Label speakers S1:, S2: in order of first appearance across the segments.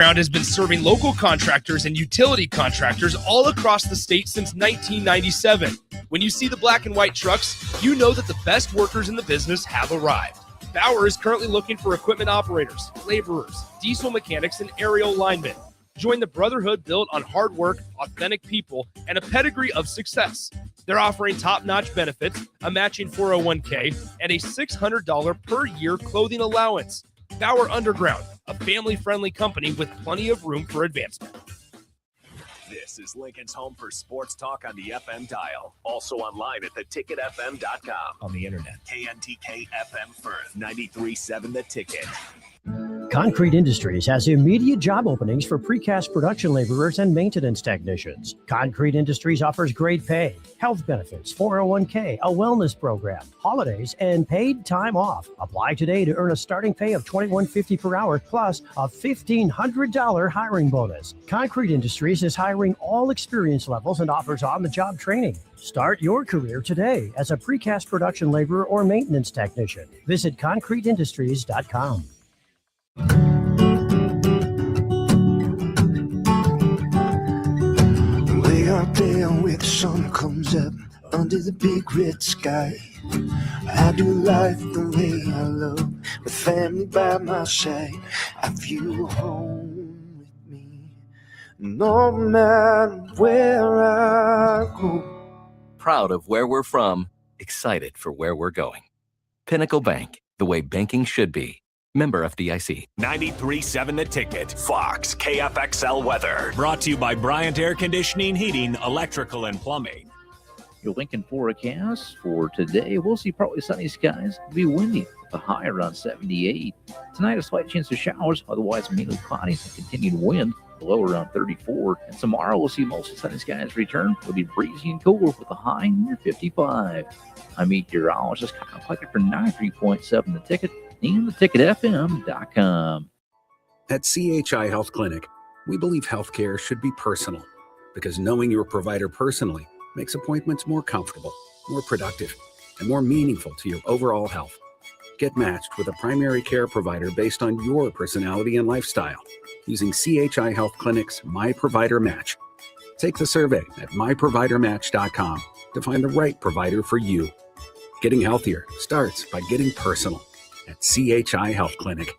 S1: Ground has been serving local contractors and utility contractors all across the state since 1997. When you see the black and white trucks, you know that the best workers in the business have arrived. Bauer is currently looking for equipment operators, laborers, diesel mechanics, and aerial linemen. Join the brotherhood built on hard work, authentic people, and a pedigree of success. They're offering top-notch benefits, a matching 401k, and a $600 per year clothing allowance. Bauer Underground, a family-friendly company with plenty of room for advancement.
S2: This is Lincoln's home for sports talk on the FM dial. Also online at theticketfm.com.
S3: On the internet.
S2: KNTK FM Firth, 93.7 The Ticket.
S4: Concrete Industries has immediate job openings for precast production laborers and maintenance technicians. Concrete Industries offers great pay, health benefits, 401k, a wellness program, holidays, and paid time off. Apply today to earn a starting pay of $21.50 per hour plus a $1,500 hiring bonus. Concrete Industries is hiring all experience levels and offers on-the-job training. Start your career today as a precast production laborer or maintenance technician. Visit concreteindustries.com.
S5: Way out there where the sun comes up under the big red sky, I do life the way I love, with family by my side. I feel home with me, no matter where I go.
S6: Proud of where we're from, excited for where we're going. Pinnacle Bank, the way banking should be. Member FDIC.
S2: 93.7 The Ticket. Fox KFXL weather.
S3: Brought to you by Bryant Air Conditioning, Heating, Electrical, and Plumbing.
S7: Your Lincoln forecast for today, we'll see partly sunny skies. It'll be windy with a high around 78. Tonight, a slight chance of showers, otherwise mainly cloudy and continued wind, below around 34. And tomorrow, we'll see mostly sunny skies return. It'll be breezy and cooler with a high near 55. I'm meteorologist Kyle Pluckett for 93.7 The Ticket and theticketfm.com.
S8: At CHI Health Clinic, we believe healthcare should be personal because knowing your provider personally makes appointments more comfortable, more productive, and more meaningful to your overall health. Get matched with a primary care provider based on your personality and lifestyle using CHI Health Clinic's My Provider Match. Take the survey at myprovidermatch.com to find the right provider for you. Getting healthier starts by getting personal at CHI Health Clinic.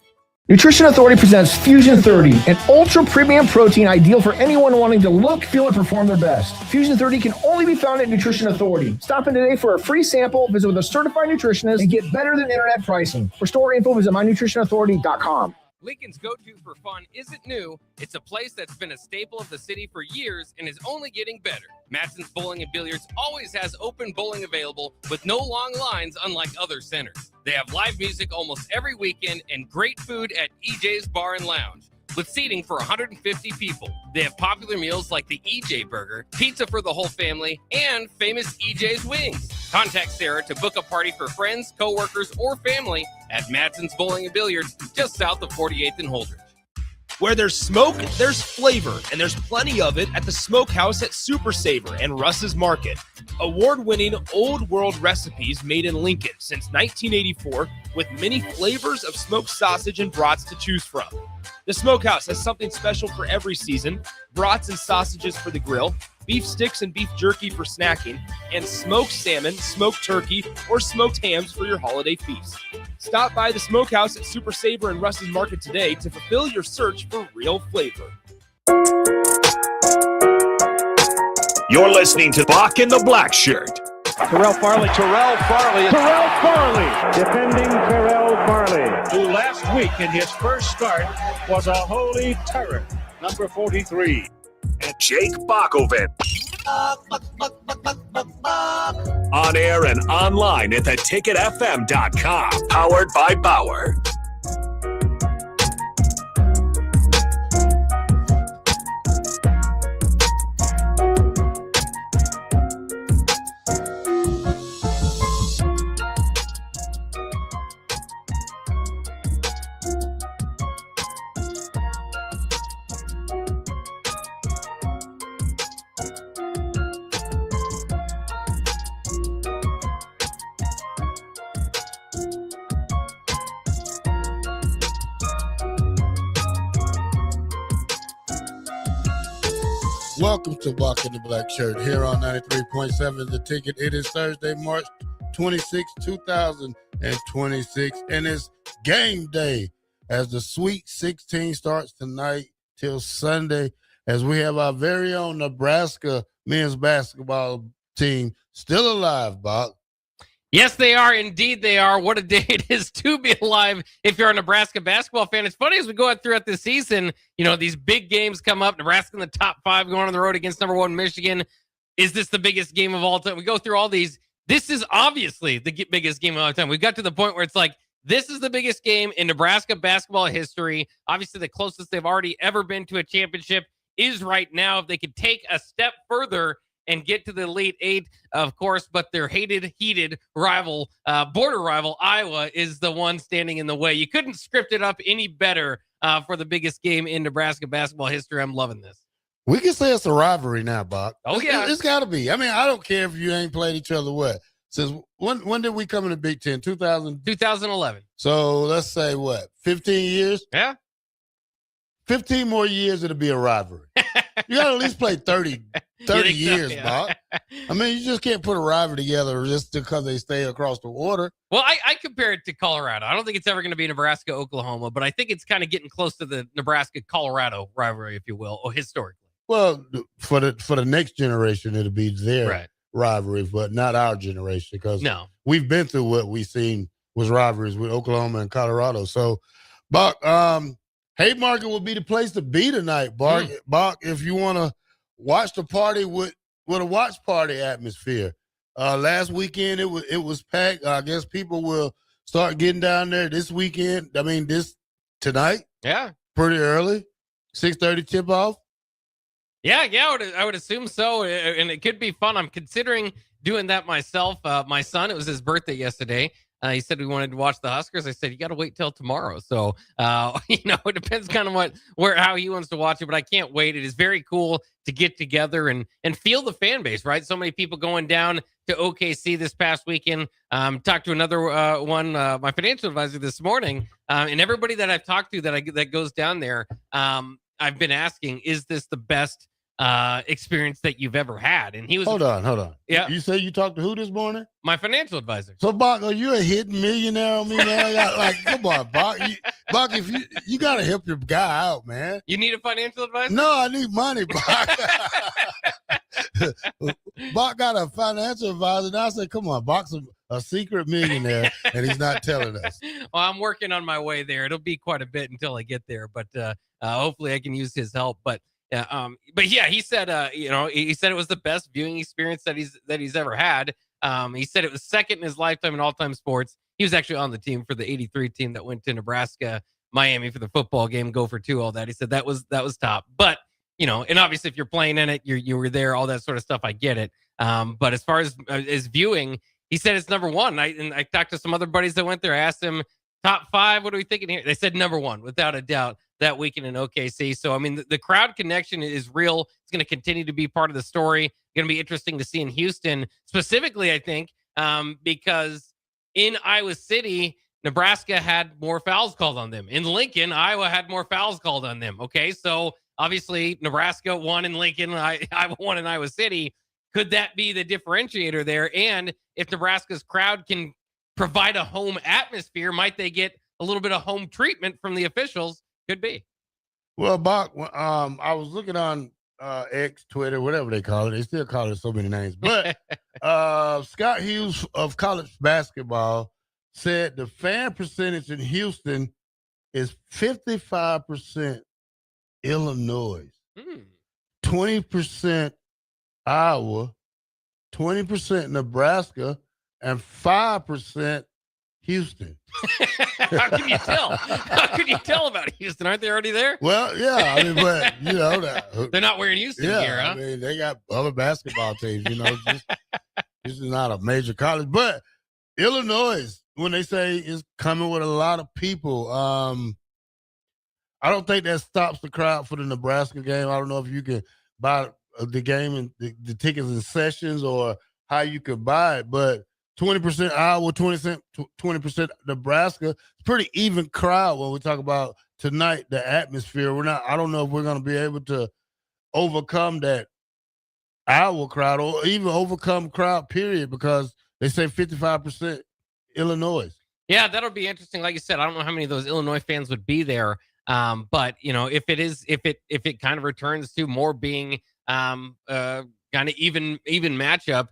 S9: Nutrition Authority presents Fusion 30, an ultra premium protein ideal for anyone wanting to look, feel, and perform their best. Fusion 30 can only be found at Nutrition Authority. Stop in today for a free sample, visit with a certified nutritionist, and get better than internet pricing. For store info, visit mynutritionauthority.com.
S10: Lincoln's go-to for fun isn't new. It's a place that's been a staple of the city for years and is only getting better. Matson's Bowling and Billiards always has open bowling available with no long lines, unlike other centers. They have live music almost every weekend and great food at EJ's Bar and Lounge, with seating for 150 people. They have popular meals like the EJ Burger, pizza for the whole family, and famous EJ's Wings. Contact Sarah to book a party for friends, coworkers, or family at Matson's Bowling and Billiards, just south of 48th and Holdridge.
S1: Where there's smoke, there's flavor, and there's plenty of it at the Smokehouse at Super Savor and Russ's Market. Award-winning old world recipes made in Lincoln since 1984 with many flavors of smoked sausage and brats to choose from. The Smokehouse has something special for every season: brats and sausages for the grill, beef sticks and beef jerky for snacking, and smoked salmon, smoked turkey, or smoked hams for your holiday feast. Stop by the Smokehouse at Super Savor and Russ's Market today to fulfill your search for real flavor.
S2: You're listening to Bock the Blackshirt.
S11: Terrell Farley, defending Terrell Farley, who last week in his first start was a holy terror, number 43.
S2: And Jake Bockoven. On air and online at theticketfm.com. Powered by Bauer.
S12: Welcome to Bock the Blackshirt here on 93.7 The Ticket. It is Thursday, March 26, 2026, and it's game day as the Sweet 16 starts tonight till Sunday as we have our very own Nebraska men's basketball team still alive, Bock.
S10: Yes, they are. Indeed, they are. What a day it is to be alive if you're a Nebraska basketball fan. It's funny as we go out throughout the season, these big games come up. Nebraska in the top 5 going on the road against number 1 Michigan. Is this the biggest game of all time? We go through all these. This is obviously the biggest game of all time. We've got to the point where it's like, this is the biggest game in Nebraska basketball history. Obviously, the closest they've already ever been to a championship is right now. If they could take a step further and get to the Elite Eight, of course, but their heated rival, border rival, Iowa, is the one standing in the way. You couldn't script it up any better for the biggest game in Nebraska basketball history. I'm loving this.
S12: We can say it's a rivalry now, Bock.
S10: Oh, yeah.
S12: It's got to be. I mean, I don't care if you ain't played each other what. Since when did we come in the Big Ten?
S10: 2011.
S12: So let's say what? 15 years?
S10: Yeah.
S12: 15 more years, it'll be a rivalry. You got to at least play 30 years,
S10: yeah.
S12: Bock. I mean, you just can't put a rivalry together just because they stay across the water.
S10: Well, I compare it to Colorado. I don't think it's ever going to be Nebraska-Oklahoma, but I think it's kind of getting close to the Nebraska-Colorado rivalry, if you will, or historically.
S12: Well, for the next generation, it'll be their rivalry, but not our generation because we've been through what we've seen was rivalries with Oklahoma and Colorado. So, Bock, Haymarket will be the place to be tonight, Bock. If you want to watch the party with a watch party atmosphere. Last weekend it was packed. I guess people will start getting down there this weekend. I mean, tonight.
S10: Yeah,
S12: pretty early, 6:30 tip off.
S10: Yeah, I would assume so, and it could be fun. I'm considering doing that myself. My son, it was his birthday yesterday. He said we wanted to watch the Huskers. I said, you got to wait till tomorrow. So, it depends kind of how he wants to watch it, but I can't wait. It is very cool to get together and feel the fan base, right? So many people going down to OKC this past weekend. Talked to another one, my financial advisor this morning, and everybody that I've talked to that goes down there, I've been asking, is this the best experience that you've ever had? And he was
S12: hold on.
S10: Yeah,
S12: you say you talked to who this morning?
S10: My financial advisor.
S12: So, Bock, are you a hidden millionaire on me, man? Come on, Bock. Bock, if you gotta help your guy out, man.
S10: You need a financial advisor?
S12: No, I need money, Bock. Bock got a financial advisor, and I said, come on, Bock's a secret millionaire, and he's not telling us.
S10: Well, I'm working on my way there. It'll be quite a bit until I get there, but hopefully I can use his help. But yeah, he said, he said it was the best viewing experience that he's ever had. He said it was second in his lifetime in all-time sports. He was actually on the team for the '83 team that went to Nebraska, Miami for the football game, go for 2, all that. He said that was top. But and obviously if you're playing in it, you were there, all that sort of stuff. I get it. But as far as viewing, he said it's number 1. I talked to some other buddies that went there. I asked them top 5. What are we thinking here? They said number 1, without a doubt, that weekend in OKC. So, I mean, the crowd connection is real. It's going to continue to be part of the story. Going to be interesting to see in Houston, specifically, I think, because in Iowa City, Nebraska had more fouls called on them. In Lincoln, Iowa had more fouls called on them. Okay, so obviously Nebraska won in Lincoln, Iowa won in Iowa City. Could that be the differentiator there? And if Nebraska's crowd can provide a home atmosphere, might they get a little bit of home treatment from the officials? Could be.
S12: Well, Bock, I was looking on X, Twitter, whatever they call it. They still call it so many names. But Scott Hughes of college basketball said the fan percentage in Houston is 55% Illinois, 20% Iowa, 20% Nebraska, and 5% Houston.
S10: How can you tell? How can you tell about Houston? Aren't they already there?
S12: Well, yeah. I mean, but
S10: they're not wearing Houston gear, huh?
S12: I mean, they got other basketball teams. This is not a major college, but Illinois, when they say is coming with a lot of people, I don't think that stops the crowd for the Nebraska game. I don't know if you can buy the game and the tickets and sessions or how you could buy it, but 20% Iowa, 20% Nebraska. It's pretty even crowd when we talk about tonight, the atmosphere. I don't know if we're going to be able to overcome that our crowd or even overcome crowd period, because they say 55% Illinois.
S13: Yeah, that'll be interesting. Like you said, I don't know how many of those Illinois fans would be there. But if it kind of returns to more being kind of even matchup,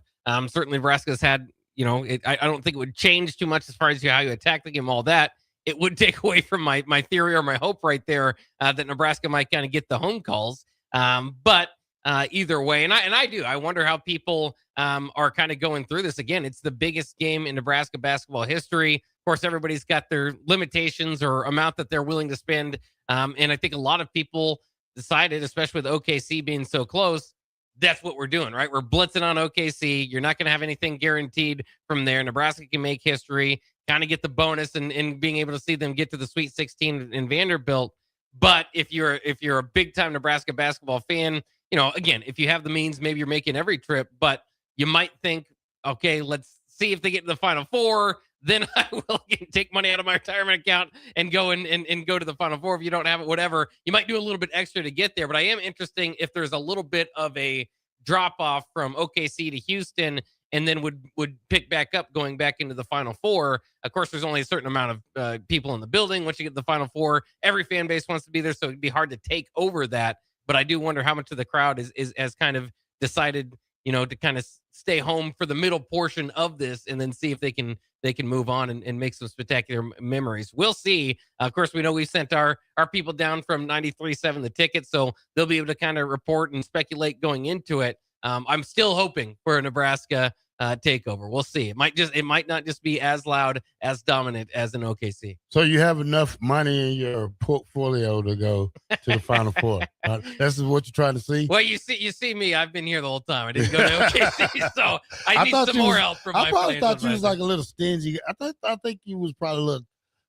S13: certainly Nebraska's had, I don't think it would change too much as far as how you attack the game, all that. It would take away from my theory or my hope right there that Nebraska might kind of get the home calls. But either way, and I wonder how people are kind of going through this. Again, it's the biggest game in Nebraska basketball history. Of course, everybody's got their limitations or amount that they're willing to spend. And I think a lot of people decided, especially with OKC being so close, that's what we're doing, right? We're blitzing on OKC. You're not going to have anything guaranteed from there. Nebraska can make history, kind of get the bonus and being able to see them get to the Sweet 16 in Vanderbilt. But if you're a big time Nebraska basketball fan, again, if you have the means, maybe you're making every trip, but you might think, okay, let's see if they get to the Final Four. Then I will take money out of my retirement account and go and go to the Final Four. If you don't have it, whatever, you might do a little bit extra to get there. But I am interested if there's a little bit of a drop off from OKC to Houston, and then would pick back up going back into the Final Four. Of course, there's only a certain amount of people in the building. Once you get to the Final Four, every fan base wants to be there, so it'd be hard to take over that. But I do wonder how much of the crowd is has kind of decided, to kind of stay home for the middle portion of this, and then see if they can move on and make some spectacular memories. We'll see. Of course, we know we sent our people down from 93.7 the ticket, so they'll be able to kind of report and speculate going into it. I'm still hoping for a Nebraska takeover. We'll see. It might not just be as loud, as dominant as an OKC.
S12: So you have enough money in your portfolio to go to the Final Four. That's what you're trying to see.
S13: Well, you see me. I've been here the whole time. I didn't go to OKC, so I need some more help from my.
S12: I probably thought you was like a little stingy. I think you was probably a little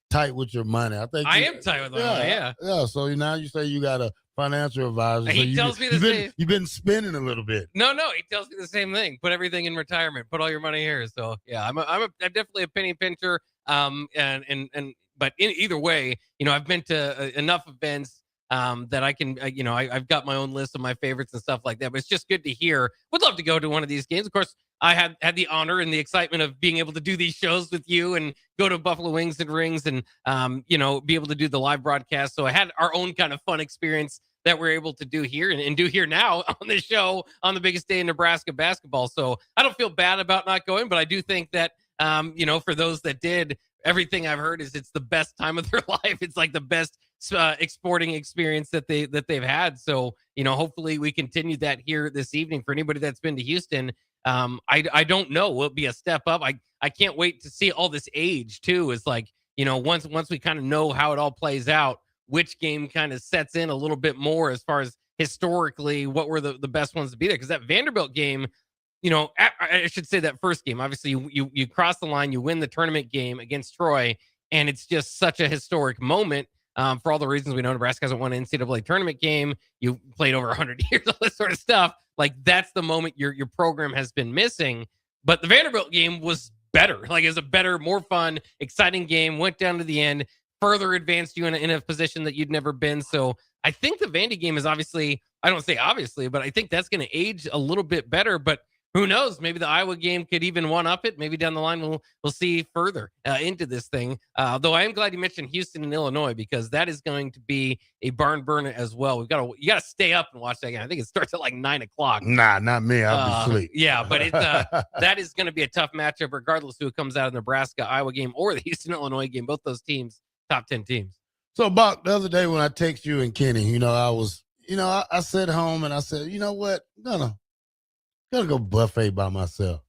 S12: tight with your money. I am
S13: tight with my money. Yeah.
S12: So now you say you got a financial advisor.
S13: He tells me the same.
S12: You've been spending a little bit.
S13: No, he tells me the same thing. Put everything in retirement. Put all your money here. So yeah, I'm definitely a penny pincher. But either way, I've been to enough events that I can, I've got my own list of my favorites and stuff like that. But it's just good to hear. Would love to go to one of these games. Of course, I had the honor and the excitement of being able to do these shows with you and go to Buffalo Wings and Rings and, be able to do the live broadcast. So I had our own kind of fun experience that we're able to do here and do here now on the show on the biggest day in Nebraska basketball. So I don't feel bad about not going, but I do think that, for those that did, everything I've heard is it's the best time of their life. It's like the best sporting experience that they've had. So, hopefully we continue that here this evening. For anybody that's been to Houston, I don't know. Will it be a step up? I can't wait to see all this age too. Is like, once we kind of know how it all plays out, which game kind of sets in a little bit more as far as historically what were the best ones to be there. Because that Vanderbilt game, I should say that first game, obviously you cross the line, you win the tournament game against Troy, and it's just such a historic moment. For all the reasons we know, Nebraska hasn't won an NCAA tournament game. You played over 100 years, all this sort of stuff. Like, that's the moment your program has been missing. But the Vanderbilt game was better. Like, it was a better, more fun, exciting game. Went down to the end, further advanced you in a position that you'd never been. So I think the Vandy game is obviously, I don't say obviously, but I think that's going to age a little bit better. But who knows? Maybe the Iowa game could even one-up it. Maybe down the line we'll see further into this thing. Though I am glad you mentioned Houston and Illinois, because that is going to be a barn burner as well. You got to stay up and watch that game. I think it starts at like 9:00.
S12: Nah, not me. I'll be asleep.
S13: Yeah, but that is going to be a tough matchup, regardless who comes out of the Nebraska Iowa game or the Houston Illinois game. Both those teams, top 10 teams.
S12: So, Bock, the other day when I text you and Kenny, I sat home and I said, you know what, I'm gonna go buffet by myself.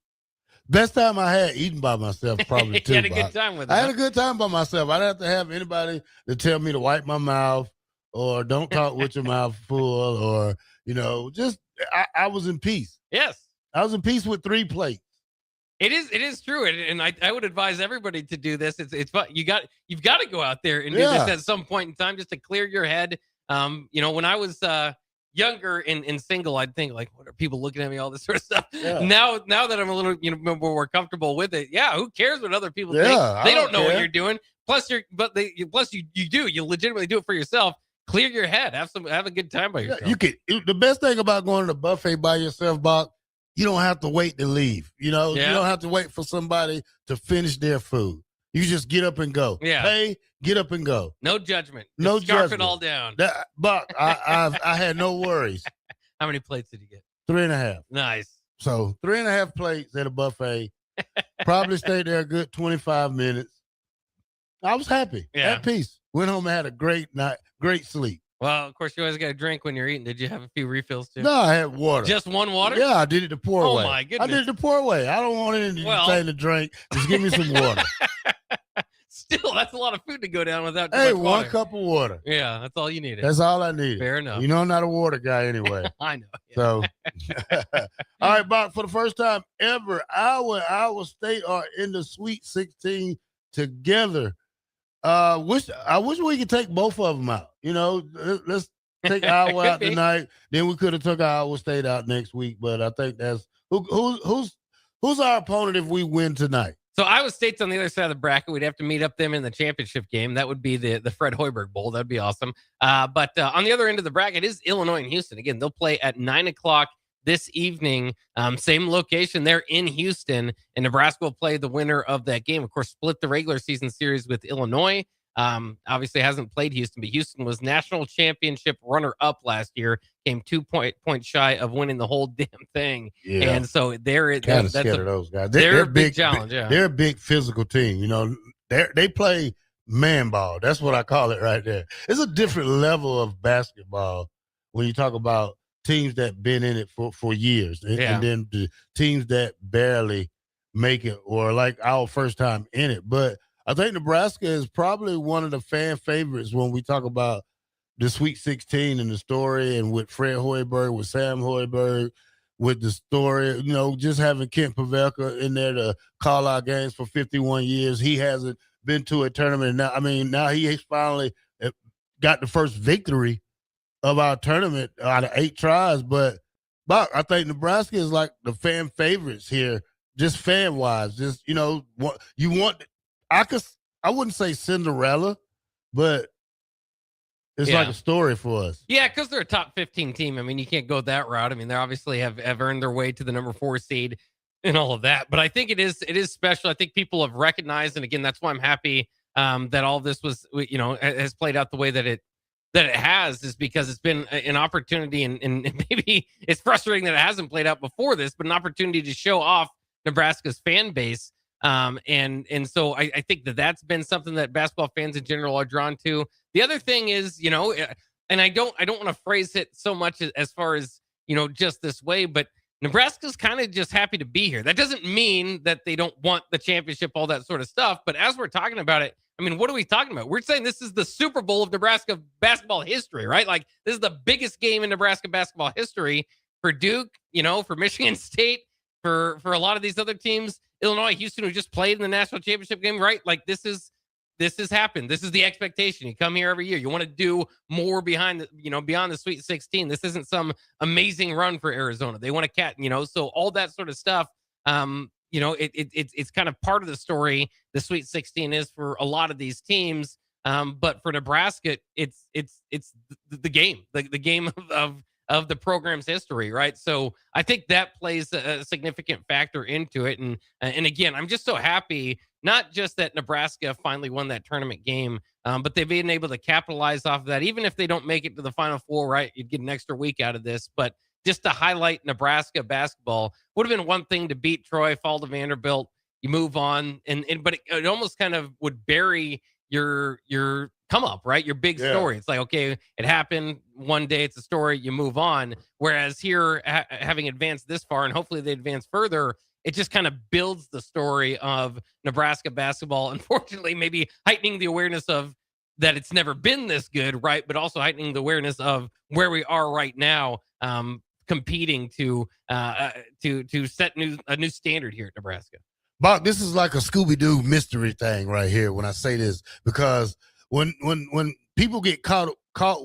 S12: Best time I had eating by myself, probably too.
S13: You had a good time with it.
S12: I had a good time by myself. I didn't have to have anybody to tell me to wipe my mouth or don't talk with your mouth full or, I was in peace.
S13: Yes.
S12: I was in peace with 3 plates.
S13: It is true, and I would advise everybody to do this. It's fun. You've got to go out there and do this at some point in time just to clear your head. When I was younger and single, I'd think like, what are people looking at me, all this sort of stuff. Yeah. Now that I'm a little more comfortable with it, who cares what other people think? They don't know what you're doing. Plus you legitimately do it for yourself. clear your head. Have a good time by yourself.
S12: You could. The best thing about going to the buffet by yourself, Bob, you don't have to wait to leave. You don't have to wait for somebody to finish their food. You just get up and go.
S13: Yeah.
S12: Hey, get up and go.
S13: No judgment.
S12: No
S13: Just scarf
S12: judgment.
S13: it all down.
S12: But I had no worries.
S13: How many plates did you get?
S12: 3.5.
S13: Nice.
S12: So 3.5 plates at a buffet. Probably stayed there a good 25 minutes. I was happy.
S13: Yeah.
S12: At peace. Went home and had a great night, great sleep.
S13: Well, of course, you always got to drink when you're eating. Did you have a few refills too?
S12: No, I had water.
S13: Just one water?
S12: Yeah, I did it the pour away.
S13: Oh, my goodness.
S12: I did it the pour away. I don't want anything to drink. Just give me some water.
S13: Still, that's a lot of food to go down without too
S12: Hey,
S13: much water.
S12: 1 cup of water.
S13: Yeah, that's all you needed.
S12: That's all I needed.
S13: Fair enough.
S12: You know I'm not a water guy anyway.
S13: I know. Yeah.
S12: So, all right, Bob, for the first time ever, Iowa State are in the Sweet 16 together. I wish we could take both of them out. Let's take Iowa out tonight. Then we could have took Iowa State out next week. But I think that's who's our opponent if we win tonight.
S13: So Iowa State's on the other side of the bracket. We'd have to meet up them in the championship game. That would be the Fred Hoiberg Bowl. That'd be awesome. But on the other end of the bracket is Illinois and Houston. Again, they'll play at 9:00 this evening. Same location. They're in Houston, and Nebraska will play the winner of that game. Of course, split the regular season series with Illinois. Obviously hasn't played Houston, but Houston was national championship runner-up last year. Came 2 points shy of winning the whole damn thing.
S12: Yeah.
S13: And so that's
S12: scared of those guys.
S13: They're a big challenge. Yeah,
S12: they're a big physical team. They play man ball. That's what I call it right there. It's a different level of basketball when you talk about teams that been in it for years, and then the teams that barely make it or like our first time in it. But I think Nebraska is probably one of the fan favorites when we talk about the Sweet 16 and the story, and with Fred Hoiberg, with Sam Hoiberg, with the story, just having Kent Pavelka in there to call our games for 51 years. He hasn't been to a tournament. Now he has finally got the first victory of our tournament out of 8 tries. But I think Nebraska is like the fan favorites here, just fan wise. Just, I wouldn't say Cinderella, but it's like a story for us.
S13: Yeah, because they're a top 15 team. I mean, you can't go that route. I mean, they obviously have earned their way to the number 4 seed and all of that. But I think it is special. I think people have recognized, and again, that's why I'm happy that all this was, has played out the way that it has, is because it's been an opportunity, and maybe it's frustrating that it hasn't played out before this, but an opportunity to show off Nebraska's fan base. And so I think that's been something that basketball fans in general are drawn to. The other thing is, and I don't want to phrase it so much as far as, just this way, but Nebraska's kind of just happy to be here. That doesn't mean that they don't want the championship, all that sort of stuff. But as we're talking about it, I mean, what are we talking about? We're saying this is the Super Bowl of Nebraska basketball history, right? Like, this is the biggest game in Nebraska basketball history for Duke, for Michigan State, for a lot of these other teams, Illinois, Houston, who just played in the national championship game, right? Like, this has happened. This is the expectation. You come here every year. You want to do more beyond the Sweet 16. This isn't some amazing run for Arizona. They want to so all that sort of stuff. It's kind of part of the story. The Sweet 16 is for a lot of these teams. But for Nebraska, it's the game, the game of the program's history, right? So I think that plays a significant factor into it. And again, I'm just so happy, not just that Nebraska finally won that tournament game, but they've been able to capitalize off of that. Even if they don't make it to the Final Four, right? You'd get an extra week out of this, but just to highlight Nebraska basketball would have been one thing to beat Troy, fall to Vanderbilt, you move on, but it almost kind of would bury your come up, right? Your big story. It's like, okay, it happened one day, it's a story, you move on. Whereas here, having advanced this far, and hopefully they advance further, it just kind of builds the story of Nebraska basketball. Unfortunately, maybe heightening the awareness of that it's never been this good, right? But also heightening the awareness of where we are right now, competing to set a new standard here at Nebraska.
S12: Bob, this is like a Scooby-Doo mystery thing right here when I say this, because when people get caught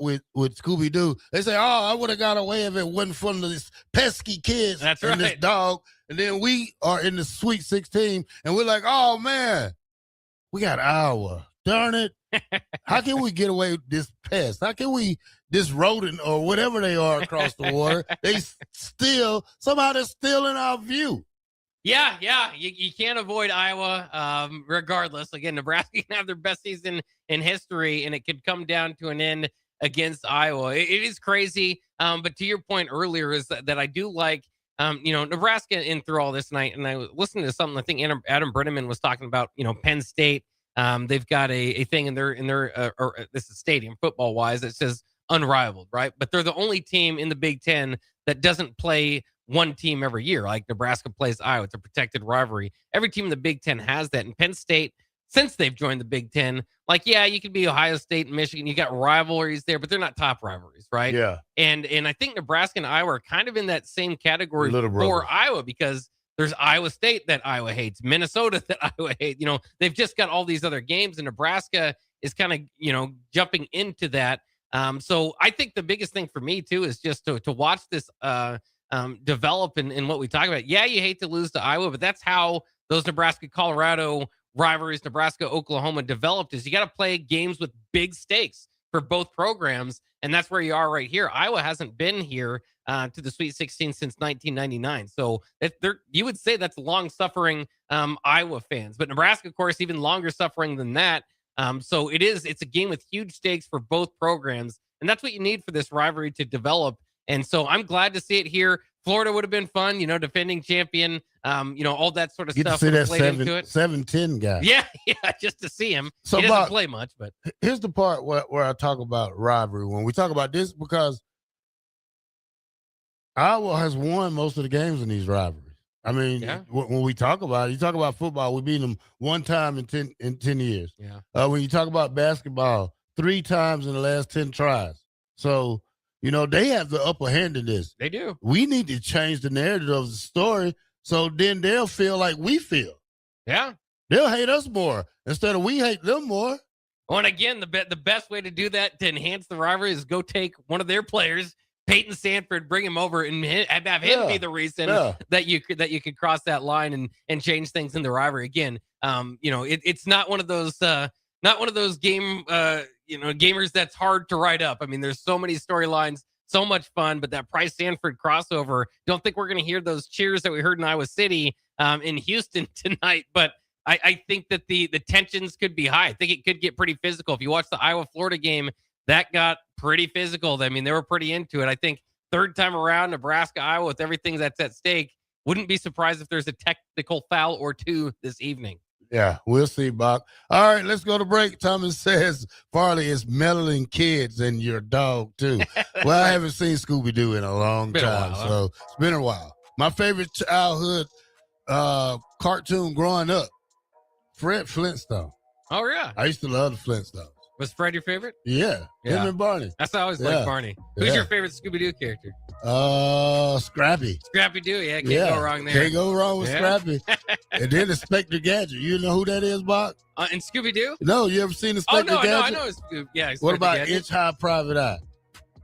S12: with Scooby-Doo, they say, oh, I would have got away if it wasn't for this pesky kids and this dog. And then we are in the Sweet 16, and we're like, oh, man, we got Iowa. Darn it. How can we get away with this pest? How can we, this rodent or whatever they are across the water, they're still in our view.
S13: Yeah. You can't avoid Iowa, regardless. Again, Nebraska can have their best season in history, and it could come down to an end against Iowa. It is crazy. But to your point earlier is that I do like, Nebraska in through all this night. And I was listening to something, I think Adam Brenneman was talking about, Penn State. They've got a thing in their this is stadium football wise that says unrivaled, right? But they're the only team in the Big Ten that doesn't play one team every year. Like Nebraska plays Iowa. It's a protected rivalry. Every team in the Big Ten has that. And Penn State, since they've joined the Big Ten, you could be Ohio State and Michigan. You got rivalries there, but they're not top rivalries, right?
S12: Yeah.
S13: And I think Nebraska and Iowa are kind of in that same category for Iowa, because there's Iowa State that Iowa hates, Minnesota that Iowa hates. They've just got all these other games, and Nebraska is kind of, jumping into that. So I think the biggest thing for me too is just to watch this develop in what we talk about. Yeah, you hate to lose to Iowa, but that's how those Nebraska-Colorado rivalries, Nebraska-Oklahoma developed, is you got to play games with big stakes for both programs. And that's where you are right here. Iowa hasn't been here to the Sweet 16 since 1999. So you would say that's long-suffering Iowa fans. But Nebraska, of course, even longer suffering than that. So it's a game with huge stakes for both programs. And that's what you need for this rivalry to develop. And so I'm glad to see it here. Florida would have been fun, defending champion, all that sort of
S12: Get
S13: stuff.
S12: to see that 7'10" guy.
S13: Yeah, just to see him.
S12: So
S13: he doesn't play much, but
S12: here's the part where I talk about rivalry. When we talk about this, because Iowa has won most of the games in these rivalries. I mean, when we talk about it, you talk about football, we beat them one time in 10 years.
S13: Yeah.
S12: When you talk about basketball, 3 times in the last 10 tries. So, they have the upper hand in this.
S13: They do.
S12: We need to change the narrative of the story, so then they'll feel like we feel.
S13: Yeah.
S12: They'll hate us more instead of we hate them more.
S13: Well, and again, the best way to do that, to enhance the rivalry, is go take one of their players, Peyton Sanford, bring him over and have him be the reason that you could cross that line and change things in the rivalry. Again, it's not one of those game gamers that's hard to write up. I mean, there's so many storylines, so much fun, but that Price Sanford crossover, don't think we're going to hear those cheers that we heard in Iowa City in Houston tonight. But I think that the tensions could be high. I think it could get pretty physical. If you watch the Iowa-Florida game, that got pretty physical. I mean, they were pretty into it. I think third time around, Nebraska-Iowa, with everything that's at stake, wouldn't be surprised if there's a technical foul or two this evening.
S12: Yeah, we'll see, Bock. All right, let's go to break. Thomas says Farley is meddling kids and your dog, too. Well, I haven't seen Scooby-Doo in a long time, so it's been a while. My favorite childhood cartoon growing up, Fred Flintstone.
S13: Oh, yeah.
S12: I used to love the Flintstones.
S13: Was Fred your favorite?
S12: Yeah. Him and Barney.
S13: That's how I always liked Barney. Who's your favorite Scooby-Doo character?
S12: Scrappy.
S13: Scrappy-Doo, can't go wrong there.
S12: Can't go wrong with Scrappy. And then Inspector Gadget. You know who that is, Bock?
S13: And Scooby-Doo?
S12: No, you ever seen Inspector Gadget?
S13: I know.
S12: What about Inch High Private Eye?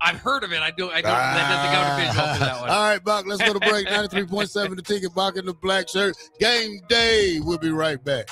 S13: I've heard of it. I don't. That doesn't go to visual for that one.
S12: All right, Bock, let's go to break. 93.7 The Ticket, Bock in the Black Shirt. Game day. We'll be right back.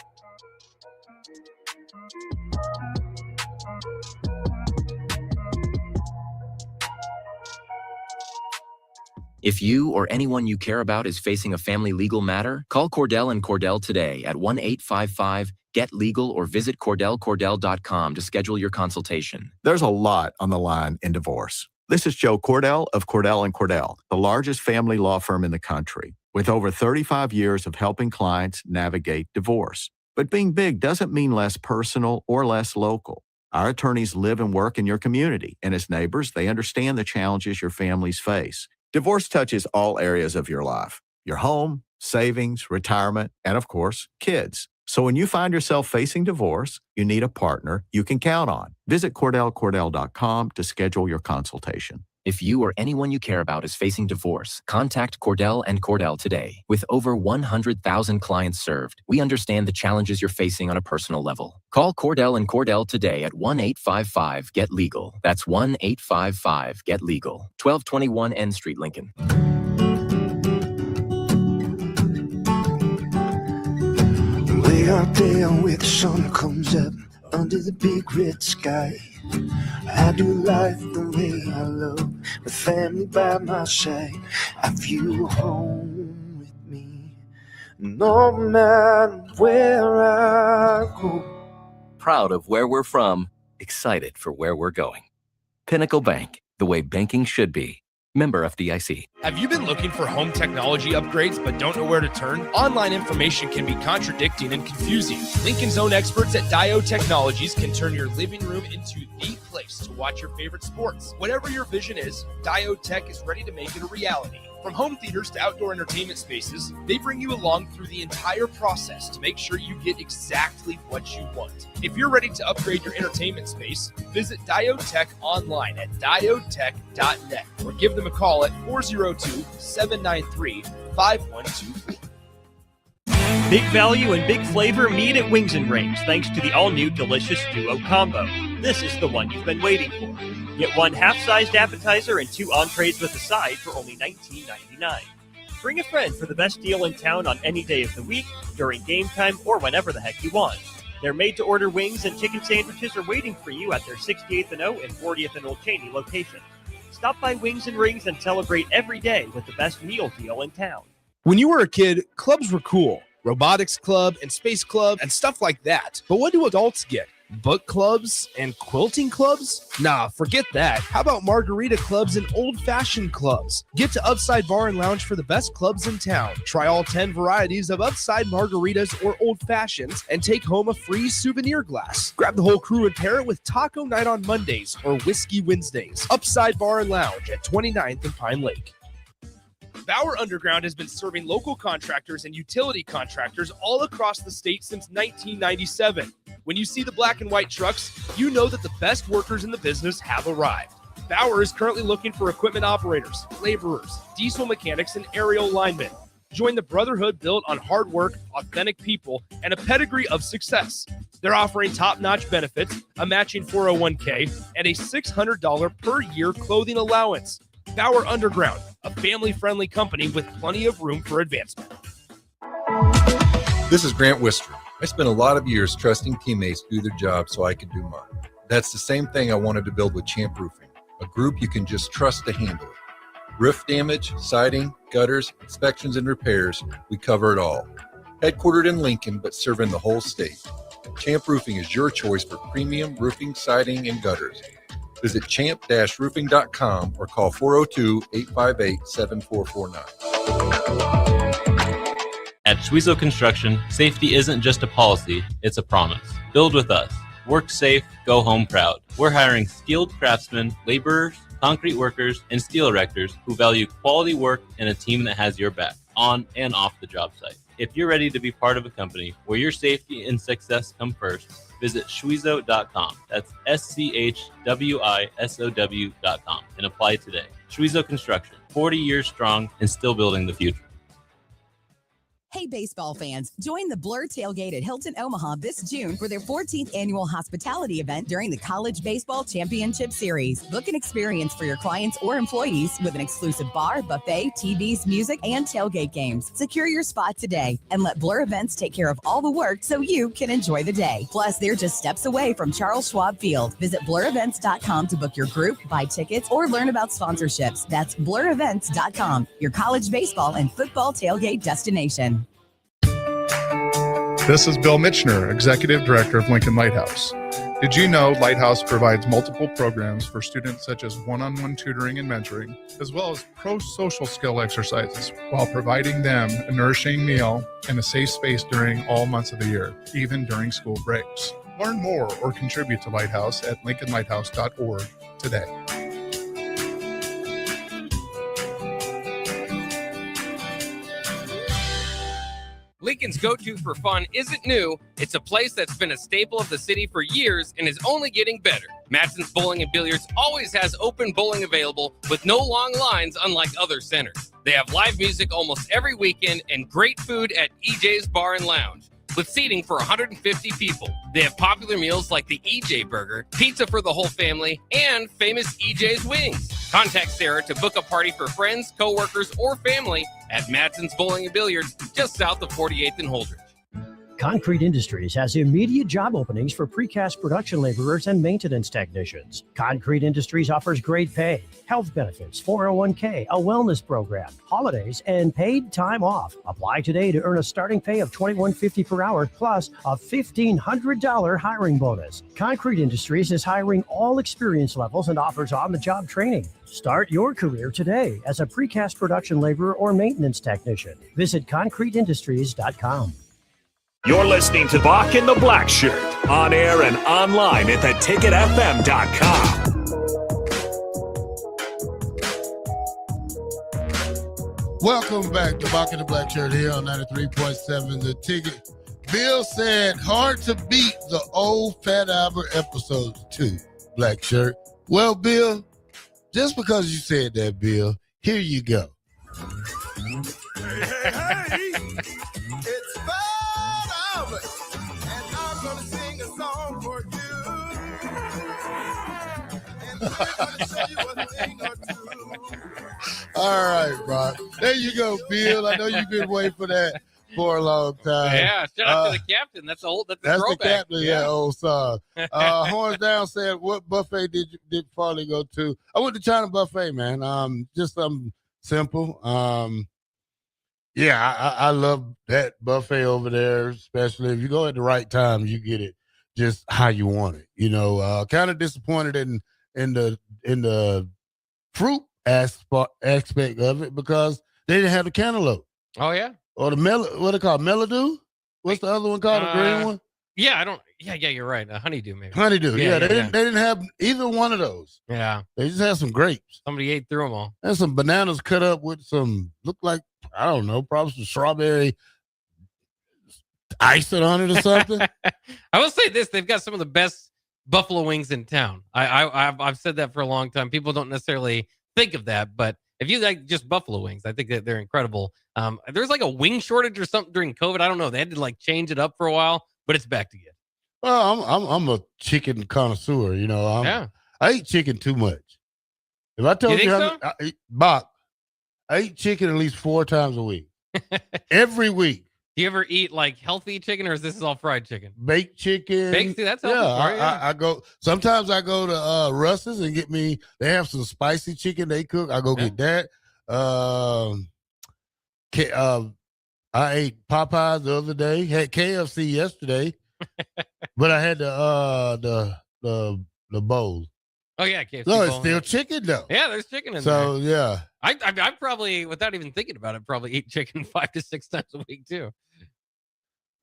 S14: If you or anyone you care about is facing a family legal matter, call Cordell & Cordell today at 1-855-GET-LEGAL or visit CordellCordell.com to schedule your consultation.
S15: There's a lot on the line in divorce. This is Joe Cordell of Cordell & Cordell, the largest family law firm in the country, with over 35 years of helping clients navigate divorce. But being big doesn't mean less personal or less local. Our attorneys live and work in your community, and as neighbors, they understand the challenges your families face. Divorce touches all areas of your life, your home, savings, retirement, and of course, kids. So when you find yourself facing divorce, you need a partner you can count on. Visit CordellCordell.com to schedule your consultation.
S14: If you or anyone you care about is facing divorce, contact Cordell & Cordell today. With over 100,000 clients served, we understand the challenges you're facing on a personal level. Call Cordell & Cordell today at 1-855-GET-LEGAL. That's 1-855-GET-LEGAL. 1221 N Street, Lincoln.
S5: Way out there where the sun comes up under the big red sky. I do life the way I love, with family by my side. I feel home with me, no matter where I go.
S6: Proud of where we're from, excited for where we're going. Pinnacle Bank, the way banking should be. Member FDIC.
S1: Have you been looking for home technology upgrades but don't know where to turn? Online information can be contradicting and confusing. Lincoln's own experts at Dio Technologies can turn your living room into the place to watch your favorite sports. Whatever your vision is, Dio Tech is ready to make it a reality. From home theaters to outdoor entertainment spaces, they bring you along through the entire process to make sure you get exactly what you want. If you're ready to upgrade your entertainment space, visit Diotech online at diotech.net or give them a call at 402-793-5124.
S16: Big value and big flavor meet at Wings and Rings thanks to the all-new delicious Duo Combo. This is the one you've been waiting for. Get one half-sized appetizer and 2 entrees with a side for only $19.99. Bring a friend for the best deal in town on any day of the week, during game time, or whenever the heck you want. Their made-to-order wings and chicken sandwiches are waiting for you at their 68th and O and 40th and Old Cheney location. Stop by Wings and Rings and celebrate every day with the best meal deal in town.
S1: When you were a kid, clubs were cool. Robotics club and space club and stuff like that. But what do adults get? Book clubs and quilting clubs? Nah, forget that. How about margarita clubs and old-fashioned clubs? Get to Upside Bar and Lounge for the best clubs in town. Try all 10 varieties of Upside margaritas or old-fashions and take home a free souvenir glass. Grab the whole crew and pair it with taco night on Mondays or whiskey Wednesdays. Upside Bar and Lounge at 29th and Pine Lake. Bauer Underground has been serving local contractors and utility contractors all across the state since 1997. When you see the black and white trucks, you know that the best workers in the business have arrived. Bauer is currently looking for equipment operators, laborers, diesel mechanics, and aerial linemen. Join the brotherhood built on hard work, authentic people, and a pedigree of success. They're offering top-notch benefits, a matching 401k, and a $600 per year clothing allowance. Bauer Underground, a family-friendly company with plenty of room for advancement.
S17: This is Grant Wister. I spent a lot of years trusting teammates to do their job so I could do mine. That's the same thing I wanted to build with Champ Roofing, a group you can just trust to handle it. Roof damage, siding, gutters, inspections, and repairs, we cover it all. Headquartered in Lincoln, but serving the whole state. Champ Roofing is your choice for premium roofing, siding, and gutters. Visit champ-roofing.com or call 402-858-7449.
S18: At Schwezo Construction, safety isn't just a policy, it's a promise. Build with us. Work safe, go home proud. We're hiring skilled craftsmen, laborers, concrete workers, and steel erectors who value quality work and a team that has your back, on and off the job site. If you're ready to be part of a company where your safety and success come first, visit Schwezo.com. That's SCHWISOW.com and apply today. Schwezo Construction, 40 years strong and still building the future.
S19: Hey, baseball fans, join the Blur Tailgate at Hilton Omaha this June for their 14th annual hospitality event during the College Baseball Championship Series. Book an experience for your clients or employees with an exclusive bar, buffet, TVs, music, and tailgate games. Secure your spot today and let Blur Events take care of all the work so you can enjoy the day. Plus, they're just steps away from Charles Schwab Field. Visit blurevents.com to book your group, buy tickets, or learn about sponsorships. That's blurevents.com, your college baseball and football tailgate destination.
S20: This is Bill Mitchner, Executive Director of Lincoln Lighthouse. Did you know Lighthouse provides multiple programs for students such as one-on-one tutoring and mentoring, as well as pro-social skill exercises, while providing them a nourishing meal and a safe space during all months of the year, even during school breaks? Learn more or contribute to Lighthouse at lincolnlighthouse.org today.
S10: Lincoln's go-to for fun isn't new. It's a place that's been a staple of the city for years and is only getting better. Matson's Bowling and Billiards always has open bowling available with no long lines unlike other centers. They have live music almost every weekend and great food at EJ's Bar and Lounge with seating for 150 people. They have popular meals like the EJ Burger, pizza for the whole family, and famous EJ's Wings. Contact Sarah to book a party for friends, coworkers, or family at Matson's Bowling and Billiards just south of 48th and Holdridge.
S4: Concrete Industries has immediate job openings for precast production laborers and maintenance technicians. Concrete Industries offers great pay, health benefits, 401k, a wellness program, holidays, and paid time off. Apply today to earn a starting pay of $21.50 per hour plus a $1,500 hiring bonus. Concrete Industries is hiring all experience levels and offers on-the-job training. Start your career today as a precast production laborer or maintenance technician. Visit concreteindustries.com.
S3: You're listening to Bock and the Blackshirt, on air and online at theticketfm.com.
S12: Welcome back to Bock and the Blackshirt here on 93.7 The Ticket. Bill said, hard to beat the old Fat Albert episodes too, Blackshirt. Well, Bill, just because you said that, Bill, here you go.
S5: Hey, it's Fat Albert, and I'm going to sing a song for you. And we're going to show you a thing or two.
S12: All right, Brock. There you go, Bill. I know you've been waiting for that for a long time.
S13: Yeah, shout out to the captain. That's the throwback.
S12: The captain, yeah, old song. Horns Down said, what buffet did Farley go to? I went to China Buffet, man. Just something simple. Yeah, I love that buffet over there, especially if you go at the right time, you get it just how you want it. You know, kind of disappointed in the fruit aspect of it because they didn't have the cantaloupe.
S13: Oh yeah,
S12: or the what they call Melody? What's the other one called? The green one?
S13: Yeah, I don't. Yeah, you're right. A honeydew, maybe.
S12: Honeydew. Yeah, they didn't have either one of those.
S13: Yeah,
S12: they just had some grapes.
S13: Somebody ate through them all.
S12: And some bananas cut up with some look like I don't know, probably some strawberry icing on it or something.
S13: I will say this: they've got some of the best buffalo wings in town. I've said that for a long time. People don't necessarily think of that, but if you like just buffalo wings, I think that they're incredible. There's like a wing shortage or something during COVID. I don't know. They had to like change it up for a while, but it's back again.
S12: Well, I'm a chicken connoisseur. You know, I eat chicken too much. If I told you, Bob, I eat chicken at least 4 times a week, every week.
S13: Do you ever eat like healthy chicken, or is this all fried chicken?
S12: Baked chicken.
S13: Baked, see, that's healthy.
S12: Yeah, I go. Sometimes I go to Russ's and get me. They have some spicy chicken they cook. I go get that. I ate Popeyes the other day. Had KFC yesterday, but I had the bowl.
S13: Oh yeah, KFC.
S12: No, it's still chicken though.
S13: Yeah, there's chicken in there.
S12: So yeah,
S13: I probably, without even thinking about it, probably eat chicken 5 to 6 times a week too.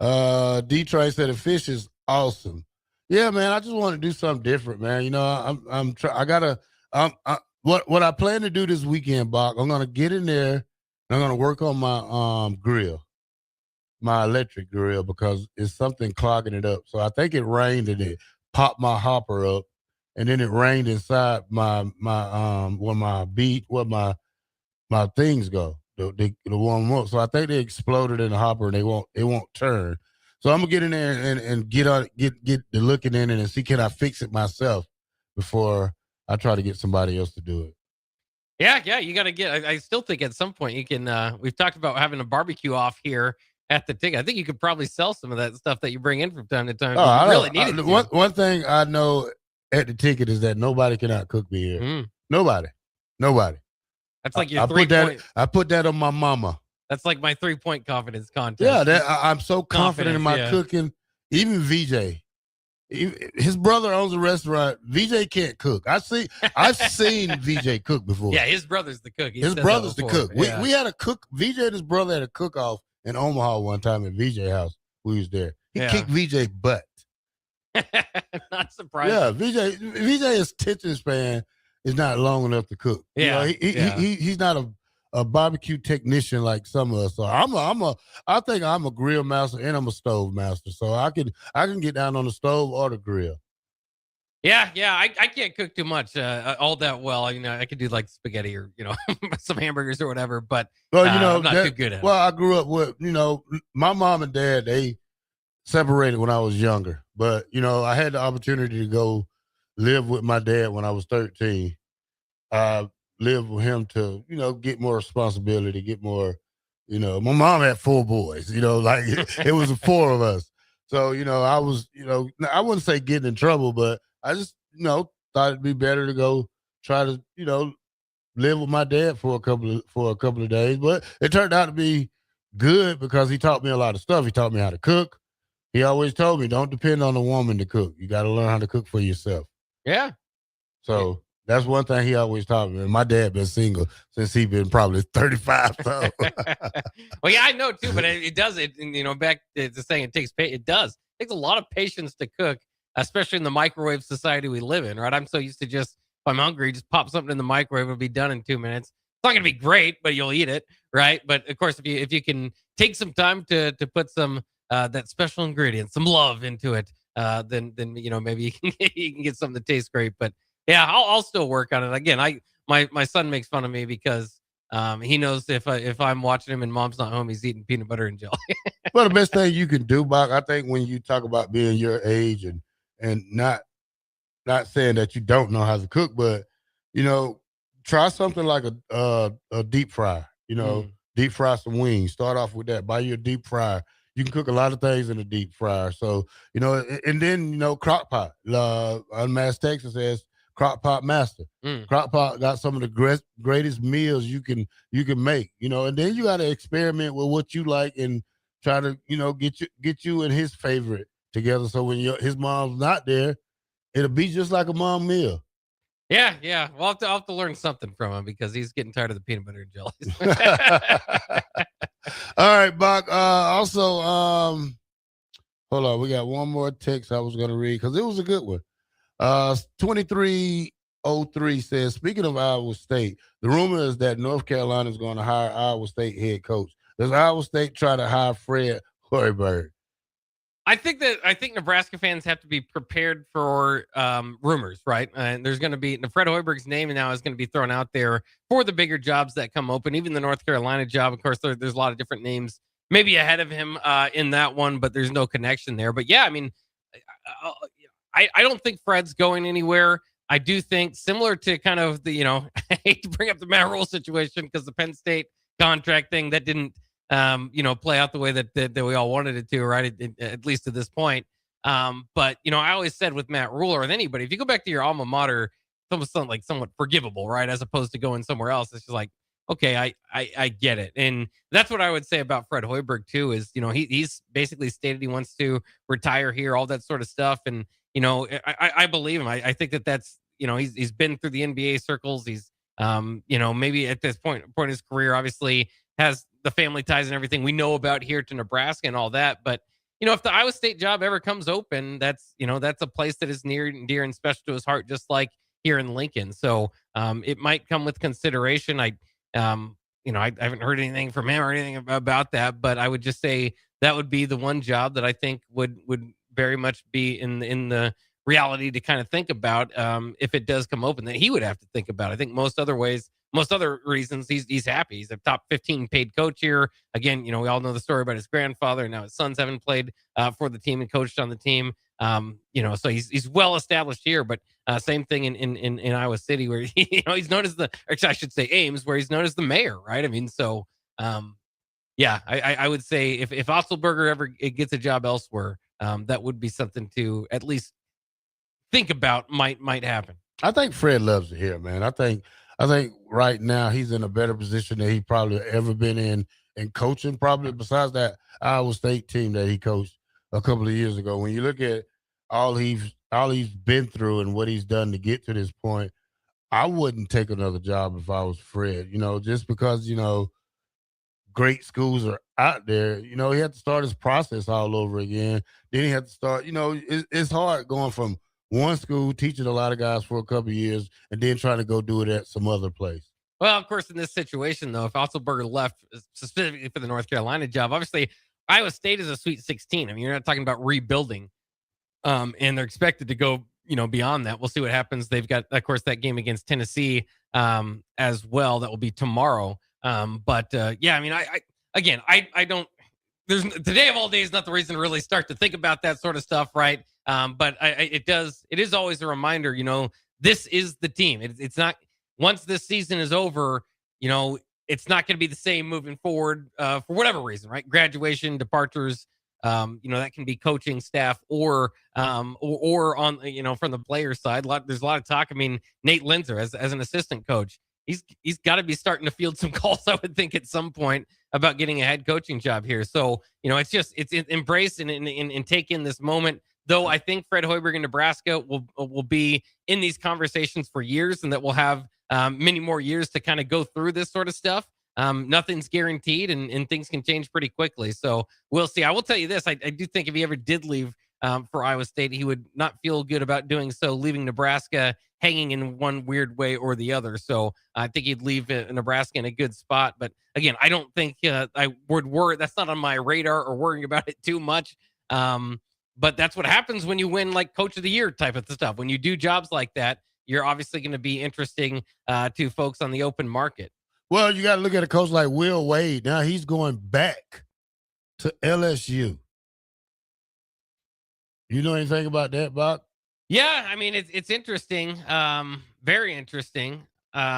S12: D-Train said the fish is awesome. Yeah, man, I just want to do something different, man. You know, what I plan to do this weekend, Bach, I'm gonna get in there and I'm gonna work on my grill, my electric grill, because it's something clogging it up. So I think it rained and it popped my hopper up, and then it rained inside my where my things go, the warm up. So I think they exploded in the hopper and it won't turn. So I'm gonna get in there and get the looking in it and see, can I fix it myself before I try to get somebody else to do it.
S13: Yeah, you got to get. I still think at some point you can. We've talked about having a barbecue off here at the Ticket. I think you could probably sell some of that stuff that you bring in from time to time. You really need it.
S12: One thing I know at the Ticket is that nobody cannot cook me here. Nobody.
S13: That's like your 3 point.
S12: I put that on my mama.
S13: That's like my 3-point confidence contest.
S12: Yeah, I'm so confident in my cooking. Even VJ, his brother owns a restaurant. VJ can't cook. I've seen VJ cook before.
S13: Yeah, his brother's the cook.
S12: His brother's the cook. Yeah. We had a cook. VJ and his brother had a cook-off in Omaha one time at VJ house. We was there. He kicked VJ butt.
S13: Not surprised.
S12: Yeah, VJ's attention span is not long enough to cook.
S13: Yeah,
S12: you know, he's not a barbecue technician like some of us. So I think I'm a grill master and I'm a stove master. So I can get down on the stove or the grill.
S13: Yeah. I can't cook too much all that well. You know, I could do like spaghetti or, you know, some hamburgers or whatever, but I'm not too good at it.
S12: Well, I grew up with, you know, my mom and dad, they separated when I was younger, but you know, I had the opportunity to go live with my dad when I was 13. I lived with him to, you know, get more responsibility, get more, you know, my mom had 4 boys, you know, like it was 4 of us. So, I was, I wouldn't say getting in trouble, but I just, thought it'd be better to go try to, live with my dad for a couple of days. But it turned out to be good because he taught me a lot of stuff. He taught me how to cook. He always told me, don't depend on a woman to cook. You got to learn how to cook for yourself.
S13: Yeah.
S12: So that's one thing he always taught me. And my dad been single since he been probably 35. So.
S13: Well, yeah, I know too, but it does it. Back to saying it takes it does. It takes a lot of patience to cook, especially in the microwave society we live in, right? I'm so used to just, if I'm hungry, just pop something in the microwave, it'll be done in 2 minutes. It's not going to be great, but you'll eat it, right? But of course, if you can take some time to put some that special ingredient, some love into it, then maybe you can get something that tastes great. But yeah, I'll still work on it. Again, my son makes fun of me because he knows if I'm watching him and mom's not home, he's eating peanut butter and jelly.
S12: Well, the best thing you can do, Bock, I think when you talk about being your age and not saying that you don't know how to cook, but try something like a deep fry. Deep fry some wings. Start off with that. Buy your deep fryer. You can cook a lot of things in a deep fryer. So and then crock pot. Unmasked Texas says crock pot master. Crock pot got some of the greatest meals you can make. And then you got to experiment with what you like and try to get you and his favorite together. So when his mom's not there, it'll be just like a mom meal.
S13: Yeah. Well, I'll have to learn something from him because he's getting tired of the peanut butter and jellies.
S12: All right, Bock. Also, hold on. We got one more text I was going to read because it was a good one. 2303 says, speaking of Iowa State, the rumor is that North Carolina is going to hire Iowa State head coach. Does Iowa State try to hire Fred Hoiberg?
S13: I think Nebraska fans have to be prepared for rumors, right? And there's going to be Fred Hoiberg's name now is going to be thrown out there for the bigger jobs that come open. Even the North Carolina job, of course, there's a lot of different names maybe ahead of him in that one, but there's no connection there. But yeah, I mean, I don't think Fred's going anywhere. I do think similar to kind of the I hate to bring up the Matt Rule situation because the Penn State contract thing that didn't. Play out the way that we all wanted it to, right? At least to this point. But I always said with Matt Rule or with anybody, if you go back to your alma mater, it's almost somewhat forgivable, right? As opposed to going somewhere else. It's just like, okay, I get it. And that's what I would say about Fred Hoiberg too, is, he's basically stated he wants to retire here, all that sort of stuff. And, I believe him. I think that's, he's been through the NBA circles. He's, maybe at this point in his career, obviously has the family ties and everything we know about here to Nebraska and all that. But, if the Iowa State job ever comes open, that's a place that is near and dear and special to his heart, just like here in Lincoln. So it might come with consideration. I haven't heard anything from him or anything about that, but I would just say that would be the one job that I think would very much be in the reality to kind of think about if it does come open, that he would have to think about. I think most other reasons he's happy. He's a top 15 paid coach here. Again, we all know the story about his grandfather, and now his sons haven't played for the team and coached on the team. So he's well established here, but same thing in Iowa City, where he's known as I should say Ames, where he's known as the mayor, right? I mean, so I would say if Otzelberger ever gets a job elsewhere, that would be something to at least think about might happen.
S12: I think Fred loves it here, man. I think right now he's in a better position than he probably ever been in coaching, probably besides that Iowa State team that he coached a couple of years ago. When you look at all he's been through and what he's done to get to this point, I wouldn't take another job if I was Fred, just because, great schools are out there. He had to start his process all over again. Then he had to start, it's hard going from one school, teaching a lot of guys for a couple of years, and then trying to go do it at some other place.
S13: Well, of course, in this situation, though, if Otzelberger left specifically for the North Carolina job, obviously Iowa State is a Sweet 16. I mean, you're not talking about rebuilding, and they're expected to go, beyond that. We'll see what happens. They've got, of course, that game against Tennessee as well. That will be tomorrow. I mean, I don't. There's today of all days not the reason to really start to think about that sort of stuff, right? But it is always a reminder, this is the team. It's not, once this season is over, it's not going to be the same moving forward for whatever reason, right? Graduation, departures, that can be coaching staff or on, from the player side. There's a lot of talk. I mean, Nate Linzer as an assistant coach, he's got to be starting to field some calls, I would think, at some point about getting a head coaching job here. So, it's embrace and take in this moment. Though I think Fred Hoiberg in Nebraska will be in these conversations for years, and that we'll have many more years to kind of go through this sort of stuff. Nothing's guaranteed, and things can change pretty quickly. So we'll see. I will tell you this. I do think if he ever did leave for Iowa State, he would not feel good about doing so, leaving Nebraska hanging in one weird way or the other. So I think he'd leave Nebraska in a good spot. But again, I don't think I would worry. That's not on my radar or worrying about it too much. But that's what happens when you win like Coach of the Year type of stuff. When you do jobs like that, you're obviously going to be interesting to folks on the open market.
S12: Well, you got to look at a coach like Will Wade. Now he's going back to LSU. You know anything about that, Bob?
S13: Yeah, I mean, it's interesting, very interesting,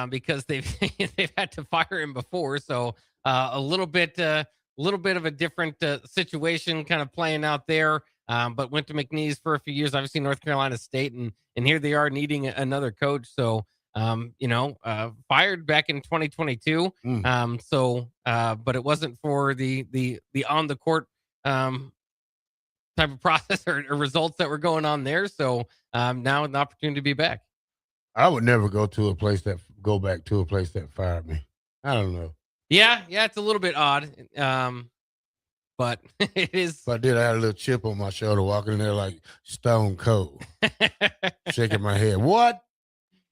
S13: because they've had to fire him before. So a little bit of a different situation kind of playing out there. But went to McNeese for a few years, obviously North Carolina State, and here they are needing another coach. So, fired back in 2022. But it wasn't for the on the court type of process or results that were going on there. So now an opportunity to be back.
S12: I would never go back to a place that fired me. I don't know.
S13: Yeah, it's a little bit odd. But it is.
S12: If I did, I had a little chip on my shoulder walking in there like Stone Cold, shaking my head. What?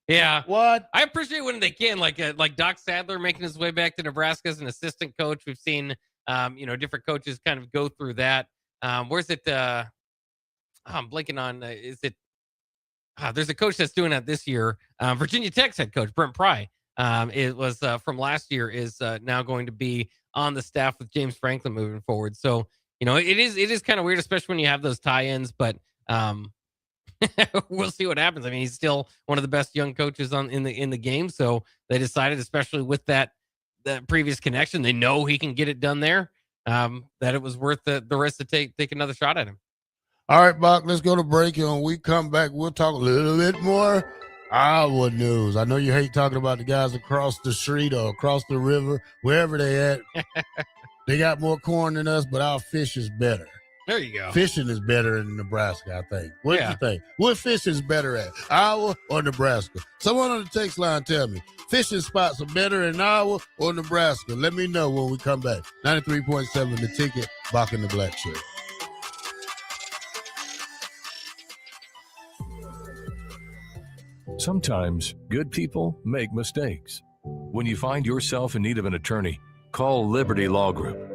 S13: Yeah.
S12: What?
S13: I appreciate when they can, like Doc Sadler making his way back to Nebraska as an assistant coach. We've seen, different coaches kind of go through that. Where's it? I'm blanking on. Is it? There's a coach that's doing that this year. Virginia Tech's head coach Brent Pry. It was from last year. Is now going to be on the staff with James Franklin moving forward. So, it is kind of weird, especially when you have those tie-ins, but we'll see what happens. I mean, he's still one of the best young coaches in the game. So they decided, especially with that previous connection, they know he can get it done there, that it was worth the risk to take another shot at him.
S12: All right, Bock, let's go to break. And when we come back, we'll talk a little bit more Iowa news. I know you hate talking about the guys across the street or across the river, wherever they at. They got more corn than us, but our fish is better.
S13: There you go.
S12: Fishing is better in Nebraska, I think. What do you think? What fish is better at, Iowa or Nebraska? Someone on the text line tell me, fishing spots are better in Iowa or Nebraska? Let me know when we come back. 93.7 The Ticket, Bock the Blackshirt.
S21: Sometimes good people make mistakes. When you find yourself in need of an attorney, call Liberty Law Group.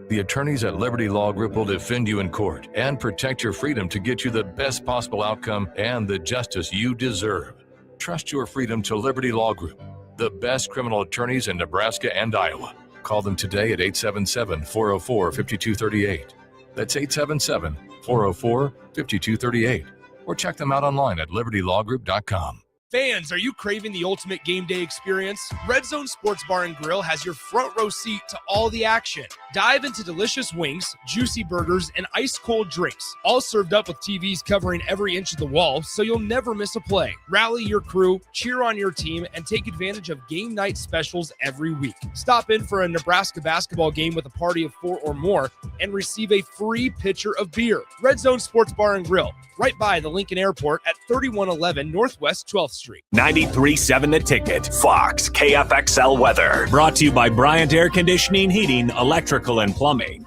S21: The attorneys at Liberty Law Group will defend you in court and protect your freedom to get you the best possible outcome and the justice you deserve. Trust your freedom to Liberty Law Group, the best criminal attorneys in Nebraska and Iowa. Call them today at 877-404-5238. That's 877-404-5238. Or check them out online at libertylawgroup.com.
S1: Fans, are you craving the ultimate game day experience? Red Zone Sports Bar and Grill has your front row seat to all the action. Dive into delicious wings, juicy burgers, and ice-cold drinks, all served up with TVs covering every inch of the wall, so you'll never miss a play. Rally your crew, cheer on your team, and take advantage of game night specials every week. Stop in for a Nebraska basketball game with a party of 4 or more and receive a free pitcher of beer. Red Zone Sports Bar and Grill, right by the Lincoln Airport at 3111 Northwest 12th Street.
S2: 93.7 The Ticket, Fox, KFXL weather. Brought to you by Bryant Air Conditioning, Heating, Electrical, and Plumbing.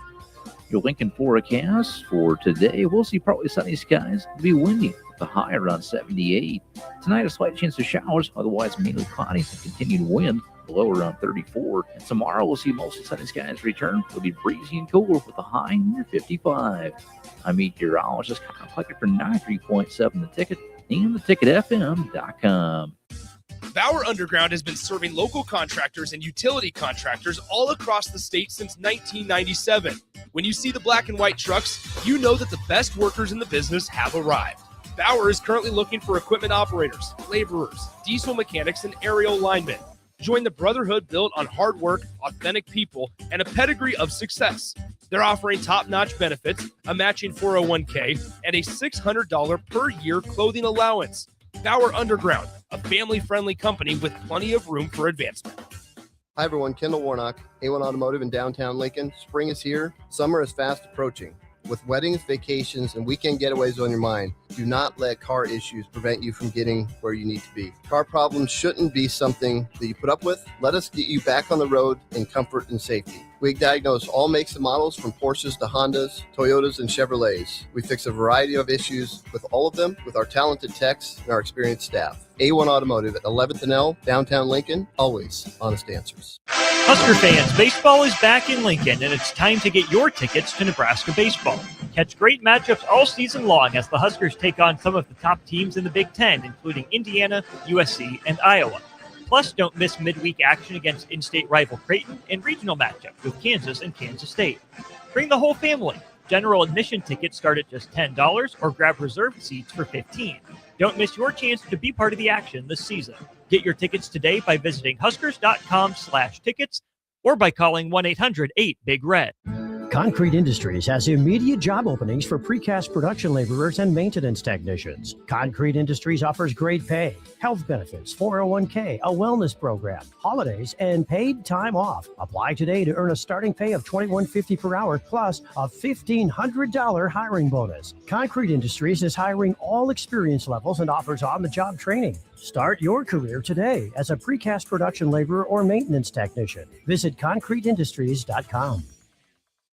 S7: Your Lincoln forecast for today, we'll see partly sunny skies. It'll be windy with a high around 78. Tonight, a slight chance of showers, otherwise mainly cloudy and continued wind. Below around 34. And tomorrow, we'll see mostly sunny skies return. It'll be breezy and cooler with a high near 55. I'm meteorologist Kyle Pluckett for 93.7 The Ticket and theticketfm.com.
S1: Bauer Underground has been serving local contractors and utility contractors all across the state since 1997. When you see the black and white trucks, you know that the best workers in the business have arrived. Bauer is currently looking for equipment operators, laborers, diesel mechanics, and aerial linemen. Join the brotherhood built on hard work, authentic people, and a pedigree of success. They're offering top-notch benefits, a matching 401k, and a $600 per year clothing allowance. Bauer Underground, a family-friendly company with plenty of room for advancement.
S8: Hi everyone, Kendall Warnock, A1 Automotive in downtown Lincoln. Spring is here, summer is fast approaching. With weddings, vacations, and weekend getaways on your mind, do not let car issues prevent you from getting where you need to be. Car problems shouldn't be something that you put up with. Let us get you back on the road in comfort and safety. We diagnose all makes and models from Porsches to Hondas, Toyotas, and Chevrolets. We fix a variety of issues with all of them with our talented techs and our experienced staff. A1 Automotive at 11th and L, downtown Lincoln, always honest answers.
S16: Husker fans, baseball is back in Lincoln, and it's time to get your tickets to Nebraska baseball. Catch great matchups all season long as the Huskers take on some of the top teams in the Big Ten, including Indiana, USC, and Iowa. Plus, don't miss midweek action against in-state rival Creighton and regional matchups with Kansas and Kansas State. Bring the whole family. General admission tickets start at just $10 or grab reserved seats for $15. Don't miss your chance to be part of the action this season. Get your tickets today by visiting huskers.com/tickets or by calling 1-800-8-BIG-RED.
S4: Concrete Industries has immediate job openings for precast production laborers and maintenance technicians. Concrete Industries offers great pay, health benefits, 401k, a wellness program, holidays, and paid time off. Apply today to earn a starting pay of $21.50 per hour plus a $1,500 hiring bonus. Concrete Industries is hiring all experience levels and offers on-the-job training. Start your career today as a precast production laborer or maintenance technician. Visit concreteindustries.com.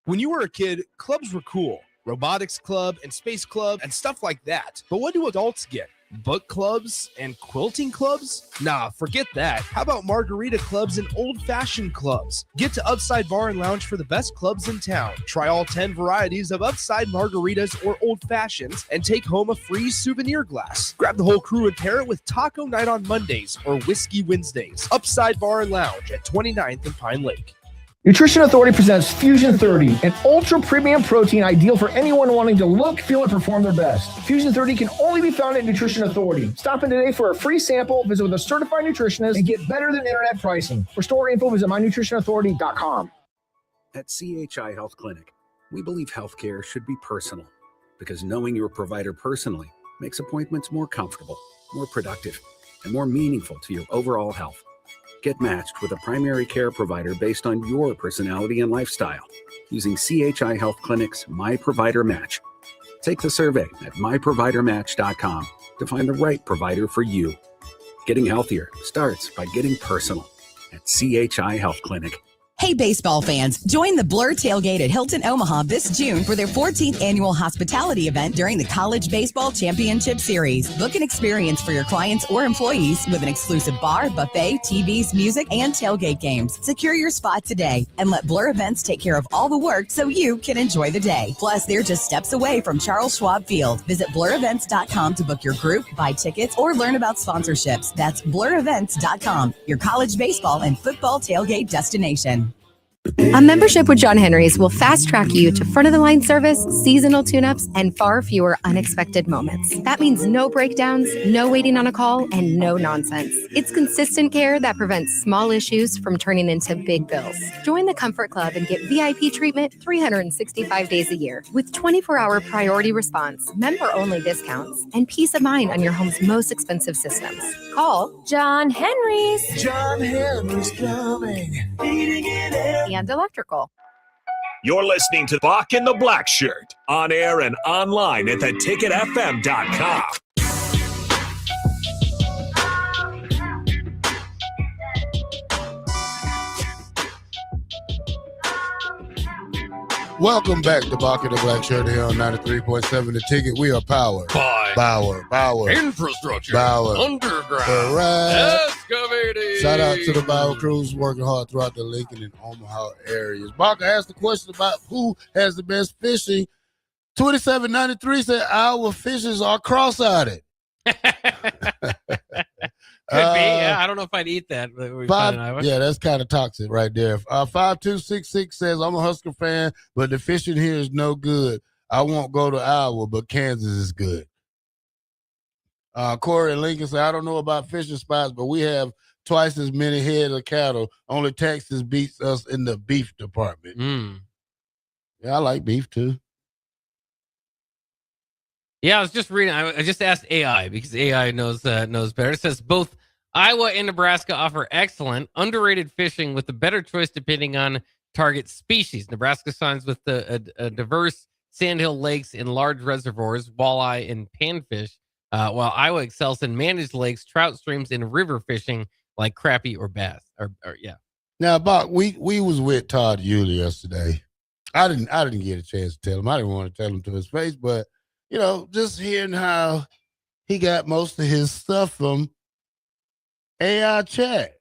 S1: When you were a kid, clubs were cool. Robotics club and space club and stuff like that. But what do adults get? Book clubs and quilting clubs? Nah, forget that. How about margarita clubs and old-fashioned clubs? Get to Upside Bar and Lounge for the best clubs in town. Try all 10 varieties of Upside margaritas or old fashions and take home a free souvenir glass. Grab the whole crew and pair it with taco night on Mondays or whiskey Wednesdays. Upside Bar and Lounge at 29th and Pine Lake.
S9: Nutrition Authority presents Fusion 30, an ultra premium protein ideal for anyone wanting to look, feel, and perform their best. Fusion 30 can only be found at Nutrition Authority. Stop in today for a free sample, visit with a certified nutritionist, and get better than internet pricing. For store info, visit mynutritionauthority.com.
S22: At CHI Health Clinic, we believe healthcare should be personal because knowing your provider personally makes appointments more comfortable, more productive, and more meaningful to your overall health. Get matched with a primary care provider based on your personality and lifestyle using CHI Health Clinic's My Provider Match. Take the survey at myprovidermatch.com to find the right provider for you. Getting healthier starts by getting personal at CHI Health Clinic.
S19: Hey, baseball fans, join the Blur Tailgate at Hilton Omaha this June for their 14th annual hospitality event during the College Baseball Championship Series. Book an experience for your clients or employees with an exclusive bar, buffet, TVs, music, and tailgate games. Secure your spot today and let Blur Events take care of all the work so you can enjoy the day. Plus, they're just steps away from Charles Schwab Field. Visit blurevents.com to book your group, buy tickets, or learn about sponsorships. That's blurevents.com, your college baseball and football tailgate destination.
S23: A membership with John Henry's will fast track you to front of the line service, seasonal tune-ups, and far fewer unexpected moments. That means no breakdowns, no waiting on a call, and no nonsense. It's consistent care that prevents small issues from turning into big bills. Join the Comfort Club and get VIP treatment 365 days a year with 24-hour priority response, member-only discounts, and peace of mind on your home's most expensive systems. Call John Henry's.
S5: John Henry's Plumbing, heating
S23: and electrical.
S3: You're listening to Bock the Blackshirt on air and online at theticketfm.com.
S12: Welcome back to Bock the Blackshirt here on 93.7 The Ticket. We are powered by Bauer.
S10: Infrastructure.
S12: Bauer.
S10: Underground.
S12: Right.
S10: Excavating.
S12: Shout out to the Bauer crews working hard throughout the Lincoln and Omaha areas. Bock asked the question about who has the best fishing. 2793 said our fishes are cross-eyed.
S13: Could be. Yeah, I don't know if I'd eat that. But
S12: yeah, that's kind of toxic right there. 5266 says, I'm a Husker fan, but the fishing here is no good. I won't go to Iowa, but Kansas is good. Corey and Lincoln say, I don't know about fishing spots, but we have twice as many head of cattle. Only Texas beats us in the beef department. Yeah, I like beef too.
S13: Yeah, I was just reading. I just asked AI because AI knows better. It says both Iowa and Nebraska offer excellent, underrated fishing with a better choice depending on target species. Nebraska signs with a diverse sandhill lakes and large reservoirs, walleye and panfish, while Iowa excels in managed lakes, trout streams, and river fishing like crappie or bass. Or yeah.
S12: Now, Bob, we was with Todd Euler yesterday. I didn't get a chance to tell him. I didn't want to tell him to his face, but just hearing how he got most of his stuff from AI chat.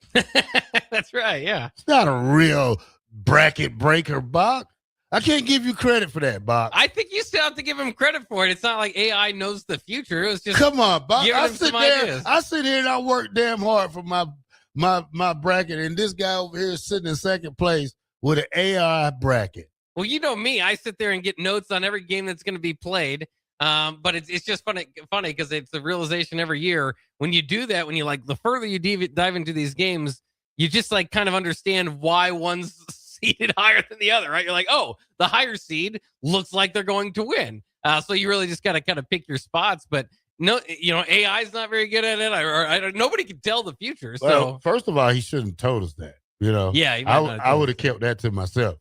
S13: That's right, yeah.
S12: It's not a real bracket breaker, Bach. I can't give you credit for that, Bach.
S13: I think you still have to give him credit for it. It's not like AI knows the future. It was just
S12: come on, Bach. I
S13: sit
S12: there and I work damn hard for my bracket, and this guy over here is sitting in second place with an AI bracket.
S13: Well, you know me. I sit there and get notes on every game that's going to be played. But it's just funny because it's a realization every year when you do that, when you the further you dive into these games, you just kind of understand why one's seeded higher than the other, right? You're like, oh, the higher seed looks like they're going to win. So you really just got to kind of pick your spots. But no, AI is not very good at it. Nobody can tell the future. So
S12: well, first of all, he shouldn't have told us that.
S13: Yeah,
S12: I would have kept that to myself.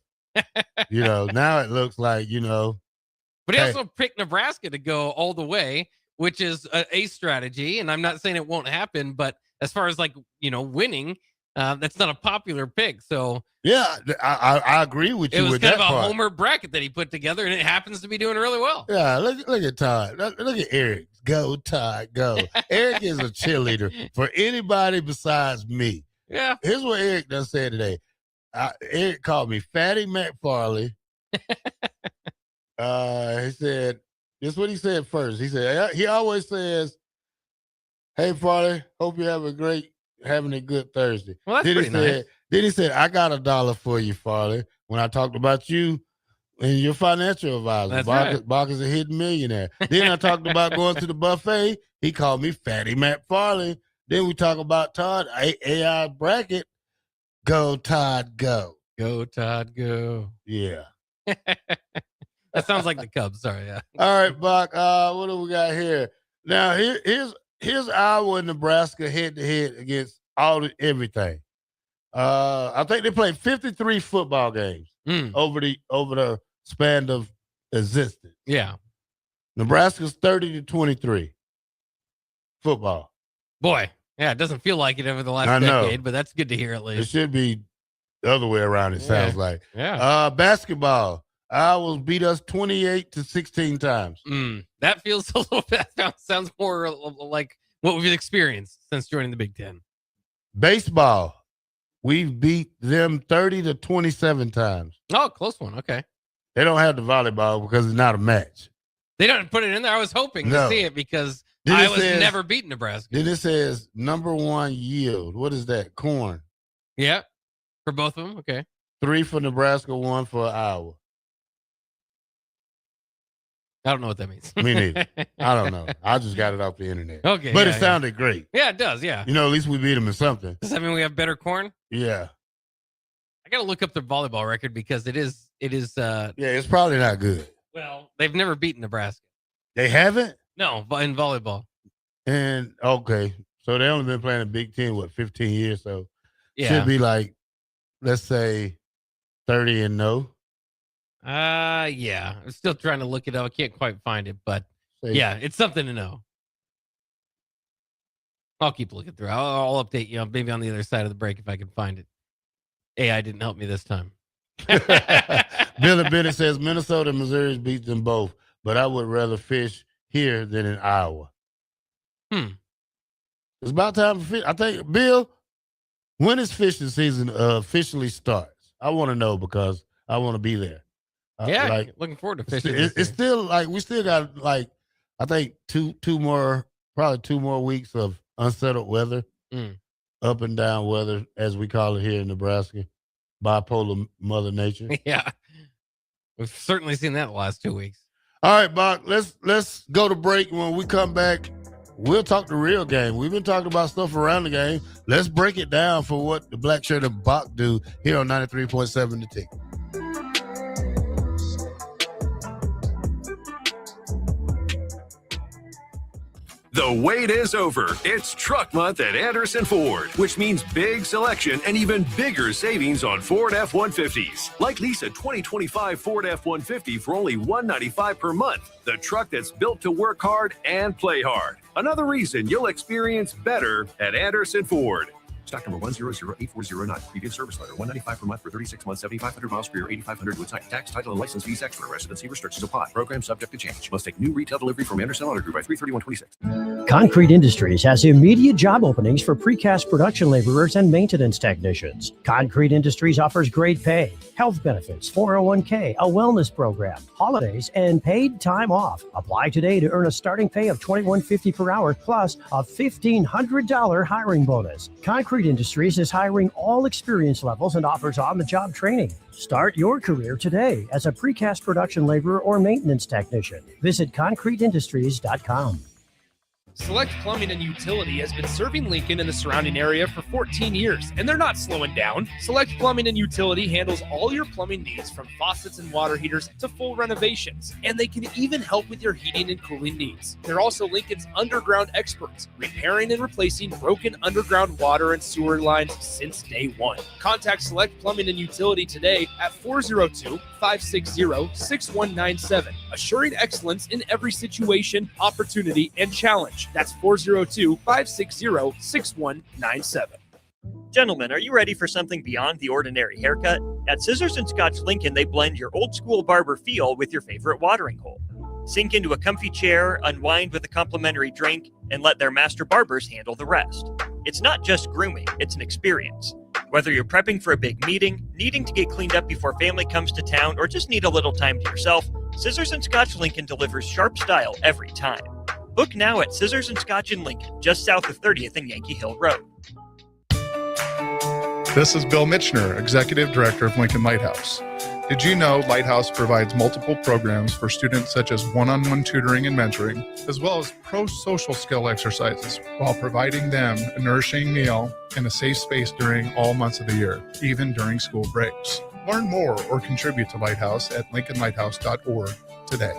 S12: Now it looks like
S13: But he also picked Nebraska to go all the way, which is a strategy. And I'm not saying it won't happen, but as far as winning, that's not a popular pick. So
S12: yeah, I agree with you.
S13: It was
S12: with
S13: kind
S12: that
S13: of a
S12: part.
S13: homer bracket that he put together, and it happens to be doing really well.
S12: Yeah, look at Todd. Look at Eric. Go, Todd, go. Eric is a cheerleader for anybody besides me.
S13: Yeah.
S12: Here's what Eric done said today. Eric called me Fatty McFarley. He said, this is what he said first. He said, he always says, hey, Farley, hope you're having a good Thursday.
S13: Well, that's pretty nice.
S12: Then he said, I got $1 for you, Farley, when I talked about you and your financial advisor.
S13: That's right.
S12: Bock is a hidden millionaire. Then I talked about going to the buffet. He called me Fatty McFarley. Then we talk about Todd, AI bracket. Go, Todd, go.
S13: Go, Todd, go.
S12: Yeah.
S13: That sounds like the Cubs. Sorry, yeah.
S12: All right, Buck. What do we got here? Now, here's Iowa and Nebraska head-to-head against everything. I think they played 53 football games over the span of existence.
S13: Yeah.
S12: Nebraska's 30-23 football.
S13: Boy, yeah, it doesn't feel like it over the last decade, but that's good to hear at least.
S12: It should be the other way around, it sounds like.
S13: Yeah.
S12: Basketball. Iowa beat us 28-16 times.
S13: That feels a little bit, sounds more like what we've experienced since joining the Big Ten.
S12: Baseball. We've beat them 30-27 times.
S13: Oh, close one. Okay.
S12: They don't have the volleyball because it's not a match.
S13: They don't put it in there. I was hoping to see it because Iowa's never beaten Nebraska.
S12: Then it says number 1 yield. What is that? Corn.
S13: Yeah. For both of them. Okay.
S12: 3 for Nebraska, 1 for Iowa.
S13: I don't know what that means.
S12: Me neither. I don't know. I just got it off the internet.
S13: Okay.
S12: But it sounded great.
S13: Yeah, it does. Yeah.
S12: At least we beat them in something.
S13: Does that mean we have better corn?
S12: Yeah.
S13: I got to look up their volleyball record because it is.
S12: Yeah, it's probably not good.
S13: Well, they've never beaten Nebraska.
S12: They haven't?
S13: No, but in volleyball.
S12: And okay. So they only been playing the Big Ten, 15 years? So
S13: yeah.
S12: Should be like, let's say 30-0.
S13: Yeah. I'm still trying to look it up. I can't quite find it, but yeah, it's something to know. I'll keep looking through. I'll update you maybe on the other side of the break if I can find it. AI didn't help me this time.
S12: Billy Bennett says Minnesota and Missouri beat them both, but I would rather fish here than in Iowa. It's about time for fish. I think, Bill, when is fishing season officially starts? I want to know because I want to be there.
S13: Yeah, looking forward to fishing.
S12: It's still we still got I think two more weeks of unsettled weather, up and down weather, as we call it here in Nebraska, bipolar Mother Nature.
S13: Yeah, we've certainly seen that the last 2 weeks.
S12: All right, Bock, let's go to break. When we come back, we'll talk the real game. We've been talking about stuff around the game. Let's break it down for what the Blackshirt and Bock do here on 93.7 The Ticket.
S21: The wait is over. It's Truck Month at Anderson Ford, which means big selection and even bigger savings on Ford F-150s. Like lease a 2025 Ford F-150 for only $195 per month. The truck that's built to work hard and play hard. Another reason you'll experience better at Anderson Ford. Stock number 1008409. Previous service letter. $195 per month for 36 months, 7,500 miles per year, 8,500 with tax, title, and license fees extra. Residency restrictions apply. Program subject to change. Must take new retail delivery from Anderson Auto Group by 3/31/26.
S4: Concrete Industries has immediate job openings for precast production laborers and maintenance technicians. Concrete Industries offers great pay, health benefits, 401k, a wellness program, holidays, and paid time off. Apply today to earn a starting pay of $21.50 per hour plus a $1,500 hiring bonus. Concrete Industries is hiring all experience levels and offers on-the-job training. Start your career today as a precast production laborer or maintenance technician. Visit concreteindustries.com.
S1: Select Plumbing and Utility has been serving Lincoln and the surrounding area for 14 years, and they're not slowing down. Select Plumbing and Utility handles all your plumbing needs from faucets and water heaters to full renovations, and they can even help with your heating and cooling needs. They're also Lincoln's underground experts, repairing and replacing broken underground water and sewer lines since day one. Contact Select Plumbing and Utility today at 402-560-6197, assuring excellence in every situation, opportunity, and challenge. That's 402-560-6197.
S16: Gentlemen, are you ready for something beyond the ordinary haircut? At Scissors and Scotch Lincoln, they blend your old school barber feel with your favorite watering hole. Sink into a comfy chair, unwind with a complimentary drink, and let their master barbers handle the rest. It's not just grooming, it's an experience. Whether you're prepping for a big meeting, needing to get cleaned up before family comes to town, or just need a little time to yourself, Scissors and Scotch Lincoln delivers sharp style every time. Book now at Scissors and Scotch in Lincoln, just south of 30th and Yankee Hill Road.
S20: This is Bill Mitchner, Executive Director of Lincoln Lighthouse. Did you know Lighthouse provides multiple programs for students such as one-on-one tutoring and mentoring, as well as pro-social skill exercises, while providing them a nourishing meal and a safe space during all months of the year, even during school breaks? Learn more or contribute to Lighthouse at lincolnlighthouse.org today.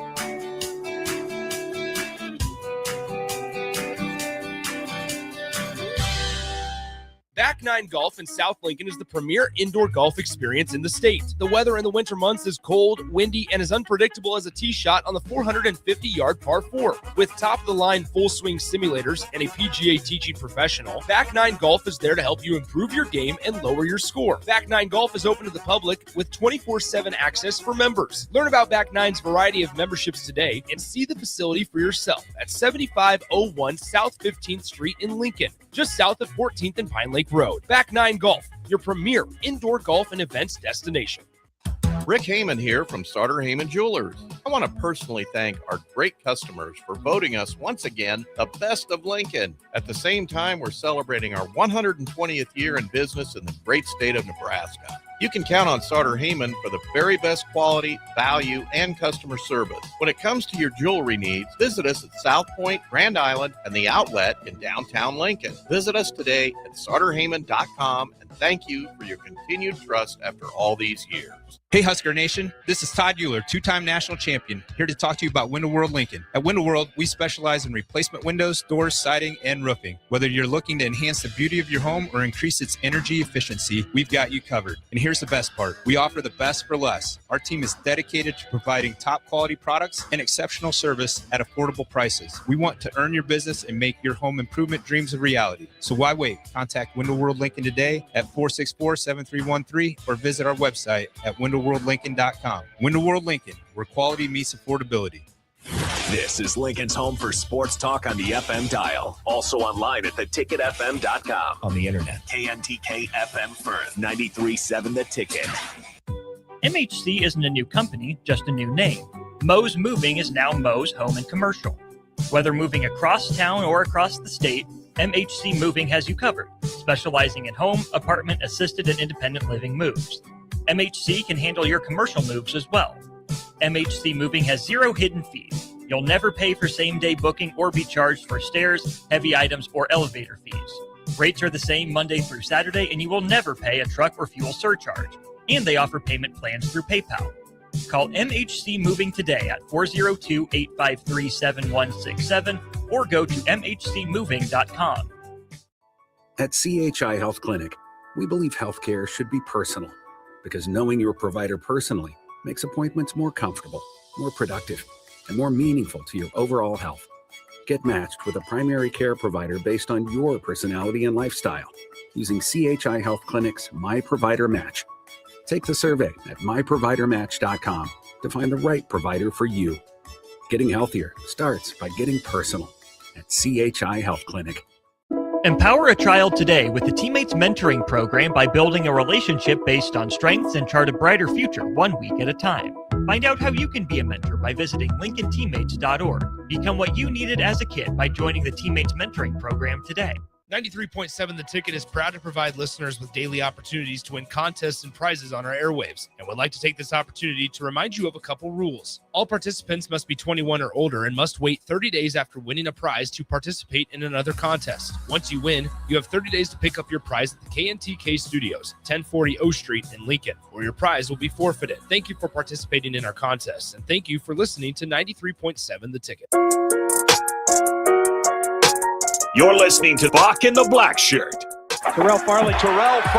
S1: Back Nine Golf in South Lincoln is the premier indoor golf experience in the state. The weather in the winter months is cold, windy, and as unpredictable as a tee shot on the 450-yard par 4. With top-of-the-line full-swing simulators and a PGA teaching professional, Back Nine Golf is there to help you improve your game and lower your score. Back Nine Golf is open to the public with 24/7 access for members. Learn about Back Nine's variety of memberships today and see the facility for yourself at 7501 South 15th Street in Lincoln, just south of 14th and Pine Lake Road. Back Nine Golf, your premier indoor golf and events destination.
S11: Rick Heyman here from Starter Heyman Jewelers. I want to personally thank our great customers for voting us once again the best of Lincoln. At the same time, we're celebrating our 120th year in business in the great state of Nebraska. You can count on Starter Heyman for the very best quality, value, and customer service. When it comes to your jewelry needs, visit us at South Point, Grand Island, and the Outlet in downtown Lincoln. Visit us today at starterheyman.com, and thank you for your continued trust after all these years.
S14: Hey Husker Nation, this is Todd Euler, two-time national champion, here to talk to you about Window World Lincoln. At Window World, we specialize in replacement windows, doors, siding, and roofing. Whether you're looking to enhance the beauty of your home or increase its energy efficiency, we've got you covered. And here's the best part. We offer the best for less. Our team is dedicated to providing top quality products and exceptional service at affordable prices. We want to earn your business and make your home improvement dreams a reality. So why wait? Contact Window World Lincoln today at 464-7313 or visit our website at windowworldlincoln.com. Window World Lincoln, where quality meets affordability.
S2: This is Lincoln's home for sports talk on the FM dial. Also online at theticketfm.com. On the internet. KNTK FM Firth, 93.7 The Ticket.
S16: MHC isn't a new company, just a new name. Moe's Moving is now Moe's Home and Commercial. Whether moving across town or across the state, MHC Moving has you covered, specializing in home, apartment, assisted, and independent living moves. MHC can handle your commercial moves as well. MHC Moving has 0 hidden fees. You'll never pay for same-day booking or be charged for stairs, heavy items, or elevator fees. Rates are the same Monday through Saturday, and you will never pay a truck or fuel surcharge. And they offer payment plans through PayPal. Call MHC Moving today at 402-853-7167 or go to mhcmoving.com.
S22: At CHI Health Clinic, we believe healthcare should be personal because knowing your provider personally makes appointments more comfortable, more productive, and more meaningful to your overall health. Get matched with a primary care provider based on your personality and lifestyle using CHI Health Clinic's My Provider Match. Take the survey at myprovidermatch.com to find the right provider for you. Getting healthier starts by getting personal at CHI Health Clinic.
S16: Empower a child today with the Teammates Mentoring Program by building a relationship based on strengths and chart a brighter future 1 week at a time. Find out how you can be a mentor by visiting lincolnteammates.org. Become what you needed as a kid by joining the Teammates Mentoring Program today.
S1: 93.7 The Ticket is proud to provide listeners with daily opportunities to win contests and prizes on our airwaves, and would like to take this opportunity to remind you of a couple rules. All participants must be 21 or older and must wait 30 days after winning a prize to participate in another contest. Once you win, you have 30 days to pick up your prize at the KNTK Studios, 1040 O Street in Lincoln, or your prize will be forfeited. Thank you for participating in our contests, and thank you for listening to 93.7 The Ticket.
S3: You're listening to Bock and the Blackshirt.
S6: Terrell Farley, defending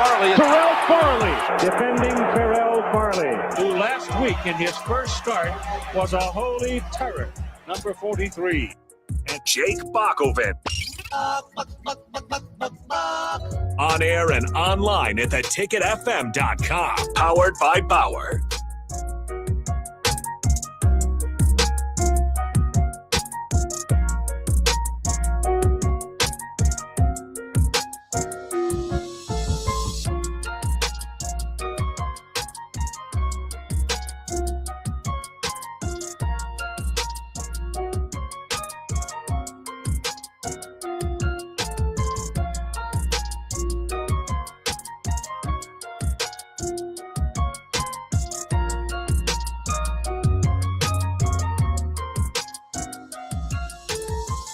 S6: Terrell Farley, who last week in his first start was a holy terror, number 43.
S3: And Jake Bockoven. On air and online at theticketfm.com. Powered by Bauer.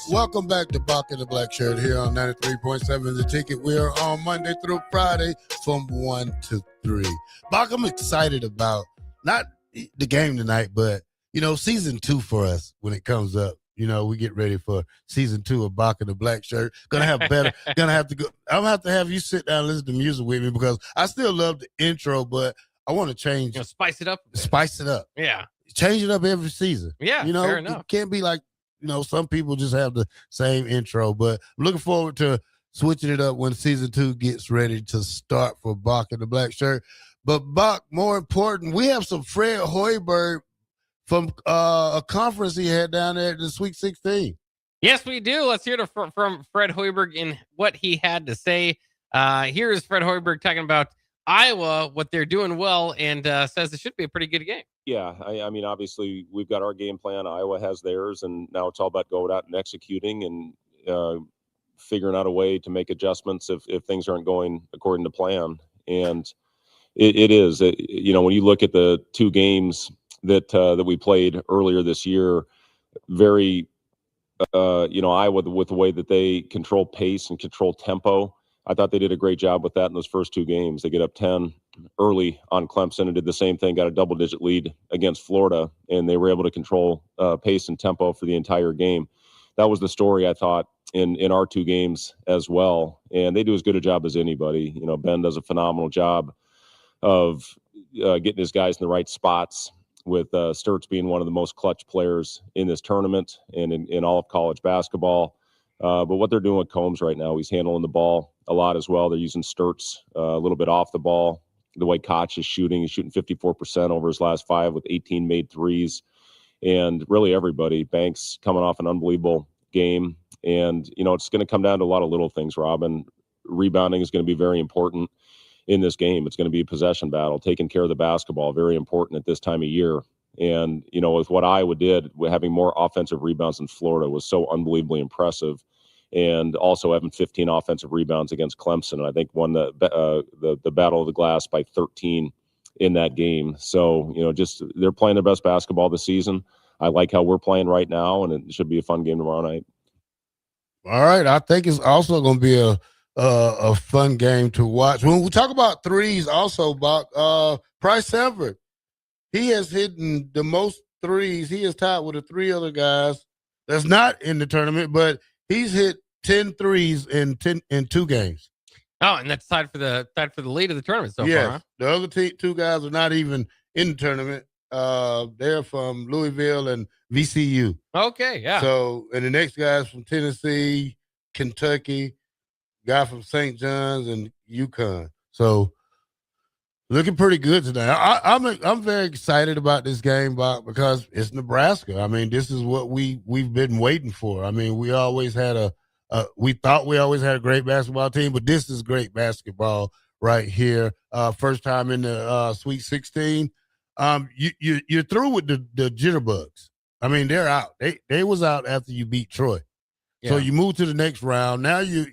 S12: Welcome back to Bock and the Blackshirt here on 93.7 The Ticket. We are on Monday through Friday from 1 to 3. Bock, I'm excited about not the game tonight, but, season 2 for us when it comes up. We get ready for season 2 of Bock and the Blackshirt. I'm going to have to have you sit down and listen to music with me because I still love the intro, but I want to change.
S13: Spice it up.
S12: Spice it up.
S13: Yeah.
S12: Change it up every season.
S13: Yeah, fair enough.
S12: It can't be like, some people just have the same intro, but I'm looking forward to switching it up when season 2 gets ready to start for Bock and the Blackshirt. But Bock, more important, we have some Fred Hoiberg from a conference he had down there at the Sweet 16.
S13: Yes, we do. Let's hear from Fred Hoiberg and what he had to say. Here is Fred Hoiberg talking about Iowa, what they're doing well, and says it should be a pretty good game.
S15: Yeah, I mean, obviously, we've got our game plan. Iowa has theirs, and now it's all about going out and executing and figuring out a way to make adjustments if things aren't going according to plan. And it is. When you look at the 2 games that we played earlier this year, very, Iowa, with the way that they control pace and control tempo, I thought they did a great job with that in those first 2 games. They get up 10 early on Clemson and did the same thing, got a double-digit lead against Florida, and they were able to control pace and tempo for the entire game. That was the story, I thought, in our 2 games as well. And they do as good a job as anybody. Ben does a phenomenal job of getting his guys in the right spots, with Sturts being one of the most clutch players in this tournament and in all of college basketball. But what they're doing with Combs right now, he's handling the ball a lot as well. They're using Sturts a little bit off the ball. The way Koch is shooting, he's shooting 54% over his last 5 with 18 made threes. And really everybody, Banks coming off an unbelievable game. And, it's going to come down to a lot of little things, Robin. Rebounding is going to be very important in this game. It's going to be a possession battle, taking care of the basketball, very important at this time of year. And, with what Iowa did, having more offensive rebounds than Florida was so unbelievably impressive. And also having 15 offensive rebounds against Clemson. And I think won the Battle of the Glass by 13 in that game. So, just they're playing their best basketball this season. I like how we're playing right now, and it should be a fun game tomorrow night.
S12: All right. I think it's also going to be a fun game to watch. When we talk about threes also, Buck, Price Everett, he has hit the most threes. He is tied with the 3 other guys that's not in the tournament, but he's hit 10 threes in 2 games.
S13: Oh, and that's tied for the lead of the tournament so
S12: yes,
S13: far, huh?
S12: The other 2 guys are not even in the tournament. They're from Louisville and VCU.
S13: Okay, yeah.
S12: So, and the next guy's from Tennessee, Kentucky, guy from St. John's and UConn. So, looking pretty good today. I'm very excited about this game, Bob, because it's Nebraska. I mean, this is what we've been waiting for. I mean, we always had we thought we always had a great basketball team, but this is great basketball right here. First time in the Sweet 16. You're through with the jitterbugs. I mean, they're out. They was out after you beat Troy. Yeah. So you move to the next round. Now you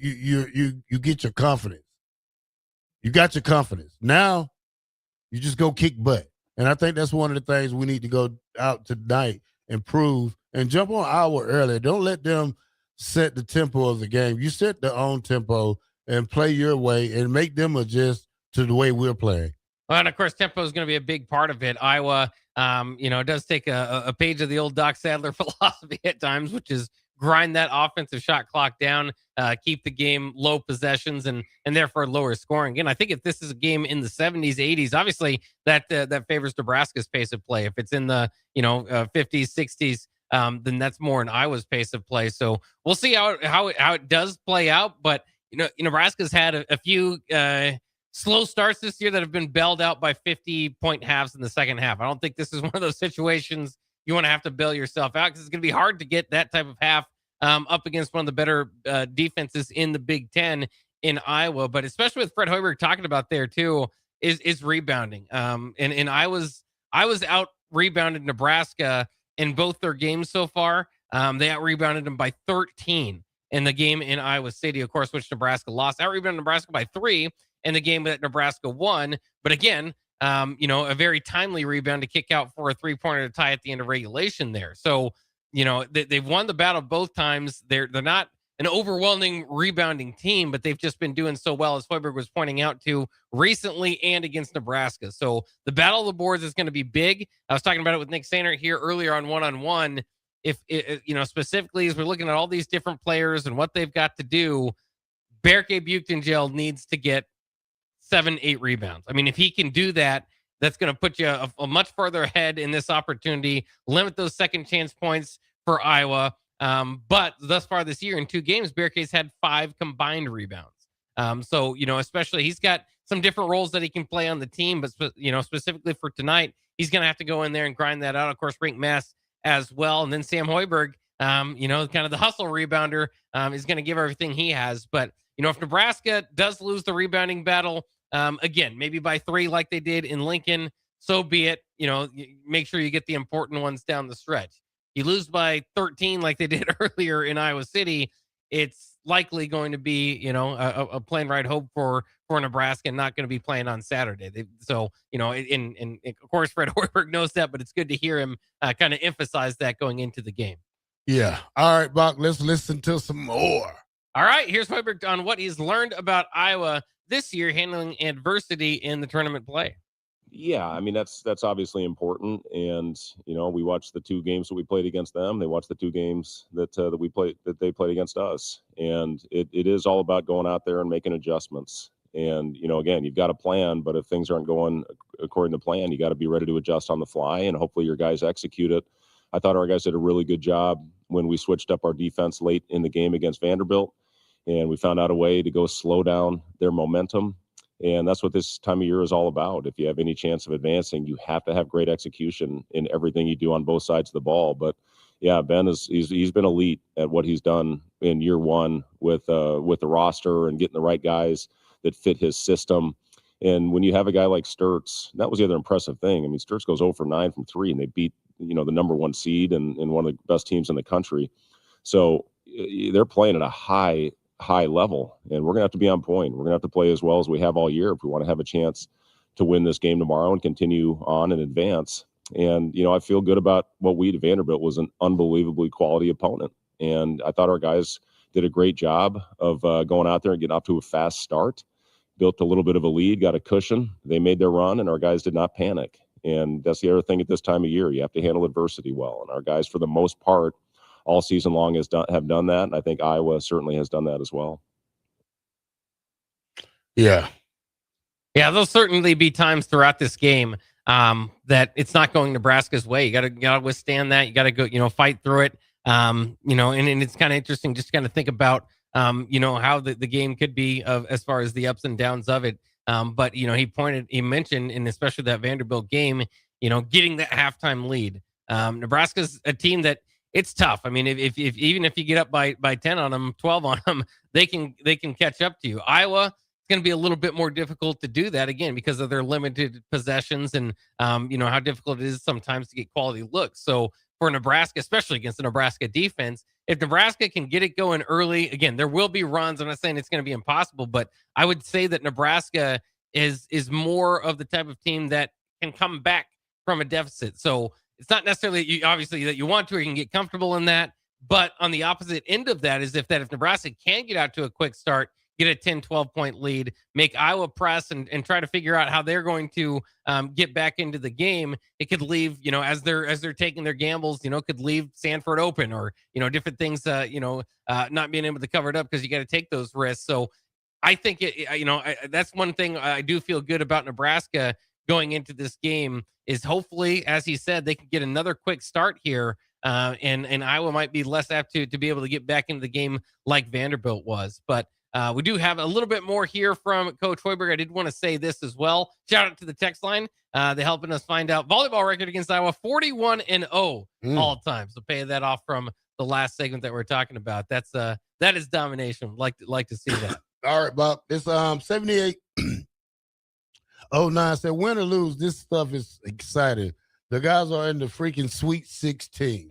S12: get your confidence. You got your confidence. Now you just go kick butt. And I think that's one of the things we need to go out tonight and prove and jump on an hour early. Don't let them set the tempo of the game. You set their own tempo and play your way and make them adjust to the way we're playing.
S13: Well, and of course, tempo is going to be a big part of it. Iowa, it does take a page of the old Doc Sadler philosophy at times, which is grind that offensive shot clock down, keep the game low possessions, and therefore lower scoring. Again, I think if this is a game in the 70s, 80s, obviously that favors Nebraska's pace of play. If it's in the 50s, 60s, then that's more in Iowa's pace of play. So we'll see how it does play out. But Nebraska's had a few slow starts this year that have been bailed out by 50-point halves in the second half. I don't think this is one of those situations you want to have to bail yourself out, because it's going to be hard to get that type of half up against one of the better defenses in the Big Ten in Iowa. But especially with Fred Hoiberg talking about there too, is rebounding. And I was out rebounded Nebraska in both their games so far. They out rebounded them by 13 in the game in Iowa City, of course, which Nebraska lost. Out rebounded Nebraska by 3 in the game that Nebraska won. But again, a very timely rebound to kick out for a 3-pointer to tie at the end of regulation there. So, they've won the battle both times. They're not an overwhelming rebounding team, but they've just been doing so well, as Hoiberg was pointing out to recently and against Nebraska. So the battle of the boards is going to be big. I was talking about it with Nick Sainer here earlier on one-on-one. If specifically as we're looking at all these different players and what they've got to do, Berke Buchtengel needs to get 7-8 rebounds. I mean, if he can do that, that's going to put you a much further ahead in this opportunity, limit those second chance points for Iowa. But thus far this year in 2 games, Berke's had 5 combined rebounds. So, especially he's got some different roles that he can play on the team, but specifically for tonight, he's going to have to go in there and grind that out. Of course, Rink Mass as well. And then Sam Hoiberg, kind of the hustle rebounder, is going to give everything he has. But, if Nebraska does lose the rebounding battle, again, maybe by 3 like they did in Lincoln, so be it. Make sure you get the important ones down the stretch. You lose by 13 like they did earlier in Iowa City, it's likely going to be, a plane ride home for Nebraska, and not going to be playing on Saturday. Of course, Fred Hoiberg knows that, but it's good to hear him kind of emphasize that going into the game.
S12: Yeah. All right, Bock, let's listen to some more.
S13: All right, here's Hoiberg on what he's learned about Iowa this year handling adversity in the tournament play.
S15: Yeah, I mean, that's obviously important. And, we watched the 2 games that we played against them. They watched the 2 games that they played against us. And it is all about going out there and making adjustments. And, again, you've got a plan, but if things aren't going according to plan, you got to be ready to adjust on the fly, and hopefully your guys execute it. I thought our guys did a really good job when we switched up our defense late in the game against Vanderbilt, and we found out a way to go slow down their momentum. And that's what this time of year is all about. If you have any chance of advancing, you have to have great execution in everything you do on both sides of the ball. But yeah, Ben he's been elite at what he's done in year 1 with the roster and getting the right guys that fit his system. And when you have a guy like Sturtz, that was the other impressive thing. I mean, Sturtz goes 0 for 9 from 3, and they beat the number 1 seed and one of the best teams in the country. So they're playing at a high level, and we're gonna have to be on point. We're gonna have to play as well as we have all year if we want to have a chance to win this game tomorrow and continue on and advance. And I feel good about what we did. Vanderbilt was an unbelievably quality opponent, and I thought our guys did a great job of going out there and getting off to a fast start, built a little bit of a lead, got a cushion. They made their run, and our guys did not panic. And that's the other thing at this time of year. You have to handle adversity well. And our guys, for the most part, all season long have done that. And I think Iowa certainly has done that as well.
S12: Yeah.
S13: Yeah, there'll certainly be times throughout this game that it's not going Nebraska's way. You gotta withstand that. You gotta go, fight through it. And it's kind of interesting just to kind of think about, how the game could be as far as the ups and downs of it. But he mentioned, and especially that Vanderbilt game, getting that halftime lead. Nebraska's a team that it's tough. I mean, if even if you get up by 10 on them, 12 on them, they can catch up to you. Iowa, it's going to be a little bit more difficult to do that again because of their limited possessions and how difficult it is sometimes to get quality looks. So for Nebraska, especially against the Nebraska defense, if Nebraska can get it going early, again, there will be runs. I'm not saying it's going to be impossible, but I would say that Nebraska is more of the type of team that can come back from a deficit. So it's not necessarily obviously that you want to or you can get comfortable in that. But on the opposite end of that is if Nebraska can get out to a quick start, get a 10, 12-point lead, make Iowa press and try to figure out how they're going to get back into the game. It could leave, as they're taking their gambles, could leave Sanford open or, different things, not being able to cover it up because you got to take those risks. So I think, that's one thing I do feel good about Nebraska going into this game is hopefully, as he said, they can get another quick start here. And Iowa might be less apt to be able to get back into the game like Vanderbilt was. But we do have a little bit more here from Coach Hoiberg. I did want to say this as well. Shout out to the text line. They're helping us find out volleyball record against Iowa, 41-0 all time. So pay that off from the last segment that we're talking about. That is domination. Like to see that.
S12: All right, Bob. It's 78-09. Said win or lose, this stuff is exciting. The guys are in the freaking Sweet 16.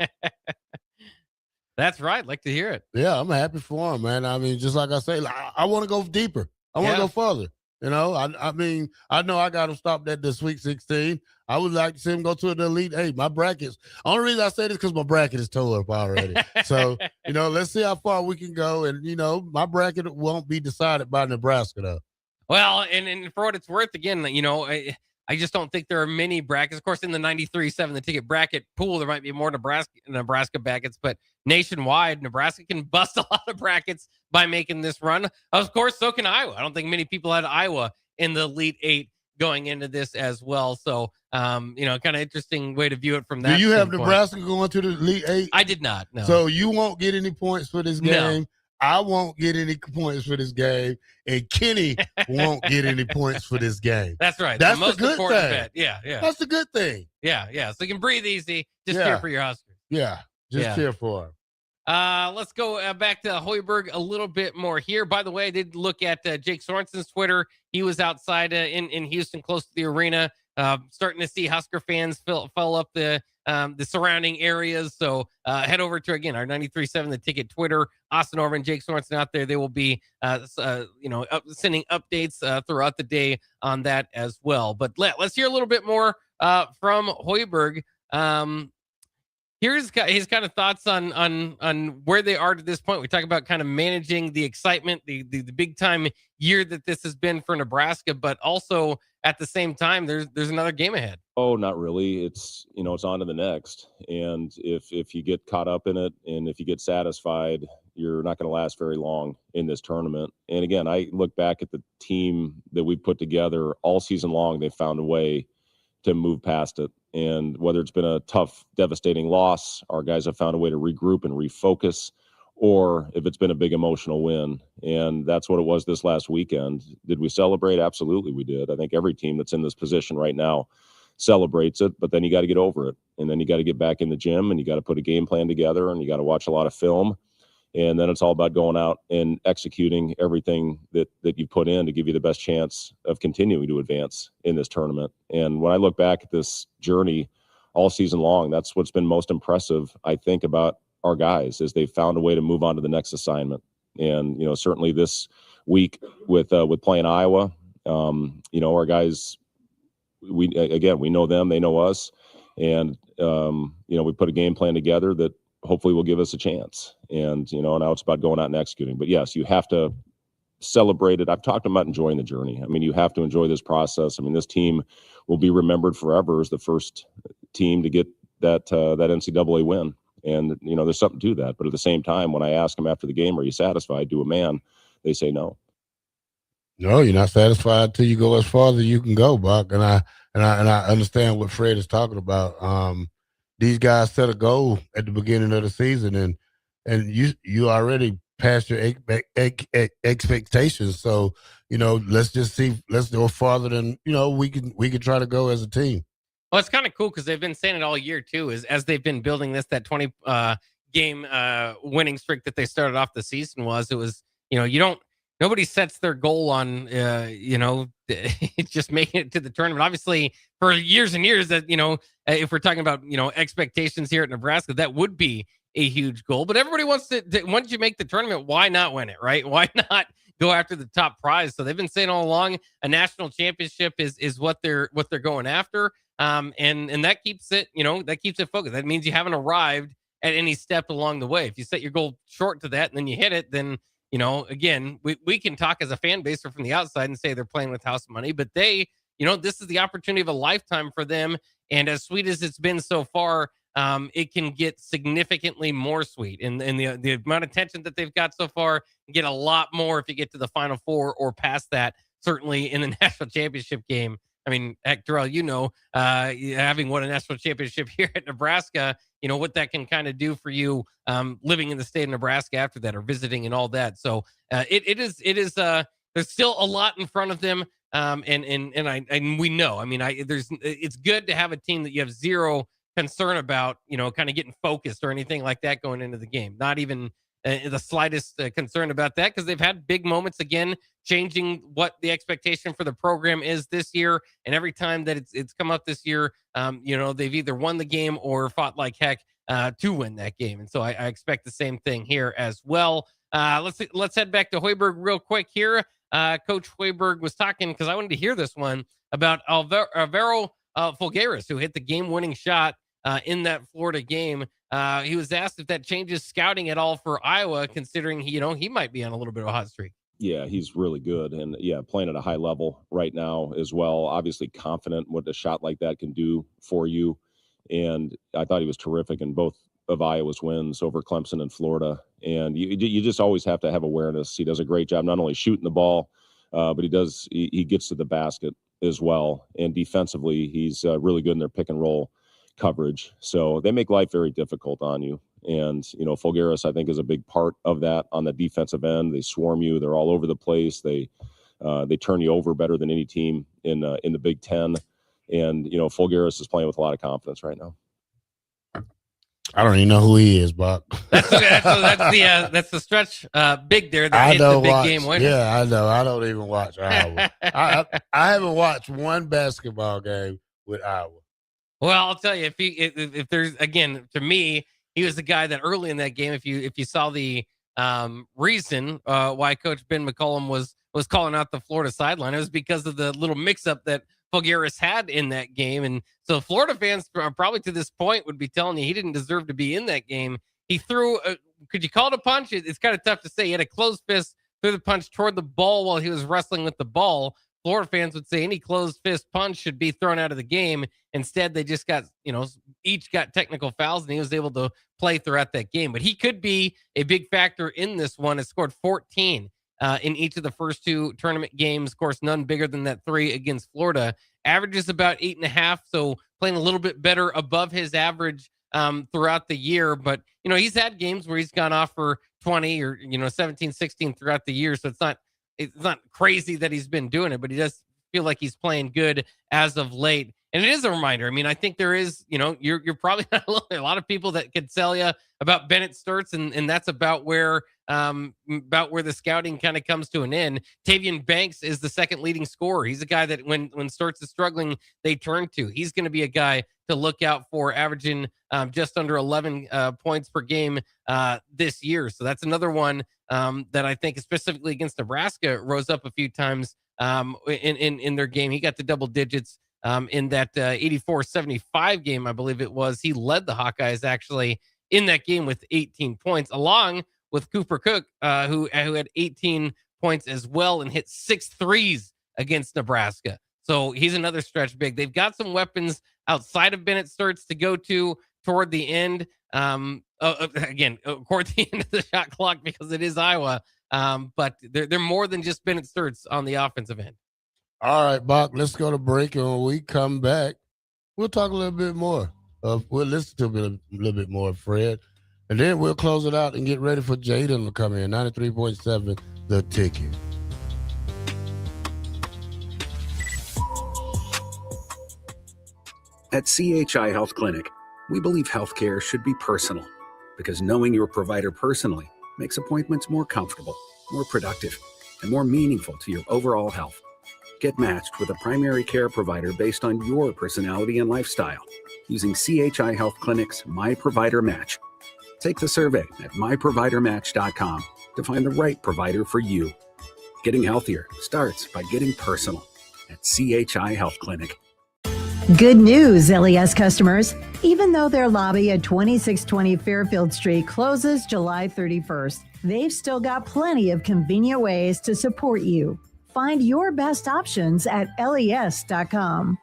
S13: That's right. Like to hear it.
S12: Yeah, I'm happy for them, man. I mean, just like I say, I want to go deeper. I want to go further. I mean, I know I got them stopped at the Sweet 16. I would like to see them go to the Elite 8. My brackets. Only reason I say this because my bracket is tore up already. So, let's see how far we can go. And, my bracket won't be decided by Nebraska, though.
S13: Well, and for what it's worth, again, I just don't think there are many brackets. Of course, in the 93.7, the ticket bracket pool, there might be more Nebraska brackets, but nationwide, Nebraska can bust a lot of brackets by making this run. Of course, so can Iowa. I don't think many people had Iowa in the Elite 8 going into this as well. So, kind of interesting way to view it from that.
S12: Do you have
S13: standpoint.
S12: Nebraska going to the Elite 8?
S13: I did not, no.
S12: So you won't get any points for this game.
S13: No.
S12: I won't get any points for this game, and Kenny won't get any points for this game.
S13: That's right.
S12: That's
S13: the most
S12: the good
S13: important
S12: thing.
S13: bet. Yeah.
S12: That's the good thing.
S13: Yeah. So you can breathe easy. Just
S12: Yeah.
S13: cheer for your Huskers.
S12: Yeah, just cheer for him.
S13: Let's go back to Hoiberg a little bit more here. By the way, I did look at Jake Sorensen's Twitter. He was outside in Houston, close to the arena, starting to see Husker fans fill up the surrounding areas. So head over to, again, our 93.7 The Ticket Twitter. Austin Orman, Jake Sorensen out there. They will be, sending updates throughout the day on that as well. But let's hear a little bit more from Hoiberg. Here's his kind of thoughts on where they are to this point. We talk about kind of managing the excitement, the big time year that this has been for Nebraska, but also at the same time, there's another game ahead.
S15: Oh, not really. It's it's on to the next. And if you get caught up in it and if you get satisfied, you're not going to last very long in this tournament. And again, I look back at the team that we put together all season long. They found a way to move past it. And whether it's been a tough, devastating loss, our guys have found a way to regroup and refocus, or if it's been a big emotional win. And that's what it was this last weekend. Did we celebrate? Absolutely we did. I think every team that's in this position right now celebrates it, but then you got to get over it. And then you got to get back in the gym and you got to put a game plan together and you got to watch a lot of film. And then it's all about going out and executing everything that you put in to give you the best chance of continuing to advance in this tournament. And when I look back at this journey all season long, that's what's been most impressive, I think, about our guys is they found a way to move on to the next assignment. And, certainly this week with playing Iowa, our guys, we know them, they know us. And, we put a game plan together that hopefully will give us a chance. And, now it's about going out and executing. But yes, you have to celebrated. I've talked about enjoying the journey. I mean, you have to enjoy this process. I mean, this team will be remembered forever as the first team to get that NCAA win. And, there's something to that. But at the same time, when I ask them after the game, are you satisfied to a man, they say no.
S12: No, you're not satisfied till you go as far as you can go, Buck. And I understand what Fred is talking about. These guys set a goal at the beginning of the season, and you already passed your expectations. So, let's just see. Let's go farther than we can try to go as a team.
S13: Well, it's kind of cool because they've been saying it all year too. Is as they've been building that 20 game winning streak that they started off the season nobody sets their goal on just making it to the tournament. Obviously, for years and years that if we're talking about expectations here at Nebraska, that would be a huge goal. But everybody wants to once you make the tournament, why not win it, right? Why not go after the top prize? So they've been saying all along a national championship is what they're going after. And that keeps it, focused. That means you haven't arrived at any step along the way. If you set your goal short to that and then you hit it, then, again, we can talk as a fan base or from the outside and say they're playing with house money, but they, this is the opportunity of a lifetime for them. And as sweet as it's been so far, it can get significantly more sweet. And the amount of tension that they've got so far, get a lot more if you get to the Final Four or past that, certainly in the national championship game. I mean, heck, Terrell, having won a national championship here at Nebraska, what that can kind of do for you living in the state of Nebraska after that or visiting and all that. So it is there's still a lot in front of them. And we know, I mean, it's good to have a team that you have zero concern about, kind of getting focused or anything like that going into the game. Not even the slightest concern about that, because they've had big moments again, changing what the expectation for the program is this year. And every time that it's come up this year, they've either won the game or fought like heck to win that game. And so I expect the same thing here as well. Let's head back to Hoiberg real quick here. Coach Hoiberg was talking, because I wanted to hear this one, about Alvaro Folgueras, who hit the game-winning shot in that Florida game. He was asked if that changes scouting at all for Iowa, considering he might be on a little bit of a hot streak.
S15: Yeah, he's really good, and playing at a high level right now as well. Obviously confident what a shot like that can do for you, and I thought he was terrific in both of Iowa's wins over Clemson and Florida. And you just always have to have awareness. He does a great job not only shooting the ball, but he gets to the basket as well, and defensively he's really good in their pick and roll coverage. So they make life very difficult on you. And, Folgueras, I think, is a big part of that on the defensive end. They swarm you. They're all over the place. They turn you over better than any team in the Big Ten. And, Folgueras is playing with a lot of confidence right now.
S12: I don't even know who he is, Buck.
S13: That's the stretch big there. That hit the big game winner.
S12: Yeah, I know. I don't even watch Iowa. I haven't watched one basketball game with Iowa.
S13: Well, I'll tell you, if there's, again, to me, he was the guy that early in that game, if you saw the reason why Coach Ben McCollum was calling out the Florida sideline, it was because of the little mix-up that Folgueras had in that game. And so Florida fans probably to this point would be telling you he didn't deserve to be in that game. He threw, could you call it a punch? It's kind of tough to say. He had a closed fist, threw the punch toward the ball while he was wrestling with the ball. Florida fans would say any closed fist punch should be thrown out of the game. Instead, they just got, each got technical fouls, and he was able to play throughout that game. But he could be a big factor in this one. He scored 14 in each of the first two tournament games. Of course, none bigger than that 3 against Florida. Averages about 8.5, so playing a little bit better above his average throughout the year. But, he's had games where he's gone off for 20 or, 17, 16 throughout the year. So it's not crazy that he's been doing it, but he does feel like he's playing good as of late. And it is a reminder. I mean, I think there is, you're probably not a lot of people that could tell you about Bennett Sturtz, and that's about where the scouting kind of comes to an end. Tavian Banks is the second leading scorer. He's a guy that when Sturtz is struggling, they turn to. He's going to be a guy to look out for, averaging just under 11 points per game this year. So that's another one that I think specifically against Nebraska rose up a few times in their game. He got to double digits in that 84-75 game, I believe it was. He led the Hawkeyes actually in that game with 18 points, along with Cooper Cook, who had 18 points as well and hit 6 threes against Nebraska. So he's another stretch big. They've got some weapons outside of Bennett Sturts to go to toward the end. Again, toward the end of the shot clock because it is Iowa. But they're more than just Bennett Sturts on the offensive end.
S12: All right, Bock, let's go to break. And when we come back, we'll talk a little bit more. We'll listen to a little bit more of Fred. And then we'll close it out and get ready for Jaden to come in. 93.7, The Ticket.
S22: At CHI Health Clinic, we believe healthcare should be personal because knowing your provider personally makes appointments more comfortable, more productive, and more meaningful to your overall health. Get matched with a primary care provider based on your personality and lifestyle using CHI Health Clinic's My Provider Match. Take the survey at myprovidermatch.com to find the right provider for you. Getting healthier starts by getting personal at CHI Health Clinic.
S7: Good news, LES customers. Even though their lobby at 2620 Fairfield Street closes July 31st, they've still got plenty of convenient ways to support you. Find your best options at les.com.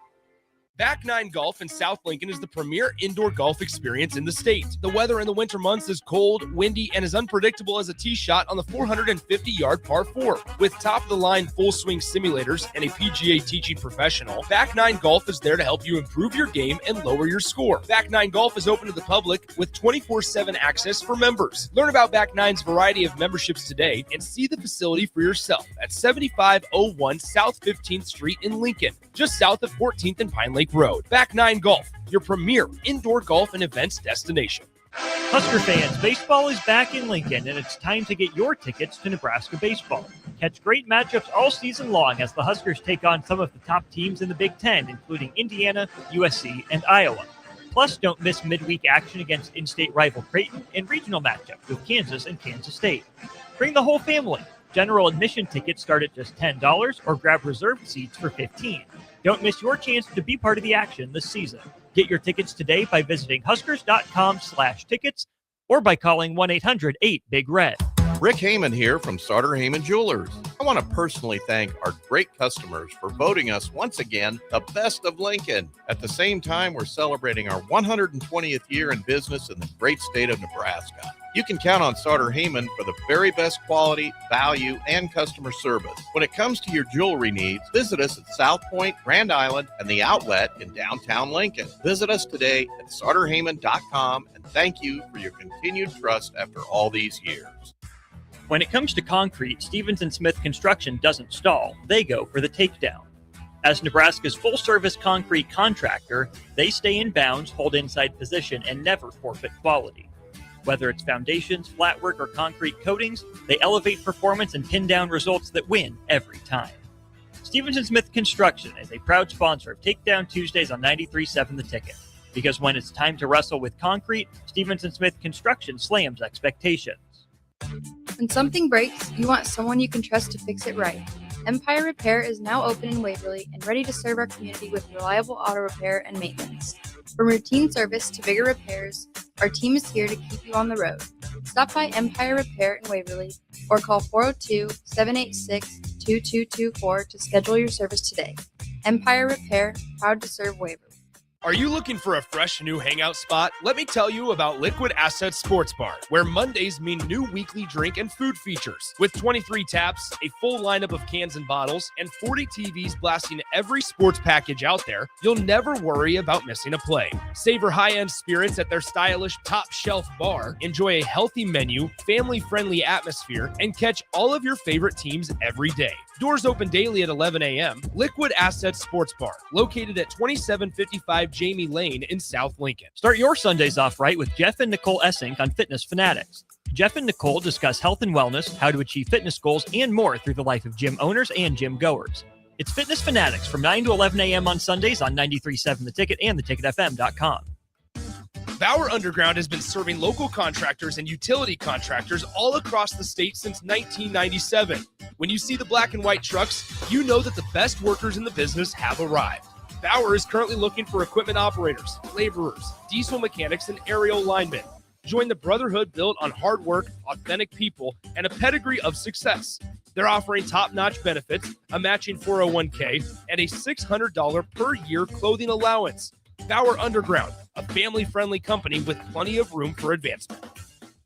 S1: Back Nine Golf in South Lincoln is the premier indoor golf experience in the state. The weather in the winter months is cold, windy, and as unpredictable as a tee shot on the 450-yard par 4. With top-of-the-line full-swing simulators and a PGA teaching professional, Back Nine Golf is there to help you improve your game and lower your score. Back Nine Golf is open to the public with 24/7 access for members. Learn about Back Nine's variety of memberships today and see the facility for yourself at 7501 South 15th Street in Lincoln, just south of 14th and Pine Lake Road. Back Nine Golf, your premier indoor golf and events destination.
S16: Husker fans, baseball is back in Lincoln, and it's time to get your tickets to Nebraska baseball. Catch great matchups all season long as the Huskers take on some of the top teams in the Big Ten, including Indiana, USC, and Iowa. Plus, don't miss midweek action against in-state rival Creighton and regional matchups with Kansas and Kansas State. Bring the whole family. General admission tickets start at just $10 or grab reserved seats for $15. Don't miss your chance to be part of the action this season. Get your tickets today by visiting huskers.com/tickets or by calling 1-800-8-BIG-RED.
S11: Rick Heyman here from Starter Heyman Jewelers. I want to personally thank our great customers for voting us once again the best of Lincoln. At the same time, we're celebrating our 120th year in business in the great state of Nebraska. You can count on Starter Heyman for the very best quality, value, and customer service. When it comes to your jewelry needs, visit us at South Point, Grand Island, and the Outlet in downtown Lincoln. Visit us today at starterheyman.com, and thank you for your continued trust after all these years.
S16: When it comes to concrete, Stevens & Smith Construction doesn't stall. They go for the takedown. As Nebraska's full-service concrete contractor, they stay in bounds, hold inside position, and never forfeit quality. Whether it's foundations, flatwork, or concrete coatings, they elevate performance and pin down results that win every time. Stevens & Smith Construction is a proud sponsor of Takedown Tuesdays on 93.7 The Ticket. Because when it's time to wrestle with concrete, Stevens & Smith Construction slams expectations.
S17: When something breaks, you want someone you can trust to fix it right. Empire Repair is now open in Waverly and ready to serve our community with reliable auto repair and maintenance. From routine service to bigger repairs, our team is here to keep you on the road. Stop by Empire Repair in Waverly or call 402-786-2224 to schedule your service today. Empire Repair, proud to serve Waverly.
S1: Are you looking for a fresh new hangout spot? Let me tell you about Liquid Assets Sports Bar, where Mondays mean new weekly drink and food features. With 23 taps, a full lineup of cans and bottles, and 40 TVs blasting every sports package out there, you'll never worry about missing a play. Savor high-end spirits at their stylish top-shelf bar, enjoy a healthy menu, family-friendly atmosphere, and catch all of your favorite teams every day. Doors open daily at 11 a.m. Liquid Assets Sports Bar, located at 2755 Jamie Lane in South Lincoln.
S16: Start your Sundays off right with Jeff and Nicole Essink on Fitness Fanatics. Jeff and Nicole discuss health and wellness, how to achieve fitness goals, and more through the life of gym owners and gym goers. It's Fitness Fanatics from 9 to 11 a.m. on Sundays on 93.7 The Ticket and theticketfm.com.
S1: Bauer Underground has been serving local contractors and utility contractors all across the state since 1997. When you see the black and white trucks, you know that the best workers in the business have arrived. Bauer is currently looking for equipment operators, laborers, diesel mechanics, and aerial linemen. Join the brotherhood built on hard work, authentic people, and a pedigree of success. They're offering top-notch benefits, a matching 401k, and a $600 per year clothing allowance. Bauer Underground, a family-friendly company with plenty of room for advancement.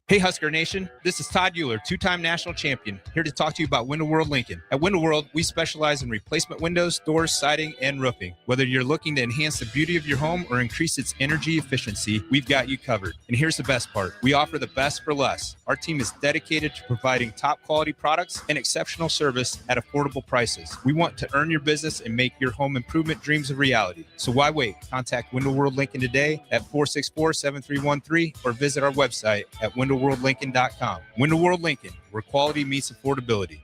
S14: Hey Husker Nation, this is Todd Euler, two-time national champion, here to talk to you about Window World Lincoln. At Window World, we specialize in replacement windows, doors, siding, and roofing. Whether you're looking to enhance the beauty of your home or increase its energy efficiency, we've got you covered. And here's the best part. We offer the best for less. Our team is dedicated to providing top quality products and exceptional service at affordable prices. We want to earn your business and make your home improvement dreams a reality. So why wait? Contact Window World Lincoln today at 464-7313 or visit our website at windowworldlincoln.com. Window World Lincoln, where quality meets affordability.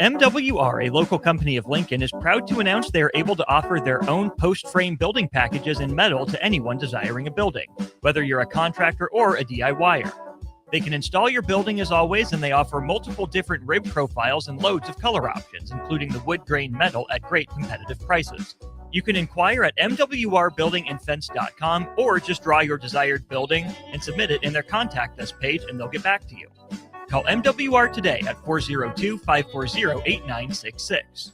S16: MWR, a local company of Lincoln, is proud to announce they are able to offer their own post-frame building packages in metal to anyone desiring a building, whether you're a contractor or a DIYer. They can install your building as always, and they offer multiple different rib profiles and loads of color options, including the wood grain metal at great competitive prices. You can inquire at mwrbuildingandfence.com or just draw your desired building and submit it in their contact us page and they'll get back to you. Call MWR today at 402-540-8966.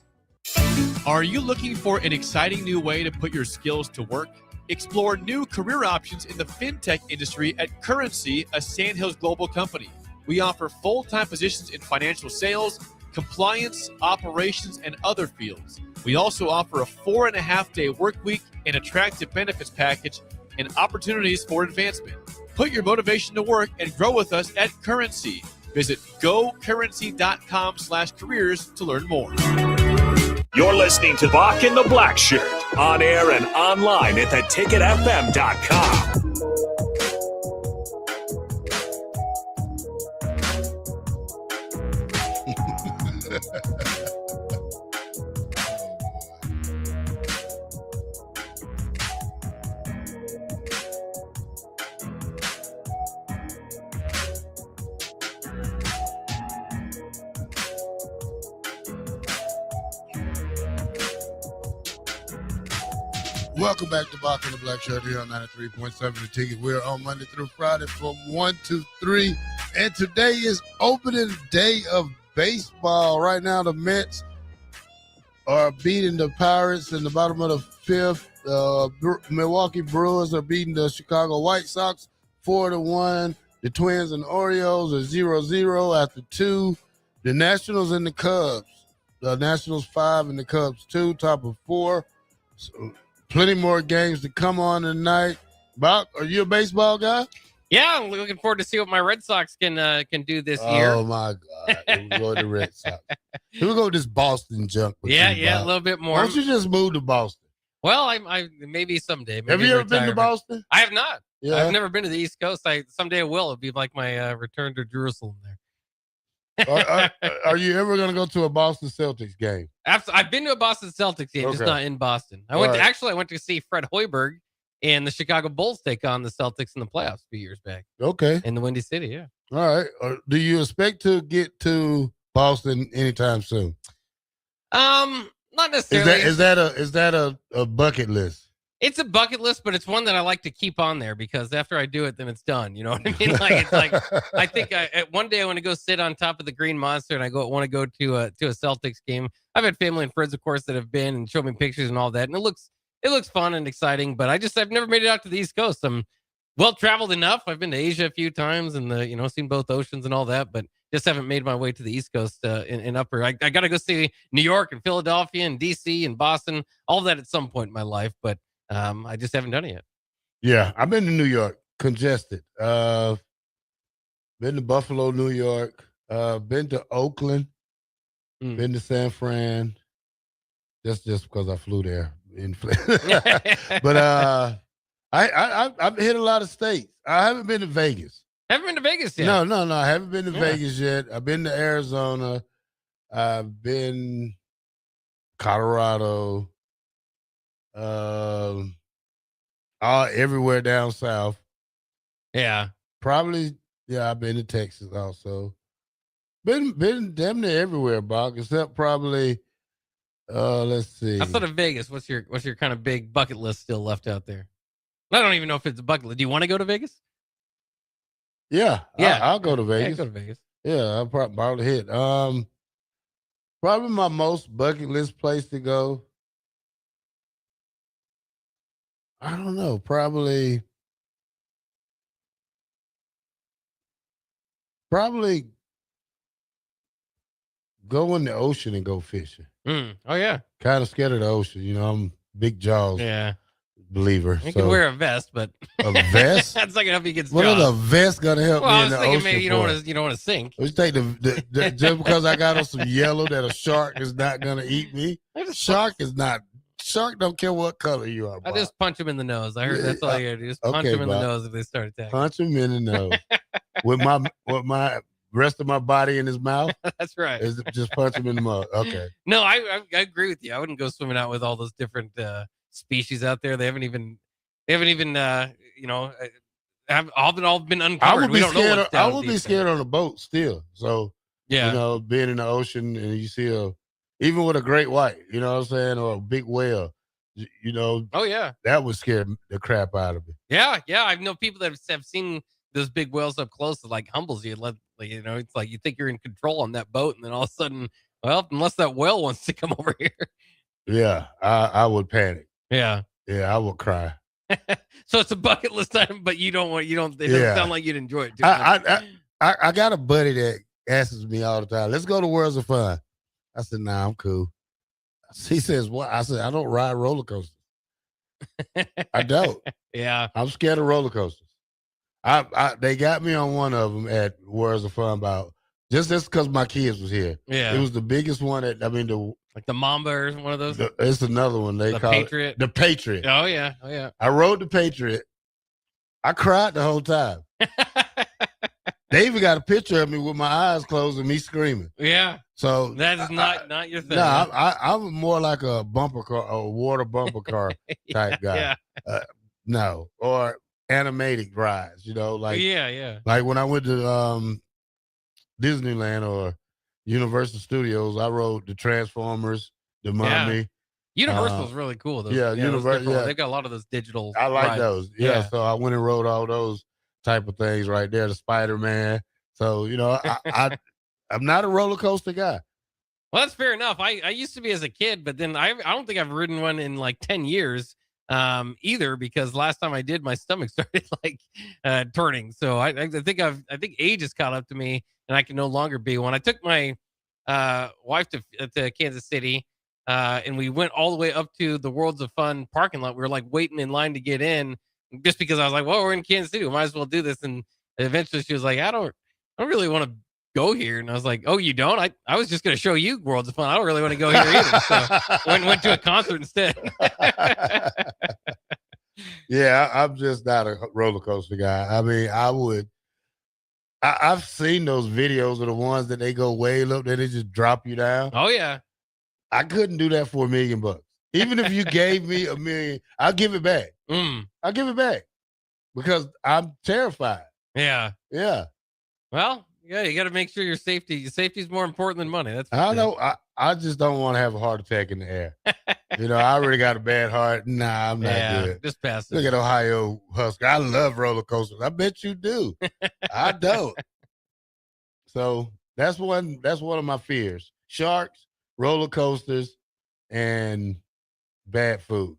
S8: Are you looking for an exciting new way to put your skills to work? Explore new career options in the fintech industry at Currency, a Sandhills global company. We offer full-time positions in financial sales, compliance, operations, and other fields. We also offer a 4.5-day work week, an attractive benefits package, and opportunities for advancement. Put your motivation to work and grow with us at Currency. Visit gocurrency.com/careers to learn more.
S3: You're listening to Bock and the Blackshirt on air and online at theticketfm.com.
S12: Welcome back to Bock and the Blackshirt here on 93.7 The Ticket. We're on Monday through Friday from 1 to 3. And today is opening day of baseball. Right now, the Mets are beating the Pirates in the bottom of the fifth. Milwaukee Brewers are beating the Chicago White Sox 4-1. The Twins and Orioles are 0-0 after 2. The Nationals and the Cubs. The Nationals 5 and the Cubs 2, top of 4. So, plenty more games to come on tonight. Bob, are you a baseball guy?
S13: Yeah, I'm looking forward to see what my Red Sox can do this year.
S12: Oh, my God. Here we go to the Red Sox. Here we go with this Boston junk.
S13: Yeah, a little bit more.
S12: Why don't you just move to Boston?
S13: Well, I maybe someday. Maybe
S12: have you ever been to Boston?
S13: I have not.
S12: Yeah.
S13: I've never been to the East Coast. Someday I will. It'll be like my return to Jerusalem there.
S12: Are you ever going to go to a Boston Celtics game?
S13: I've been to a Boston Celtics game, just not in Boston. I went to see Fred Hoiberg and the Chicago Bulls take on the Celtics in the playoffs a few years back.
S12: Okay.
S13: In the Windy City, yeah.
S12: All right. Do you expect to get to Boston anytime soon?
S13: Not necessarily.
S12: Is that a bucket list?
S13: It's a bucket list, but it's one that I like to keep on there because after I do it, then it's done. You know what I mean? I think one day I want to go sit on top of the Green Monster and I want to go to a Celtics game. I've had family and friends, of course, that have been and showed me pictures and all that, and it looks fun and exciting. But I've never made it out to the East Coast. I'm well traveled enough. I've been to Asia a few times and seen both oceans and all that, but just haven't made my way to the East Coast in upper. I got to go see New York and Philadelphia and DC and Boston, all of that at some point in my life, but. I just haven't done it yet.
S12: Yeah, I've been to New York, congested. Been to Buffalo, New York. Been to Oakland. Been to San Fran. Just because I flew there. But I've hit a lot of states. I haven't been to Vegas.
S13: Haven't been to Vegas yet?
S12: No, I haven't been to Vegas yet. I've been to Arizona. I've been Colorado. Everywhere down south.
S13: Yeah.
S12: Probably, I've been to Texas also. Been damn near everywhere, Bob, except probably let's see.
S13: Outside of Vegas, what's your kind of big bucket list still left out there? I don't even know if it's a bucket list. Do you want to go to Vegas?
S12: Yeah. I'll go to Vegas.
S13: Yeah, go to Vegas.
S12: Yeah, I'll probably hit. Probably my most bucket list place to go. I don't know. Probably go in the ocean and go fishing.
S13: Oh yeah.
S12: Kind of scared of the ocean. I'm big Jaws believer.
S13: You can wear a vest, but
S12: a vest?
S13: that's not gonna help you get
S12: What is a vest gonna help me in the ocean?
S13: Maybe you don't want to sink.
S12: Let's take the just because I got on some yellow that a shark is not gonna eat me. Shark don't care what color you are. Bob.
S13: I just punch him in the nose. I heard that's all you gotta do. Just punch him in the nose if they start attacking.
S12: Punch him in the nose with my rest of my body in his mouth.
S13: That's right.
S12: Is just punch him in the mouth. Okay.
S13: No, I agree with you. I wouldn't go swimming out with all those different species out there. They haven't even have all been uncovered.
S12: I would be scared on a boat still. So being in the ocean and you see even with a great white, you know what I'm saying, or a big whale,
S13: Oh yeah.
S12: That would scare the crap out of me.
S13: Yeah. I know people that have seen those big whales up close. It like humbles you. It's like you think you're in control on that boat, and then all of a sudden, well, unless that whale wants to come over here.
S12: Yeah, I would panic.
S13: Yeah,
S12: I would cry.
S13: So it's a bucket list item, but it doesn't sound like you'd enjoy it too
S12: much. I got a buddy that asks me all the time, let's go to Worlds of Fun. I said, nah, I'm cool. He says, what? I said, I don't ride roller coasters. I don't.
S13: Yeah.
S12: I'm scared of roller coasters. They got me on one of them at Worlds of Fun about just because my kids was here.
S13: Yeah.
S12: It was the biggest one
S13: like the Mamba or one of those.
S12: It's another one they call
S13: Patriot.
S12: It the Patriot.
S13: Oh yeah.
S12: I rode the Patriot. I cried the whole time. They even got a picture of me with my eyes closed and me screaming.
S13: Yeah.
S12: So
S13: that is not your thing.
S12: No, I'm more like a bumper car, a water bumper car type guy.
S13: Yeah.
S12: No, or animated rides, like like when I went to Disneyland or Universal Studios, I rode the Transformers, the Mummy.
S13: Yeah. Universal's really cool.
S12: Universal. Yeah,
S13: they've got a lot of those digital.
S12: I like
S13: rides.
S12: those. Yeah, so I went and rode all those type of things right there. The Spider-Man. So I'm not a roller coaster guy.
S13: Well, that's fair enough. I used to be as a kid, but then I don't think I've ridden one in like 10 years. Either because last time I did, my stomach started turning. So I think age has caught up to me, and I can no longer be one. I took my wife to Kansas City, and we went all the way up to the Worlds of Fun parking lot. We were like waiting in line to get in, just because I was like, well, we're in Kansas City, we might as well do this. And eventually she was like, I don't really want to go here. And I was like, oh, you don't? I was just going to show you Worlds of Fun. I don't really want to go here either. So went to a concert instead.
S12: Yeah, I'm just not a roller coaster guy. I mean, I've seen those videos of the ones that they go way up, then they just drop you down.
S13: Oh yeah.
S12: I couldn't do that for $1 million. Even if you gave me $1 million, I'll give it back. I'll give it back because I'm terrified.
S13: Yeah.
S12: Yeah.
S13: Well, yeah, you got to make sure your safety is more important than money. That's
S12: I know. I just don't want to have a heart attack in the air. I already got a bad heart. Nah, I'm not good.
S13: Just pass it.
S12: Look at Ohio Husker. I love roller coasters. I bet you do. I don't. So that's one of my fears. Sharks, roller coasters, and bad food.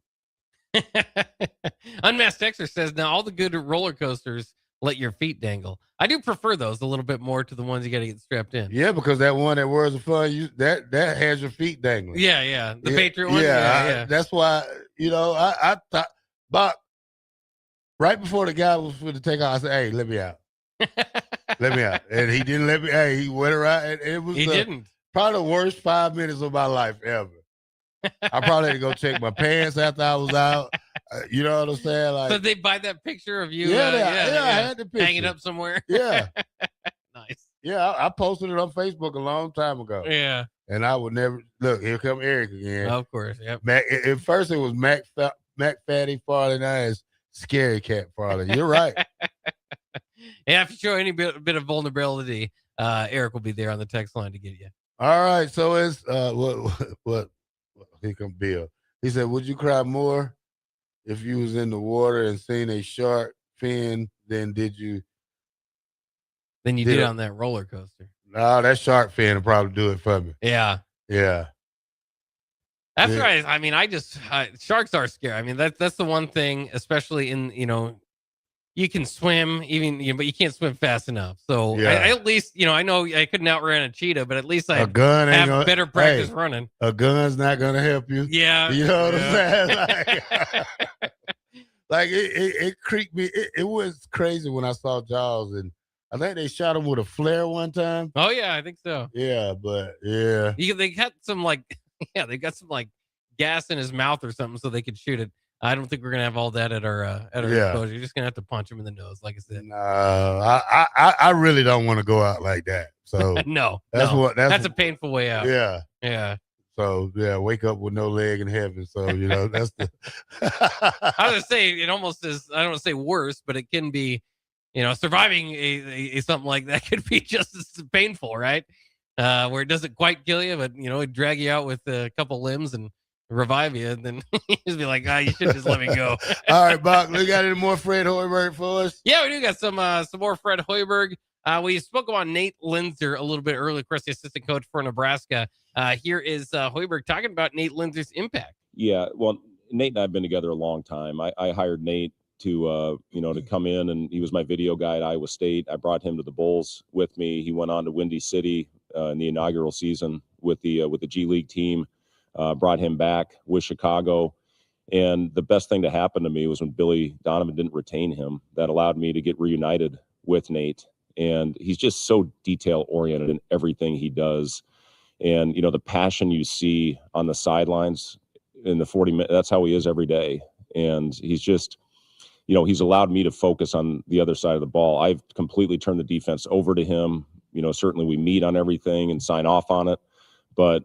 S13: Unmasked Texter says, now all the good roller coasters let your feet dangle. I do prefer those a little bit more to the ones you got to get strapped in.
S12: Yeah, because that one at Worlds of Fun, that has your feet dangling.
S13: Yeah. The Patriot one.
S12: Yeah. That's why, I thought, but right before the guy was going to take off, I said, hey, let me out. Let me out. And he didn't let me. Hey, he went around. And it was probably the worst 5 minutes of my life ever. I probably had to go check my pants after I was out. You know what I'm saying? Like,
S13: so they buy that picture of you.
S12: I had the picture.
S13: Hang it up somewhere.
S12: Yeah.
S13: Nice.
S12: Yeah, I posted it on Facebook a long time ago.
S13: Yeah.
S12: And I would never look. Here come Eric again.
S13: Of course. Yep.
S12: At first it was Mac Fatty Farley. Now it's Scary Cat Farley. You're right.
S13: Yeah, if you show any bit of vulnerability, Eric will be there on the text line to get you.
S12: All right. So it's what here come Bill. He said, would you cry more if you was in the water and seen a shark fin than did you
S13: than you did on that roller coaster.
S12: No, that shark fin will probably do it for me.
S13: Yeah.
S12: Yeah.
S13: That's right. I mean, sharks are scary. I mean, that's the one thing, especially in, you can swim but you can't swim fast enough. So I at least, I know I couldn't outrun a cheetah, but at least I have better practice running.
S12: A gun's not going to help you.
S13: Yeah.
S12: You know what I'm saying? Like it creeped me. It was crazy when I saw Jaws, and I think they shot him with a flare one time.
S13: Oh yeah, I think so.
S12: Yeah, but yeah.
S13: They got some they got some gas in his mouth or something so they could shoot it. I don't think we're gonna have all that at our exposure. You're just gonna have to punch him in the nose, like I said.
S12: No, I really don't want to go out like that. So
S13: that's a painful way out.
S12: Yeah.
S13: Yeah.
S12: So wake up with no leg in heaven. So that's the.
S13: I was gonna say it almost is. I don't want to say worse, but it can be. Surviving a something like that could be just as painful, right? Where it doesn't quite kill you, but it drag you out with a couple limbs and revive you, and then you just be like, you should just let me go.
S12: All right, Bock, we got any more Fred Hoiberg for us?
S13: Yeah, we do got some more Fred Hoiberg. We spoke about Nate Linzer a little bit earlier, of course, the assistant coach for Nebraska. Here is Hoiberg talking about Nate Linzer's impact.
S15: Yeah, well, Nate and I have been together a long time. I hired Nate to come in, and he was my video guy at Iowa State. I brought him to the Bulls with me. He went on to Windy City in the inaugural season with the G League team. Brought him back with Chicago. And the best thing to happen to me was when Billy Donovan didn't retain him. That allowed me to get reunited with Nate. And he's just so detail-oriented in everything he does. And, the passion you see on the sidelines in the 40 minutes, that's how he is every day. And he's just, he's allowed me to focus on the other side of the ball. I've completely turned the defense over to him. Certainly we meet on everything and sign off on it. But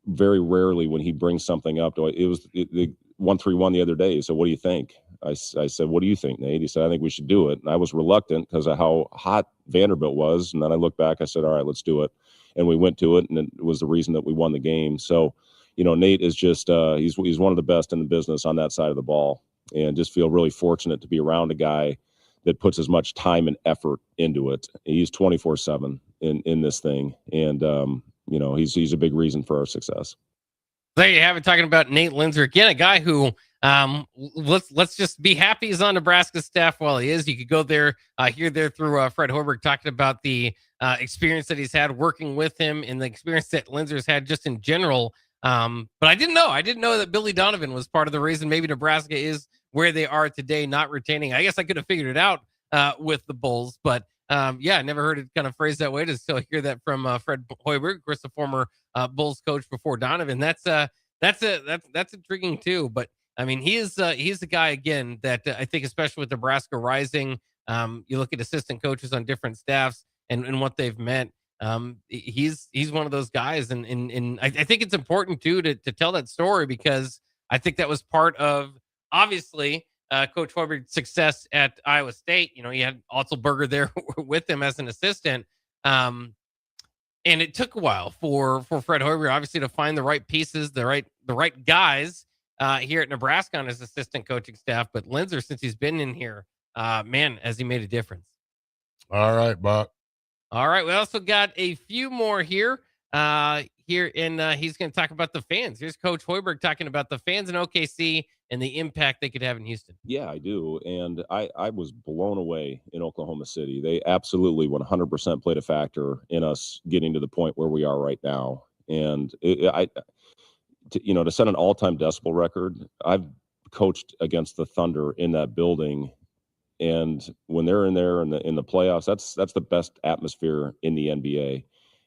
S15: very rarely when he brings something up, it was the 1-3-1 the other day. So what do you think? I said, what do you think, Nate? He said, I think we should do it. And I was reluctant because of how hot Vanderbilt was. And then I looked back, I said, all right, let's do it. And we went to it, and it was the reason that we won the game. So, Nate is just, he's one of the best in the business on that side of the ball, and just feel really fortunate to be around a guy that puts as much time and effort into it. He's 24/7 in this thing. And, he's a big reason for our success.
S13: There you have it, talking about Nate Linzer again, a guy who let's just be happy he's on Nebraska staff while he is. You could go there, hear there through Fred Hoiberg talking about the experience that he's had working with him and the experience that Linzer's had just in general. But I didn't know that Billy Donovan was part of the reason maybe Nebraska is where they are today, not retaining. I guess I could have figured it out with the Bulls, but I never heard it kind of phrased that way. To still hear that from Fred Hoiberg, of course, the former Bulls coach before Donovan. That's intriguing too. But I mean, he's the guy again that I think, especially with Nebraska rising, you look at assistant coaches on different staffs and what they've meant. He's one of those guys, and I think it's important too to tell that story, because I think that was part of, obviously, Coach Hoiberg's success at Iowa State. He had Otzelberger there with him as an assistant. And it took a while for Fred Hoiberg, obviously, to find the right pieces, the right guys here at Nebraska on his assistant coaching staff. But Linzer, since he's been in here, has he made a difference?
S12: All right, Bock.
S13: All right. We also got a few more here. He's going to talk about the fans. Here's Coach Hoiberg talking about the fans in OKC and the impact they could have in Houston.
S15: Yeah, I do. And I was blown away in Oklahoma City. They absolutely 100% played a factor in us getting to the point where we are right now. And to set an all-time decibel record, I've coached against the Thunder in that building. And when they're in there in the playoffs, that's the best atmosphere in the NBA.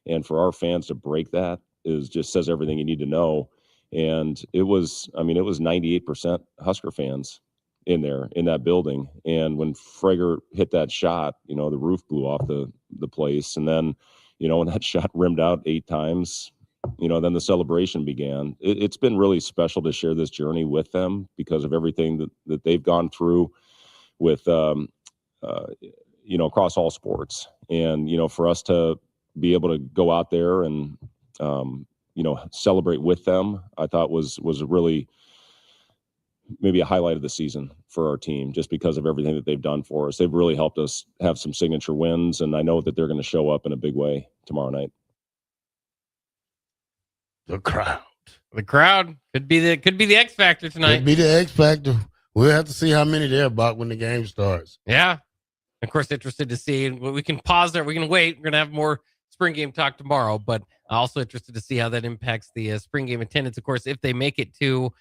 S15: And for our fans to break that just says everything you need to know. And it was 98% Husker fans in there in that building. And when Frager hit that shot, the roof blew off the place. And then, when that shot rimmed out 8 times, then the celebration began. It's been really special to share this journey with them because of everything that they've gone through with, across all sports. And, for us to be able to go out there and, celebrate with them, I thought was really maybe a highlight of the season for our team just because of everything that they've done for us. They've really helped us have some signature wins, and I know that they're going to show up in a big way tomorrow night.
S12: The crowd
S13: could be the X factor tonight.
S12: Could be the X factor. We'll have to see how many there, Bock, when the game starts.
S13: Yeah. Of course, interested to see. We can pause there. We can wait. We're going to have more spring game talk tomorrow, but also interested to see how that impacts the spring game attendance. Of course, if they make it to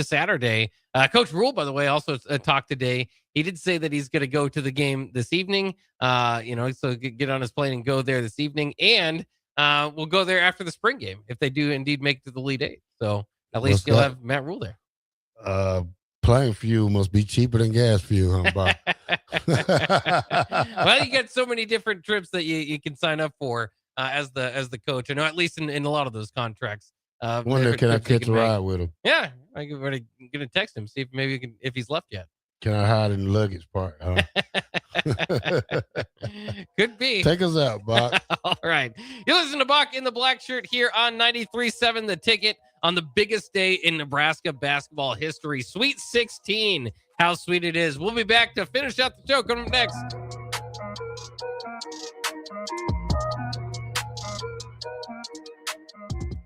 S13: Saturday. Coach Rule, by the way, also talked today. He did say that he's going to go to the game this evening. So get on his plane and go there this evening, and we'll go there after the spring game if they do indeed make it to the Elite Eight. So at least you'll have Matt Rule there.
S12: Plane fuel must be cheaper than gas fuel, huh, Bock?
S13: Well, you get so many different trips that you can sign up for as the coach. I know at least in a lot of those contracts.
S12: Wonder can I catch a ride with him?
S13: Yeah, I'm gonna text him, see if he's left yet.
S12: Can I hide in the luggage part? Huh?
S13: Could be.
S12: Take us out, Bock.
S13: All right. You listen to Bock in the Black Shirt here on 93.7 The Ticket on the biggest day in Nebraska basketball history. Sweet 16. How sweet it is. We'll be back to finish out the show. Coming up next.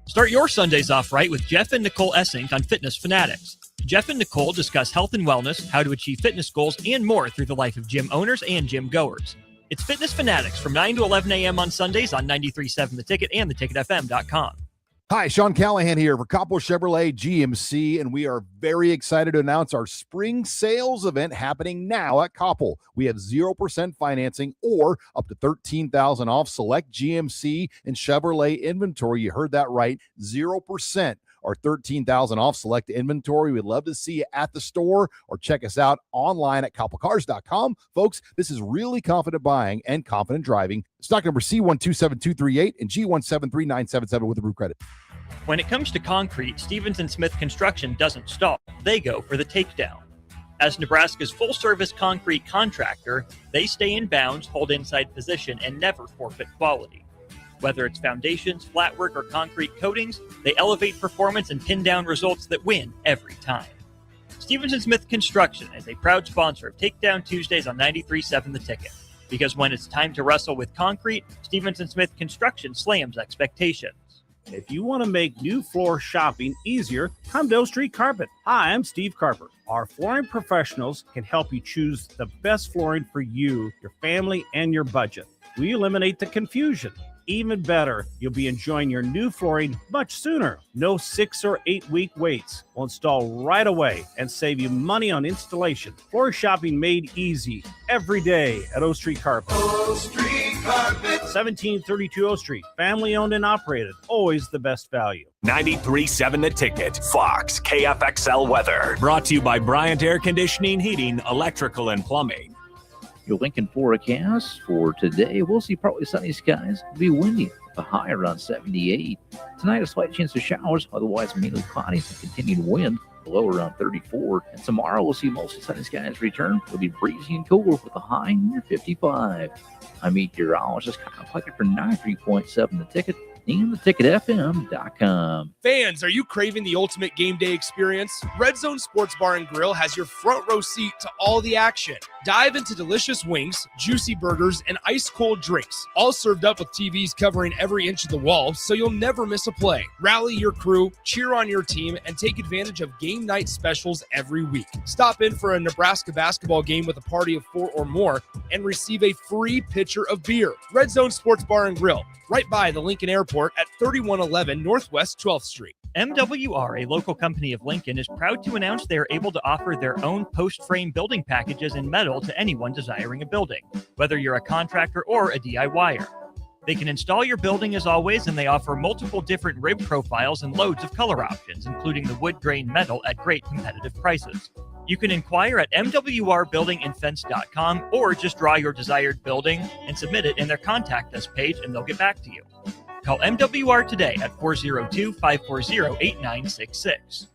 S16: Start your Sundays off right with Jeff and Nicole Essink on Fitness Fanatics. Jeff and Nicole discuss health and wellness, how to achieve fitness goals, and more through the life of gym owners and gym goers. It's Fitness Fanatics from 9 to 11 a.m. on Sundays on 93.7 The Ticket and theticketfm.com.
S9: Hi, Sean Callahan here for Coppell Chevrolet GMC, and we are very excited to announce our spring sales event happening now at Coppell. We have 0% financing or up to $13,000 off select GMC and Chevrolet inventory. You heard that right, 0% or $13,000 off select inventory. We'd love to see you at the store or check us out online at coppellcars.com. Folks, this is really confident buying and confident driving. Stock number C127238 and G1739777 with approved credit.
S16: When it comes to concrete, Stevens & Smith Construction doesn't stop. They go for the takedown. As Nebraska's full-service concrete contractor, they stay in bounds, hold inside position, and never forfeit quality. Whether it's foundations, flatwork, or concrete coatings, they elevate performance and pin down results that win every time. Stevens & Smith Construction is a proud sponsor of Takedown Tuesdays on 93.7 The Ticket. Because when it's time to wrestle with concrete, Stevens & Smith Construction slams expectations.
S18: If you want to make new floor shopping easier, come to O Street Carpet. Hi, I'm Steve Carper. Our flooring professionals can help you choose the best flooring for you, your family, and your budget. We eliminate the confusion. Even better, you'll be enjoying your new flooring much sooner. No 6 or 8 week waits. We'll install right away and save you money on installation. Floor shopping made easy every day at O Street Carpet. O Street Carpet. 1732 O Street. Family owned and operated. Always the best value.
S3: 93.7 The Ticket. Fox KFXL weather. Brought to you by Bryant Air Conditioning, Heating, Electrical, and Plumbing.
S19: Your Lincoln forecast for today, we'll see partly sunny skies. It'll be windy, a high around 78. Tonight, a slight chance of showers, otherwise mainly cloudy and continued wind, low around 34. And tomorrow, we'll see mostly sunny skies return. It'll be breezy and cooler with a high near 55. I'm meteorologist Kyle Puckett for 93.7 The Ticket and theticketfm.com.
S1: Fans, are you craving the ultimate game day experience? Red Zone Sports Bar and Grill has your front row seat to all the action. Dive into delicious wings, juicy burgers, and ice-cold drinks, all served up with TVs covering every inch of the wall, so you'll never miss a play. Rally your crew, cheer on your team, and take advantage of game night specials every week. Stop in for a Nebraska basketball game with a party of 4 or more and receive a free pitcher of beer. Red Zone Sports Bar and Grill, right by the Lincoln Airport at 3111 Northwest 12th Street.
S16: MWR, a local company of Lincoln, is proud to announce they are able to offer their own post-frame building packages in metal to anyone desiring a building, whether you're a contractor or a DIYer. They can install your building as always, and they offer multiple different rib profiles and loads of color options, including the wood grain metal at great competitive prices. You can inquire at mwrbuildingandfence.com or just draw your desired building and submit it in their contact us page, and they'll get back to you. Call MWR today at 402-540-8966.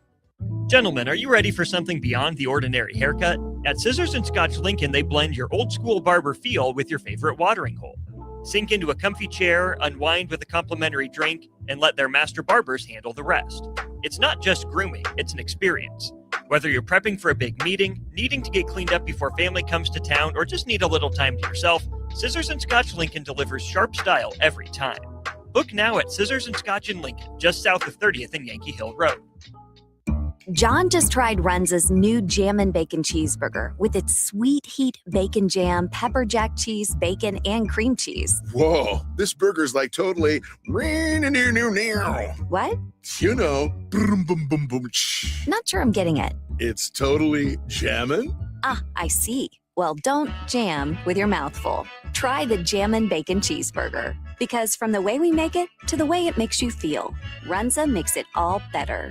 S16: Gentlemen, are you ready for something beyond the ordinary haircut? At Scissors and Scotch Lincoln, they blend your old school barber feel with your favorite watering hole. Sink into a comfy chair, unwind with a complimentary drink, and let their master barbers handle the rest. It's not just grooming, it's an experience. Whether you're prepping for a big meeting, needing to get cleaned up before family comes to town, or just need a little time to yourself, Scissors and Scotch Lincoln delivers sharp style every time. Book now at Scissors and Scotch in Lincoln, just south of 30th and Yankee Hill Road.
S5: John just tried Runza's new Jammin' Bacon Cheeseburger with its sweet heat bacon jam, pepper jack cheese, bacon, and cream cheese.
S10: Whoa, this burger's like totally...
S5: What?
S10: You know, boom, boom, boom, boom.
S5: Not sure I'm getting it.
S10: It's totally jammin'?
S5: Ah, I see. Well, don't jam with your mouth full. Try the Jammin' Bacon Cheeseburger. Because from the way we make it to the way it makes you feel, Runza makes it all better.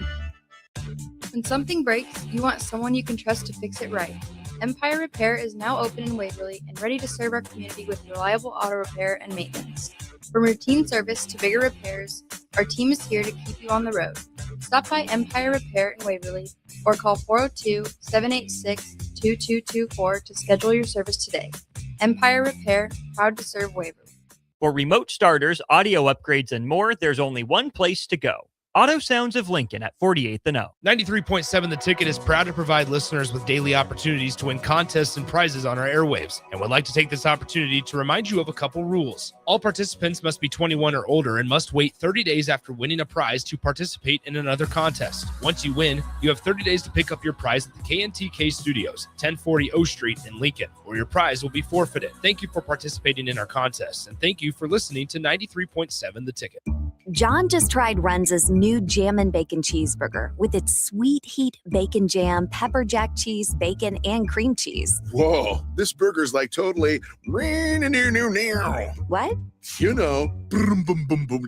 S17: When something breaks, you want someone you can trust to fix it right. Empire Repair is now open in Waverly and ready to serve our community with reliable auto repair and maintenance. From routine service to bigger repairs, our team is here to keep you on the road. Stop by Empire Repair in Waverly or call 402-786-2224 to schedule your service today. Empire Repair, proud to serve Waverly.
S16: For remote starters, audio upgrades, and more, there's only one place to go. Auto Sounds of Lincoln at 48th and O.
S1: 93.7 The Ticket is proud to provide listeners with daily opportunities to win contests and prizes on our airwaves, and would like to take this opportunity to remind you of a couple rules. All participants must be 21 or older and must wait 30 days after winning a prize to participate in another contest. Once you win, you have 30 days to pick up your prize at the KNTK Studios, 1040 O Street in Lincoln, or your prize will be forfeited. Thank you for participating in our contests, and thank you for listening to 93.7 The Ticket.
S5: John just tried Runza's new Jammin' Bacon Cheeseburger with its sweet heat bacon jam, pepper jack cheese, bacon, and cream cheese.
S10: Whoa, this burger's like totally...
S5: What?
S10: You know, boom, boom, boom, boom.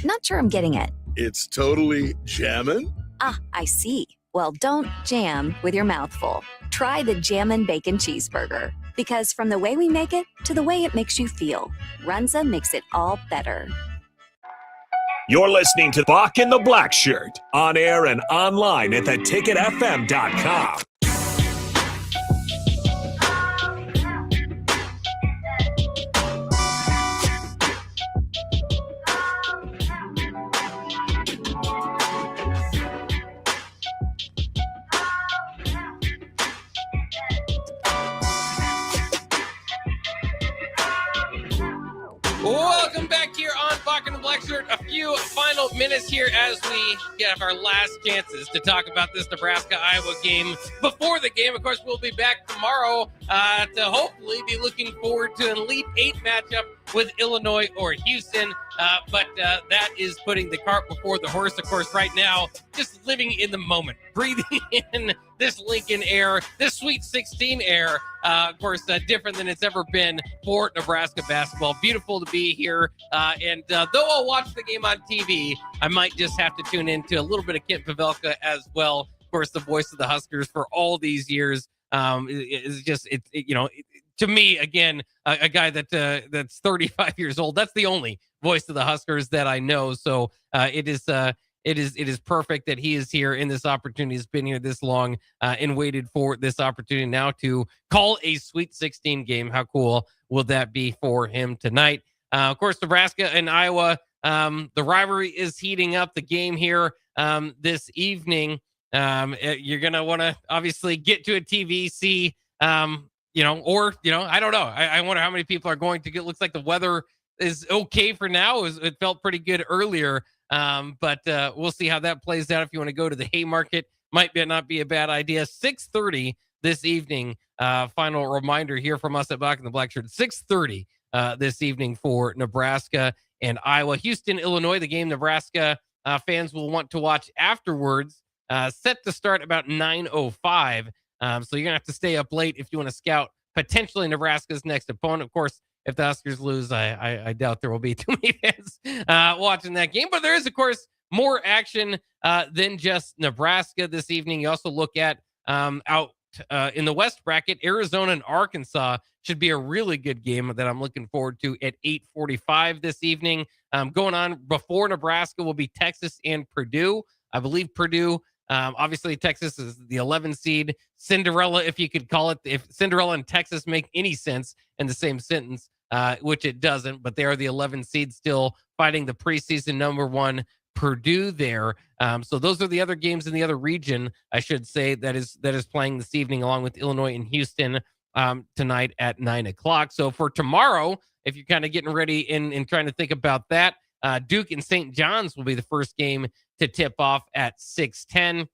S5: Not sure I'm getting it.
S10: It's totally jammin'?
S5: Ah, I see. Well, don't jam with your mouth full. Try the Jammin' Bacon Cheeseburger. Because from the way we make it to the way it makes you feel, Runza makes it all better.
S3: You're listening to Bock the Blackshirt, on air and online at theticketfm.com.
S13: Welcome back here on Bock the Blackshirt. A few final minutes here as we get our last chances to talk about this Nebraska-Iowa game. Before the game, of course, we'll be back tomorrow to hopefully be looking forward to an Elite Eight matchup with Illinois or Houston. But that is putting the cart before the horse, of course, right now. Just living in the moment, breathing in this Lincoln air, this Sweet 16 air. Of course, different than it's ever been for Nebraska basketball. Beautiful to be here. And though I'll watch the game on TV, I might just have to tune into a little bit of Kent Pavelka as well. Of course, the voice of the Huskers for all these years. It's just, to me, again, a guy that's 35 years old. That's the only voice of the Huskers that I know. So it is perfect that he is here in this opportunity. He's been here this long and waited for this opportunity now to call a Sweet 16 game. How cool will that be for him tonight? Of course, Nebraska and Iowa, the rivalry is heating up. The game here this evening, you're going to want to obviously get to a TV, see, I don't know. I wonder how many people are going to get. Looks like the weather is okay for now. It felt pretty good earlier. But we'll see how that plays out. If you want to go to the Haymarket, might not be a bad idea. 6:30 this evening. Final reminder here from us at Bock the Blackshirt. 6:30 this evening for Nebraska and Iowa. Houston, Illinois, the game Nebraska fans will want to watch afterwards. Set to start about 9:05. So you're going to have to stay up late if you want to scout potentially Nebraska's next opponent. Of course, if the Huskers lose, I doubt there will be too many fans watching that game. But there is, of course, more action than just Nebraska this evening. You also look at out in the West bracket, Arizona and Arkansas should be a really good game that I'm looking forward to at 8:45 this evening. Going on before Nebraska will be Texas and Purdue. I believe Purdue, obviously Texas is the 11 seed. Cinderella, if you could call it, if Cinderella and Texas make any sense in the same sentence, which it doesn't, but they are the 11 seed still fighting the preseason #1 Purdue there. So those are the other games in the other region, I should say, that is playing this evening, along with Illinois and Houston tonight at 9:00. So for tomorrow, if you're kind of getting ready and trying to think about that, Duke and St. John's will be the first game to tip off at 6:10.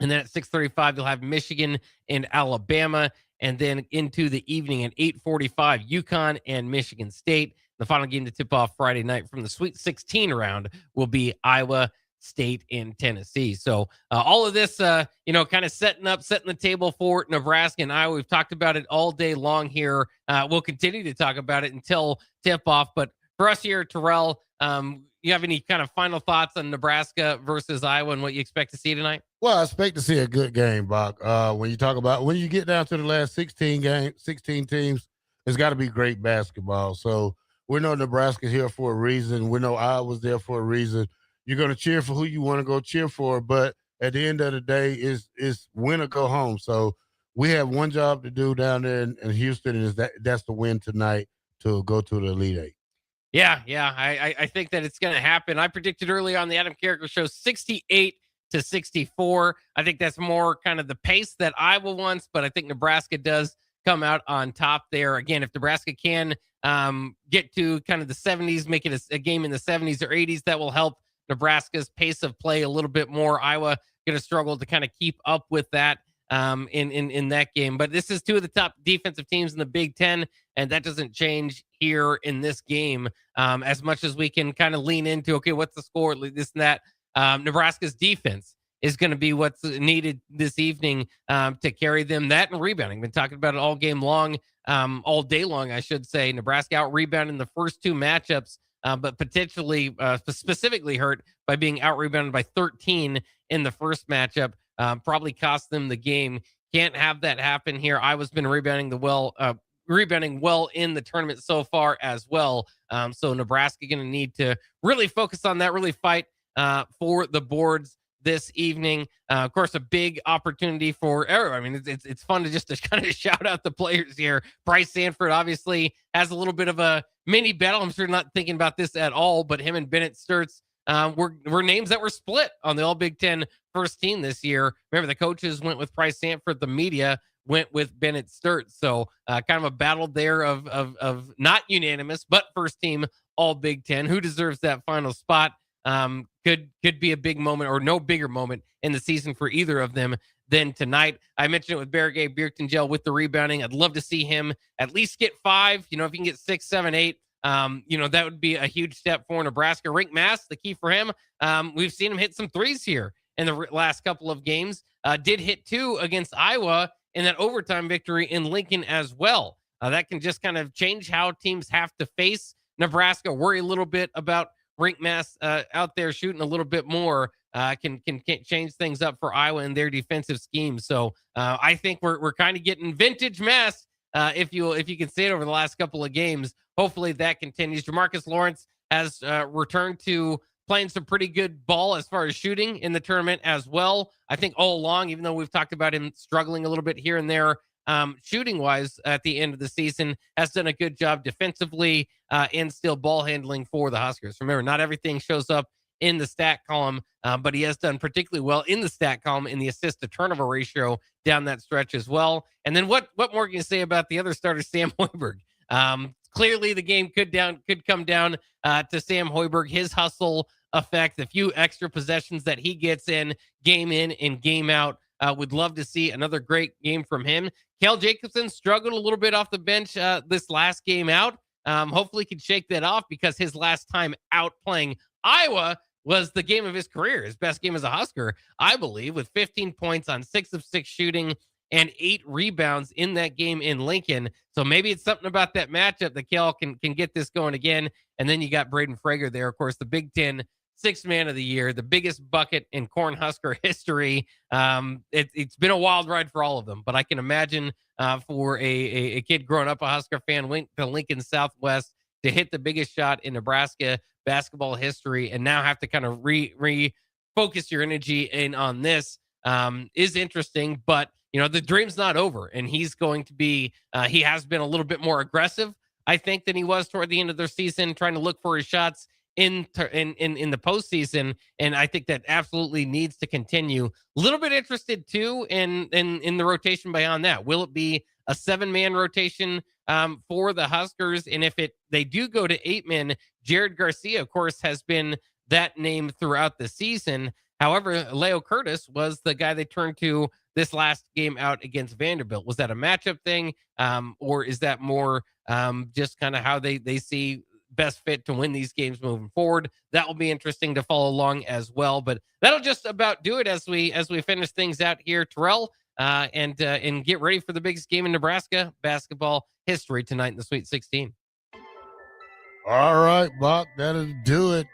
S13: And then at 6:35, you'll have Michigan and Alabama. And then into the evening at 8:45, UConn and Michigan State. The final game to tip off Friday night from the Sweet 16 round will be Iowa State and Tennessee. So all of this, kind of setting the table for Nebraska and Iowa. We've talked about it all day long here. We'll continue to talk about it until tip off. But for us here, Terrell, you have any kind of final thoughts on Nebraska versus Iowa and what you expect to see tonight?
S12: Well, I expect to see a good game, Bock. When you get down to the last 16 teams, it's got to be great basketball. So we know Nebraska's here for a reason. We know Iowa's there for a reason. You're going to cheer for who you want to go cheer for, but at the end of the day, it's win or go home. So we have one job to do down there in Houston, and that's the win tonight to go to the Elite Eight.
S13: Yeah. I think that it's going to happen. I predicted early on the Adam Carricker show 68-64. I think that's more kind of the pace that Iowa wants, but I think Nebraska does come out on top there. Again, if Nebraska can get to kind of the 70s, make it a game in the 70s or 80s, that will help Nebraska's pace of play a little bit more. Iowa going to struggle to kind of keep up with that in that game. But this is two of the top defensive teams in the Big Ten, and that doesn't change here in this game as much as we can kind of lean into, okay, what's the score, this and that. Nebraska's defense is going to be what's needed this evening to carry them. That and rebounding. Been talking about it all game long, all day long, I should say. Nebraska out-rebounded in the first two matchups, but potentially specifically hurt by being out-rebounded by 13 in the first matchup. Probably cost them the game. Can't have that happen here. Iowa's been rebounding well in the tournament so far as well. So Nebraska going to need to really focus on that, really fight for the boards this evening. Of course, a big opportunity for everyone. I mean, it's fun to kind of shout out the players here. Bryce Sanford obviously has a little bit of a mini battle. I'm sure not thinking about this at all, but him and Bennett Sturtz were names that were split on the All Big Ten first team this year. Remember, the coaches went with Bryce Sanford, the media went with Bennett Sturtz. So kind of a battle there of not unanimous, but first team All Big Ten. Who deserves that final spot? Could be a big moment or no bigger moment in the season for either of them than tonight. I mentioned it with Barragay Biertengel with the rebounding. I'd love to see him at least get 5. If he can get 6, 7, 8, that would be a huge step for Nebraska. Rienk Mast, the key for him. We've seen him hit some threes here in the last couple of games. Did hit 2 against Iowa in that overtime victory in Lincoln as well. That can just kind of change how teams have to face Nebraska. Worry a little bit about Rienk Mast out there shooting a little bit more. Can change things up for Iowa and their defensive scheme. So I think we're kind of getting vintage Mast, if you can say it, over the last couple of games. Hopefully that continues. Jamarcus Lawrence has returned to playing some pretty good ball as far as shooting in the tournament as well. I think all along, even though we've talked about him struggling a little bit here and there, shooting wise at the end of the season, has done a good job defensively and still ball handling for the Huskers. Remember, not everything shows up in the stat column, but he has done particularly well in the stat column in the assist to turnover ratio down that stretch as well. And then what more can you say about the other starter, Sam Hoiberg? Clearly the game could come down to Sam Hoiberg, his hustle effect, the few extra possessions that he gets in and game out. Would love to see another great game from him. Kel Jacobson struggled a little bit off the bench this last game out. Hopefully he can shake that off, because his last time out playing Iowa was the game of his career, his best game as a Husker, I believe, with 15 points on 6 of 6 shooting and 8 rebounds in that game in Lincoln. So maybe it's something about that matchup that Kel can get this going again. And then you got Braden Frager there, of course, the Big Ten Sixth Man of the Year, the biggest bucket in Cornhusker history. It's been a wild ride for all of them, but I can imagine for a kid growing up a Husker fan, went to Lincoln Southwest to hit the biggest shot in Nebraska basketball history, and now have to kind of refocus your energy in on this is interesting. But the dream's not over, and he's going to be he has been a little bit more aggressive, I think, than he was toward the end of their season, trying to look for his shots in the postseason, and I think that absolutely needs to continue. A little bit interested too in the rotation beyond that. Will it be a 7-man rotation for the Huskers? And if they do go to 8-men, Jared Garcia, of course, has been that name throughout the season. However, Leo Curtis was the guy they turned to this last game out against Vanderbilt. Was that a matchup thing, or is that more just kind of how they see best fit to win these games moving forward? That will be interesting to follow along as well. But that'll just about do it as we finish things out here, Terrell, and get ready for the biggest game in Nebraska basketball history tonight in the Sweet 16.
S12: All right, Bock, that'll do it.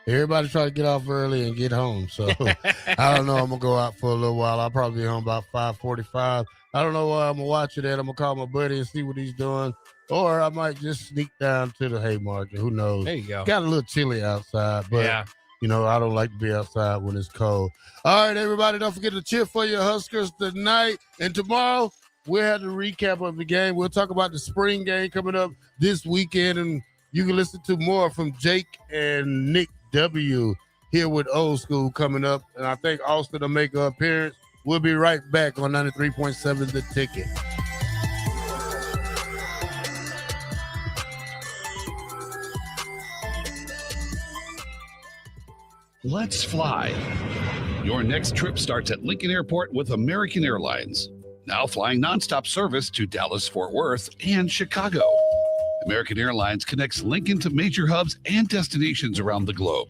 S12: Everybody try to get off early and get home. So I don't know. I'm going to go out for a little while. I'll probably be home about 5:45. I don't know where I'm going to watch it at. I'm going to call my buddy and see what he's doing. Or I might just sneak down to the Haymarket. Who knows?
S13: There you go.
S12: Got a little chilly outside, but, I don't like to be outside when it's cold. All right, everybody, don't forget to cheer for your Huskers tonight. And tomorrow, we'll have the recap of the game. We'll talk about the spring game coming up this weekend, and you can listen to more from Jake and Nick W. here with Old School coming up. And I think Austin will make an appearance. We'll be right back on 93.7 The Ticket.
S4: Let's fly. Your next trip starts at Lincoln Airport with American Airlines. Now flying nonstop service to Dallas, Fort Worth, and Chicago. American Airlines connects Lincoln to major hubs and destinations around the globe.